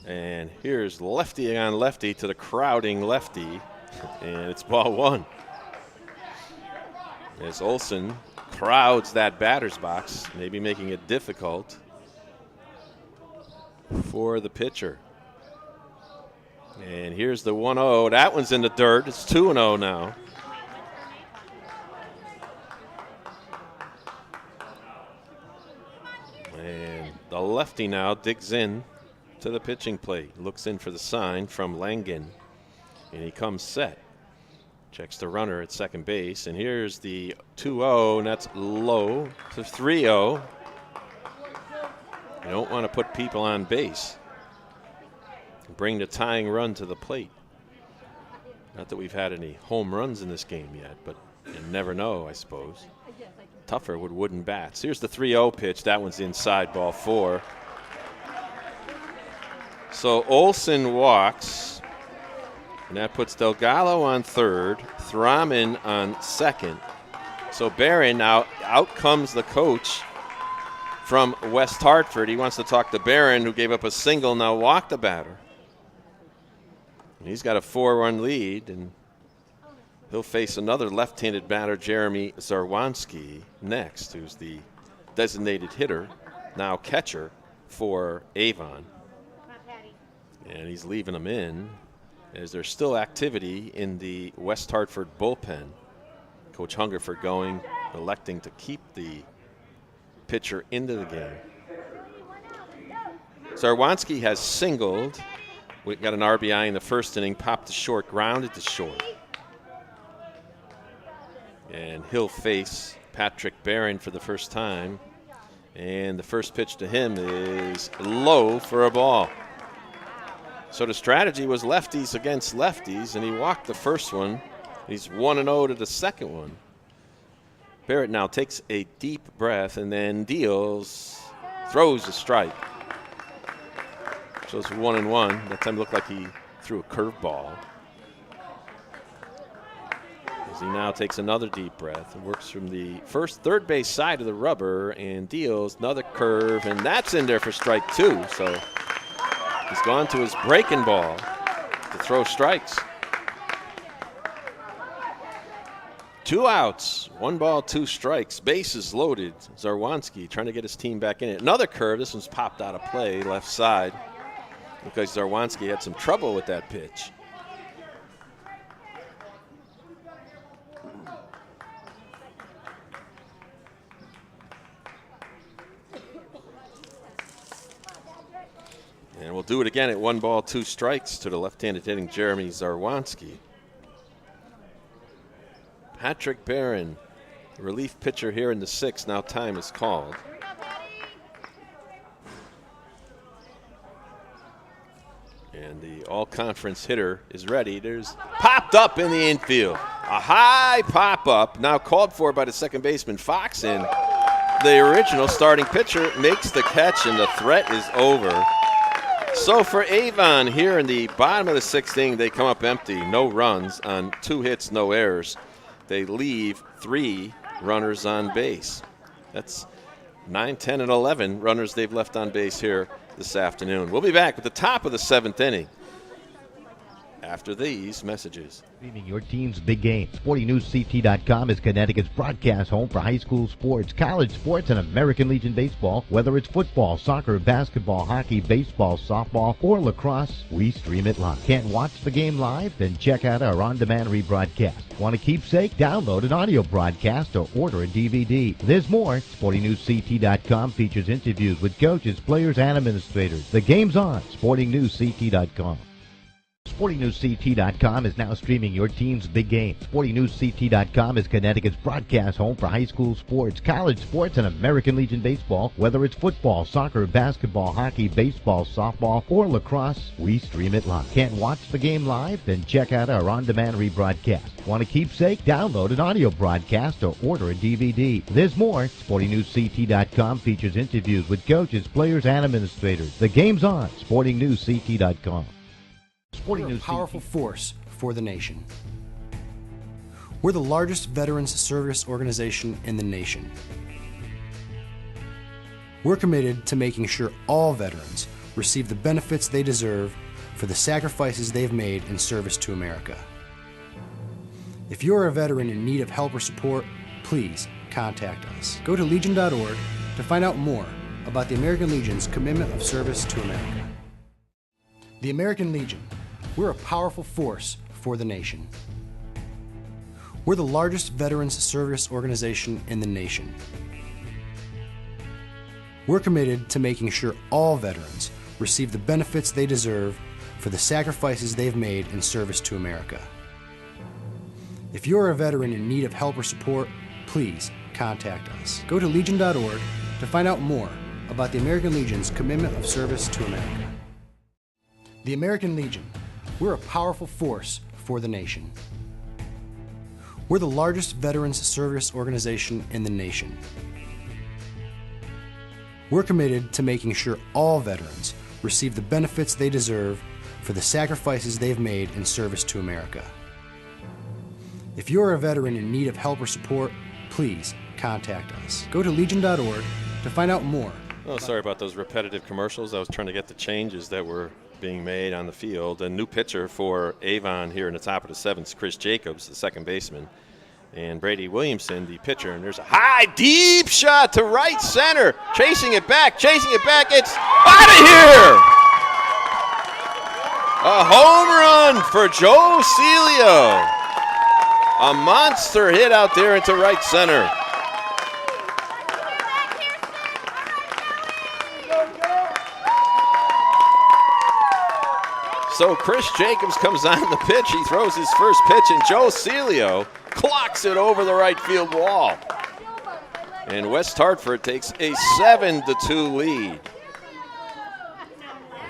And here's lefty on lefty to the crowding lefty, and it's ball 1. As Olson crowds that batter's box, maybe making it difficult for the pitcher. And here's the 1-0. That one's in the dirt. It's 2-0 now. And the lefty now digs in to the pitching plate. Looks in for the sign from Langen. And he comes set. Checks the runner at second base. And here's the 2-0, and that's low to 3-0. You don't want to put people on base. Bring the tying run to the plate. Not that we've had any home runs in this game yet, but you never know, I suppose. Tougher with wooden bats. Here's the 3-0 pitch. That one's inside, ball 4. So Olson walks, and that puts Delgado on third, Thraman on second. So Barron, now out comes the coach from West Hartford. He wants to talk to Barron, who gave up a single, now walked the batter. And he's got a 4-run lead, and he'll face another left-handed batter, Jeremy Zarwanski, next, who's the designated hitter, now catcher for Avon. And he's leaving them in as there's still activity in the West Hartford bullpen. Coach Hungerford electing to keep the pitcher into the game. Zarwanski has singled. We got an RBI in the first inning, popped to short, grounded to short. And he'll face Patrick Barron for the first time. And the first pitch to him is low for a ball. So the strategy was lefties against lefties, and he walked the first one. He's 1-0 to the second one. Barrett now takes a deep breath and then throws a strike. So it's 1-1. That time it looked like he threw a curveball. As he now takes another deep breath and works from the third base side of the rubber and deals another curve, and that's in there for strike 2. So he's gone to his breaking ball to throw strikes. 2 outs, 1 ball, 2 strikes. Bases loaded. Zarwanski trying to get his team back in it. Another curve. This one's popped out of play, left side, because Zarwanski had some trouble with that pitch. And we'll do it again at 1 ball, 2 strikes to the left-handed hitting Jeremy Zarwanski. Patrick Barron, relief pitcher here in the 6th. Now time is called. And the all-conference hitter is ready. There's popped up in the infield. A high pop-up, now called for by the second baseman, Fox, and the original starting pitcher makes the catch, and the threat is over. So for Avon here in the bottom of the 6th inning, they come up empty. No runs on 2 hits, no errors. They leave 3 runners on base. That's 9, 10, and 11 runners they've left on base here this afternoon. We'll be back with the top of the 7th inning after these messages. Streaming your team's big game. SportingNewsCT.com is Connecticut's broadcast home for high school sports, college sports, and American Legion baseball. Whether it's football, soccer, basketball, hockey, baseball, softball, or lacrosse, we stream it live. Can't watch the game live? Then check out our on-demand rebroadcast. Want a keepsake? Download an audio broadcast or order a DVD. There's more. SportingNewsCT.com features interviews with coaches, players, and administrators. The game's on. SportingNewsCT.com. SportingNewsCT.com is now streaming your team's big game. SportingNewsCT.com is Connecticut's broadcast home for high school sports, college sports, and American Legion baseball. Whether it's football, soccer, basketball, hockey, baseball, softball, or lacrosse, we stream it live. Can't watch the game live? Then check out our on-demand rebroadcast. Want a keepsake? Download an audio broadcast or order a DVD. There's more. SportingNewsCT.com features interviews with coaches, players, and administrators. The game's on. SportingNewsCT.com. We're a powerful force for the nation. We're the largest veterans service organization in the nation. We're committed to making sure all veterans receive the benefits they deserve for the sacrifices they've made in service to America. If you're a veteran in need of help or support, please contact us. Go to legion.org to find out more about the American Legion's commitment of service to America. The American Legion, we're a powerful force for the nation. We're the largest veterans service organization in the nation. We're committed to making sure all veterans receive the benefits they deserve for the sacrifices they've made in service to America. If you're a veteran in need of help or support, please contact us. Go to legion.org to find out more about the American Legion's commitment of service to America. The American Legion, we're a powerful force for the nation. We're the largest veterans service organization in the nation. We're committed to making sure all veterans receive the benefits they deserve for the sacrifices they've made in service to America. If you're a veteran in need of help or support, please contact us. Go to legion.org to find out more. Oh, sorry about those repetitive commercials. I was trying to get the changes that were being made on the field. A new pitcher for Avon here in the top of the seventh, Chris Jacobs, the second baseman, and Brady Williamson, the pitcher. And there's a high, deep shot to right center. Chasing it back. It's out of here. A home run for Joe Celio. A monster hit out there into right center. So Chris Jacobs comes on the pitch. He throws his first pitch, and Joe Celio clocks it over the right field wall. And West Hartford takes a 7-2 lead.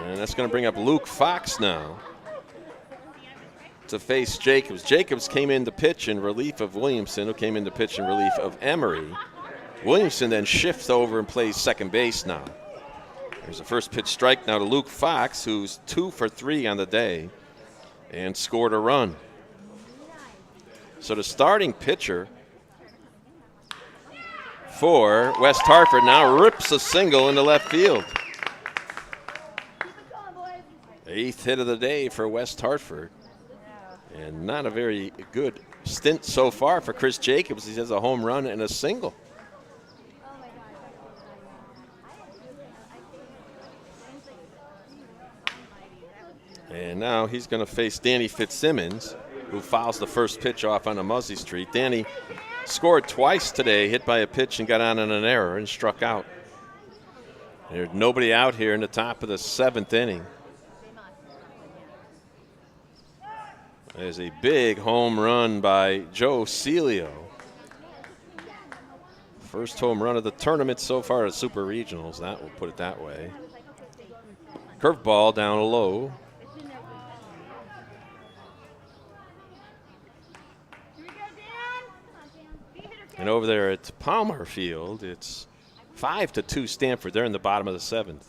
And that's going to bring up Luke Fox now to face Jacobs. Jacobs came in to pitch in relief of Williamson, who came in to pitch in relief of Emery. Williamson then shifts over and plays second base now. There's a first pitch strike now to Luke Fox, who's 2 for 3 on the day and scored a run. So the starting pitcher for West Hartford now rips a single into left field. 8th hit of the day for West Hartford. And not a very good stint so far for Chris Jacobs. He has a home run and a single. And now he's going to face Danny Fitzsimmons, who fouls the first pitch off on a Muzzy Street. Danny scored twice today, hit by a pitch and got on an error and struck out. There's nobody out here in the top of the 7th inning. There's a big home run by Joe Celio. First home run of the tournament so far at Super Regionals. That will put it that way. Curveball down low. And over there at Palmer Field, it's 5-2 Stanford. They're in the bottom of the 7th.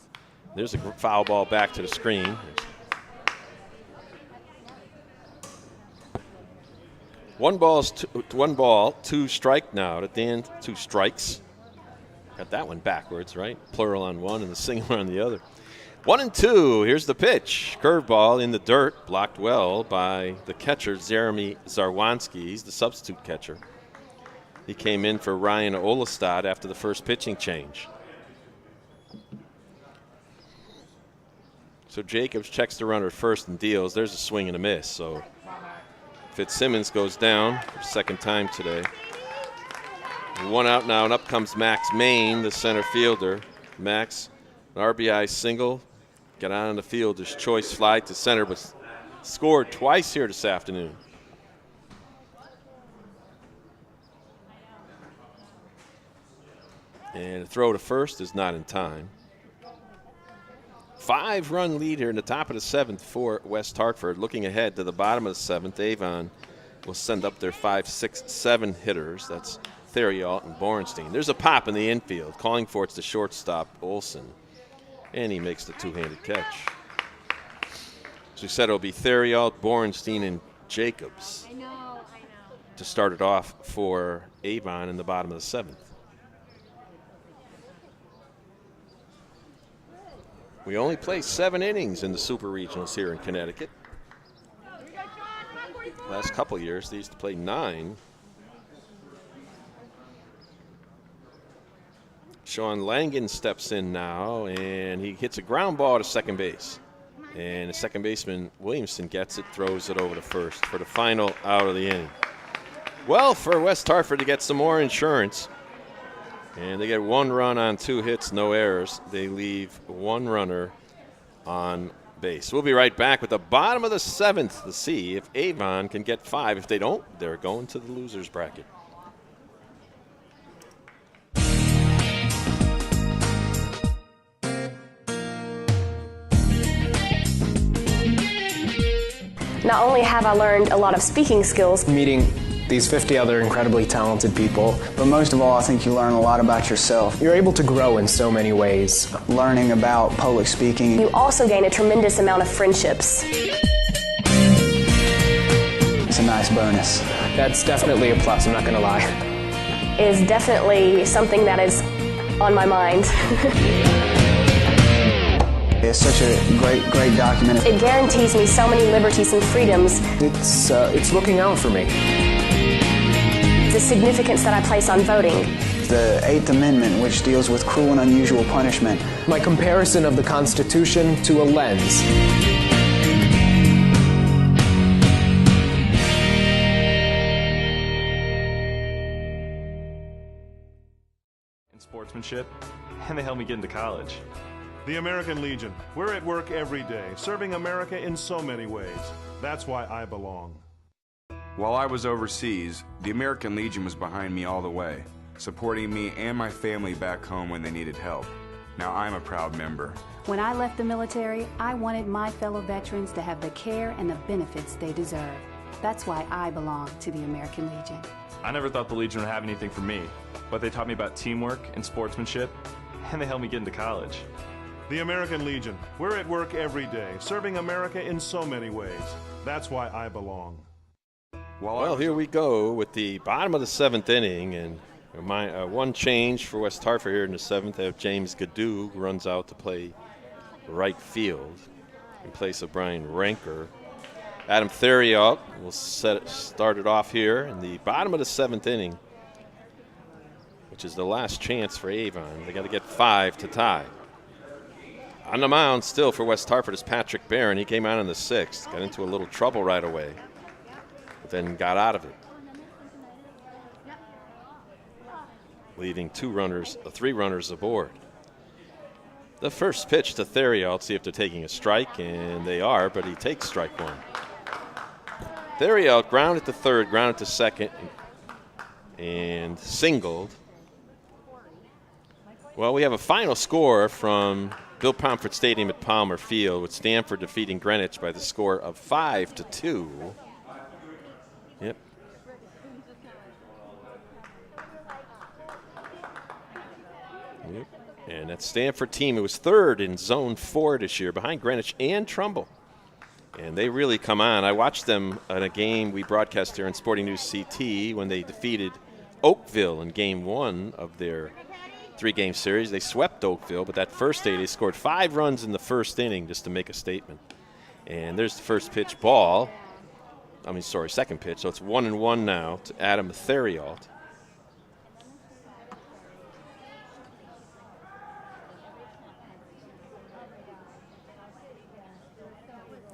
There's a foul ball back to the screen. One ball, 2 strike now to Dan. 2 strikes. Got that one backwards, right? Plural on one and the singular on the other. 1-2. Here's the pitch. Curveball in the dirt, blocked well by the catcher, Jeremy Zarwanski. He's the substitute catcher. He came in for Ryan Olestad after the first pitching change. So Jacobs checks the runner first and deals. There's a swing and a miss. So Fitzsimmons goes down for the second time today. 1 out now, and up comes Max Main, the center fielder. Max, an RBI single, got out on the field. His choice fly to center, but scored twice here this afternoon. And the throw to first is not in time. 5-run lead here in the top of the 7th for West Hartford. Looking ahead to the bottom of the 7th, Avon will send up their 5, 6, 7 hitters. That's Theriault and Borenstein. There's a pop in the infield. Calling for it's the shortstop, Olson. And he makes the two-handed catch. As we said, it'll be Theriault, Borenstein, and Jacobs to start it off for Avon in the bottom of the 7th. We only play 7 innings in the Super Regionals here in Connecticut. Last couple years, they used to play 9. Sean Langan steps in now, and he hits a ground ball to second base. And the second baseman, Williamson, gets it, throws it over to first for the final out of the inning. Well, for West Hartford to get some more insurance, and they get 1 run on 2 hits, no errors. They leave 1 runner on base. We'll be right back with the bottom of the 7th to see if Avon can get 5. If they don't, they're going to the losers bracket. Not only have I learned a lot of speaking skills, Meeting these 50 other incredibly talented people, But most of all, I think you learn a lot about yourself. you're able to grow in so many ways. Learning about public speaking. you also gain a tremendous amount of friendships. It's a nice bonus. That's definitely a plus, I'm not going to lie. Is definitely something that is on my mind. It's such a great document. It guarantees me so many liberties and freedoms. It's looking out for me. The significance that I place on voting. The 8th Amendment, which deals with cruel and unusual punishment. My comparison of the Constitution to a lens. In sportsmanship, and they helped me get into college. The American Legion. We're at work every day, serving America in so many ways. That's why I belong. While I was overseas, the American Legion was behind me all the way, supporting me and my family back home when they needed help. Now I'm a proud member. When I left the military, I wanted my fellow veterans to have the care and the benefits they deserve. That's why I belong to the American Legion. I never thought the Legion would have anything for me, but they taught me about teamwork and sportsmanship, and they helped me get into college. The American Legion. We're at work every day, serving America in so many ways. That's why I belong. Well, here we go with the bottom of the 7th inning, and one change for West Hartford here in the 7th. They have James Gadoo who runs out to play right field in place of Brian Ranker. Adam Theriault will start it off here in the bottom of the 7th inning, which is the last chance for Avon. They got to get 5 to tie. On the mound still for West Hartford is Patrick Barron. He came out in the 6th, got into a little trouble right away, but then got out of it, leaving 3 runners aboard. The first pitch to Theriault, see if they're taking a strike, and they are, but he takes strike 1. Theriault grounded to third, grounded to second, and singled. Well, we have a final score from Bill Pomfret Stadium at Palmer Field, with Stanford defeating Greenwich by the score of 5-2. Yep. And that Stanford team, who was 3rd in Zone 4 this year, behind Greenwich and Trumbull. And they really come on. I watched them in a game we broadcast here on Sporting News CT when they defeated Oakville in Game 1 of their 3-game series. They swept Oakville, but that first day they scored 5 runs in the first inning just to make a statement. And there's the first pitch ball. Second pitch. So it's 1-1 now to Adam Theriault.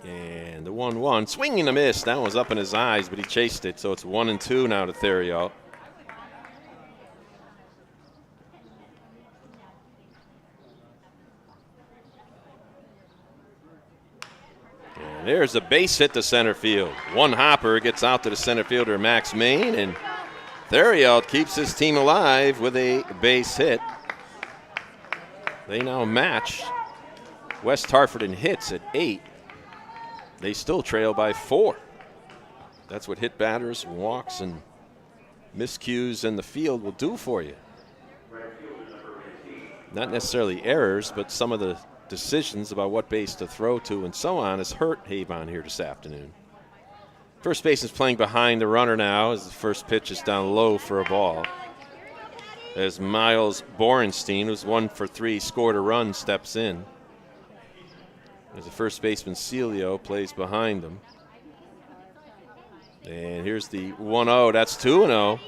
And the 1-1, swinging a miss. That one was up in his eyes, but he chased it. So it's 1-2 now to Theriault. And there's a base hit to center field. One hopper gets out to the center fielder, Max Main, and Theriault keeps his team alive with a base hit. They now match West Hartford in hits at 8. They still trail by 4. That's what hit batters, walks, and miscues in the field will do for you. Not necessarily errors, but some of the decisions about what base to throw to and so on has hurt Avon here this afternoon. First base is playing behind the runner now as the first pitch is down low for a ball. As Miles Borenstein, who's 1 for 3, scored a run, steps in. As the first baseman, Celio, plays behind them. And here's the 1-0. That's 2-0.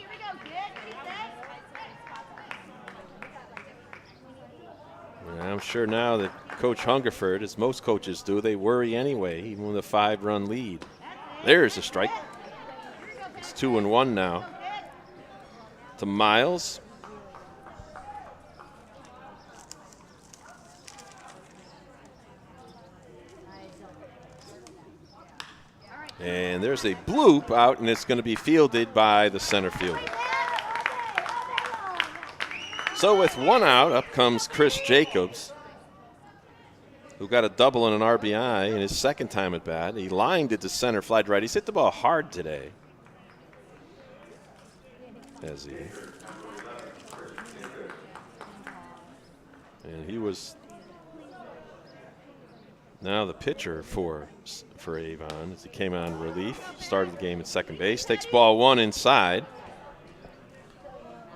sure now that Coach Hungerford, as most coaches do, they worry anyway, even with a 5-run lead. There's a strike. It's 2-1 now to Miles. And there's a bloop out, and it's going to be fielded by the center fielder. So with 1 out, up comes Chris Jacobs, who got a double and an RBI in his second time at bat. He lined it to center, fly to right. He's hit the ball hard today. And he was now the pitcher for Avon as he came on relief. Started the game at second base. Takes ball 1 inside.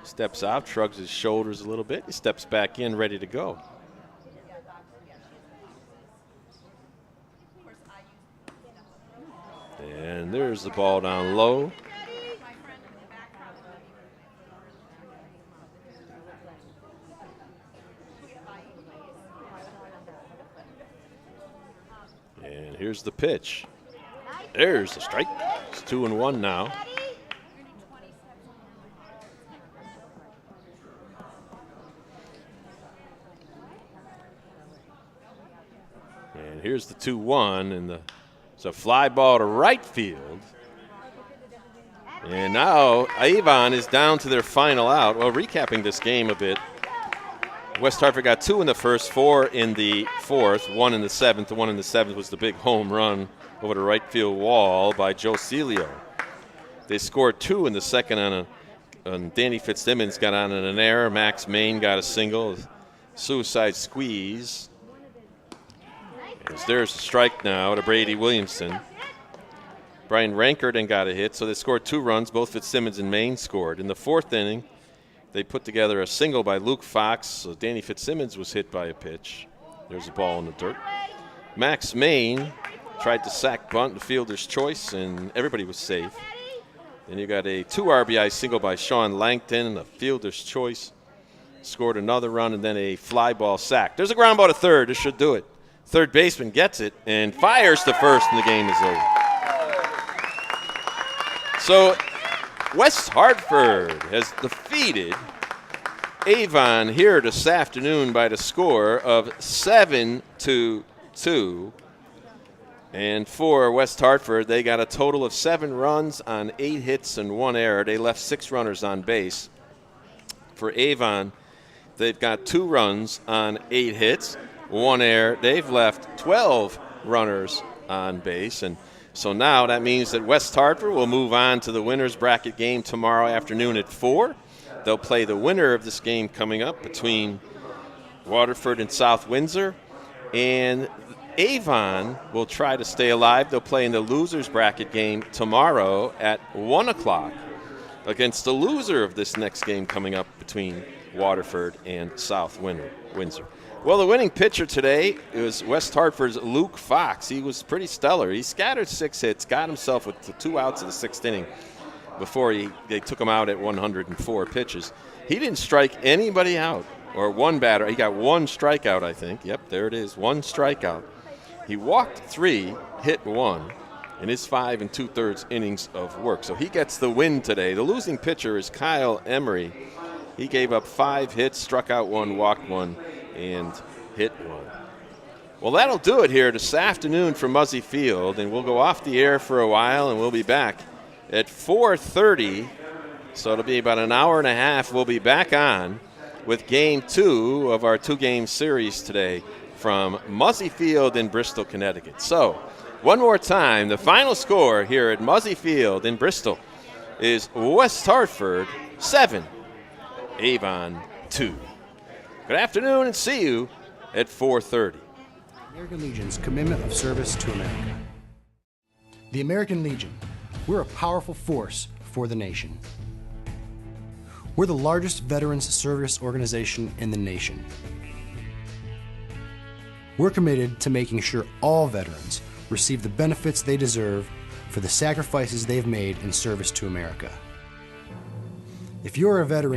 Steps out, shrugs his shoulders a little bit. He steps back in, ready to go. And there's the ball down low. And here's the pitch. There's the strike. It's 2-1 now. And here's the 2-1, and it's a fly ball to right field. And now Avon is down to their final out. Well, recapping this game a bit, West Hartford got 2 in the first, 4 in the fourth, 1 in the seventh. The 1 in the seventh was the big home run over the right field wall by Joe Celio. They scored 2 in the second on Danny Fitzsimmons got on an error. Max Main got a single, suicide squeeze. There's a strike now to Brady Williamson. Brian Rankert got a hit, so they scored 2 runs. Both Fitzsimmons and Main scored. In the fourth inning, they put together a single by Luke Fox. So Danny Fitzsimmons was hit by a pitch. There's a ball in the dirt. Max Main tried to sack bunt, the fielder's choice, and everybody was safe. Then you got a 2 RBI single by Sean Langton, the fielder's choice. Scored another run, and then a fly ball sack. There's a ground ball to third. This should do it. Third baseman gets it and fires to first, and the game is over. So West Hartford has defeated Avon here this afternoon by the score of 7-2. And for West Hartford, they got a total of 7 runs on 8 hits and 1 error. They left 6 runners on base. For Avon, they've got 2 runs on 8 hits, 1 error. They've left 12 runners on base. And so now that means that West Hartford will move on to the winner's bracket game tomorrow afternoon at 4. They'll play the winner of this game coming up between Waterford and South Windsor. And Avon will try to stay alive. They'll play in the loser's bracket game tomorrow at 1 o'clock against the loser of this next game coming up between Waterford and South Windsor. Well, the winning pitcher today was West Hartford's Luke Fox. He was pretty stellar. He scattered 6 hits, got himself with the 2 outs of the 6th inning before they took him out at 104 pitches. He didn't strike anybody out, or one batter. He got 1 strikeout, I think. Yep, there it is, 1 strikeout. He walked 3, hit 1 in his 5 2/3 innings of work. So he gets the win today. The losing pitcher is Kyle Emery. He gave up 5 hits, struck out 1, walked 1, and hit 1. Well, that'll do it here this afternoon from Muzzy Field, and we'll go off the air for a while, and we'll be back at 4:30. So it'll be about an hour and a half. We'll be back on with Game 2 of our 2-game series today from Muzzy Field in Bristol, Connecticut. So one more time, the final score here at Muzzy Field in Bristol is West Hartford 7, Avon 2. Good afternoon, and see you at 4:30. American Legion's commitment of service to America. The American Legion, we're a powerful force for the nation. We're the largest veterans service organization in the nation. We're committed to making sure all veterans receive the benefits they deserve for the sacrifices they've made in service to America. If you're a veteran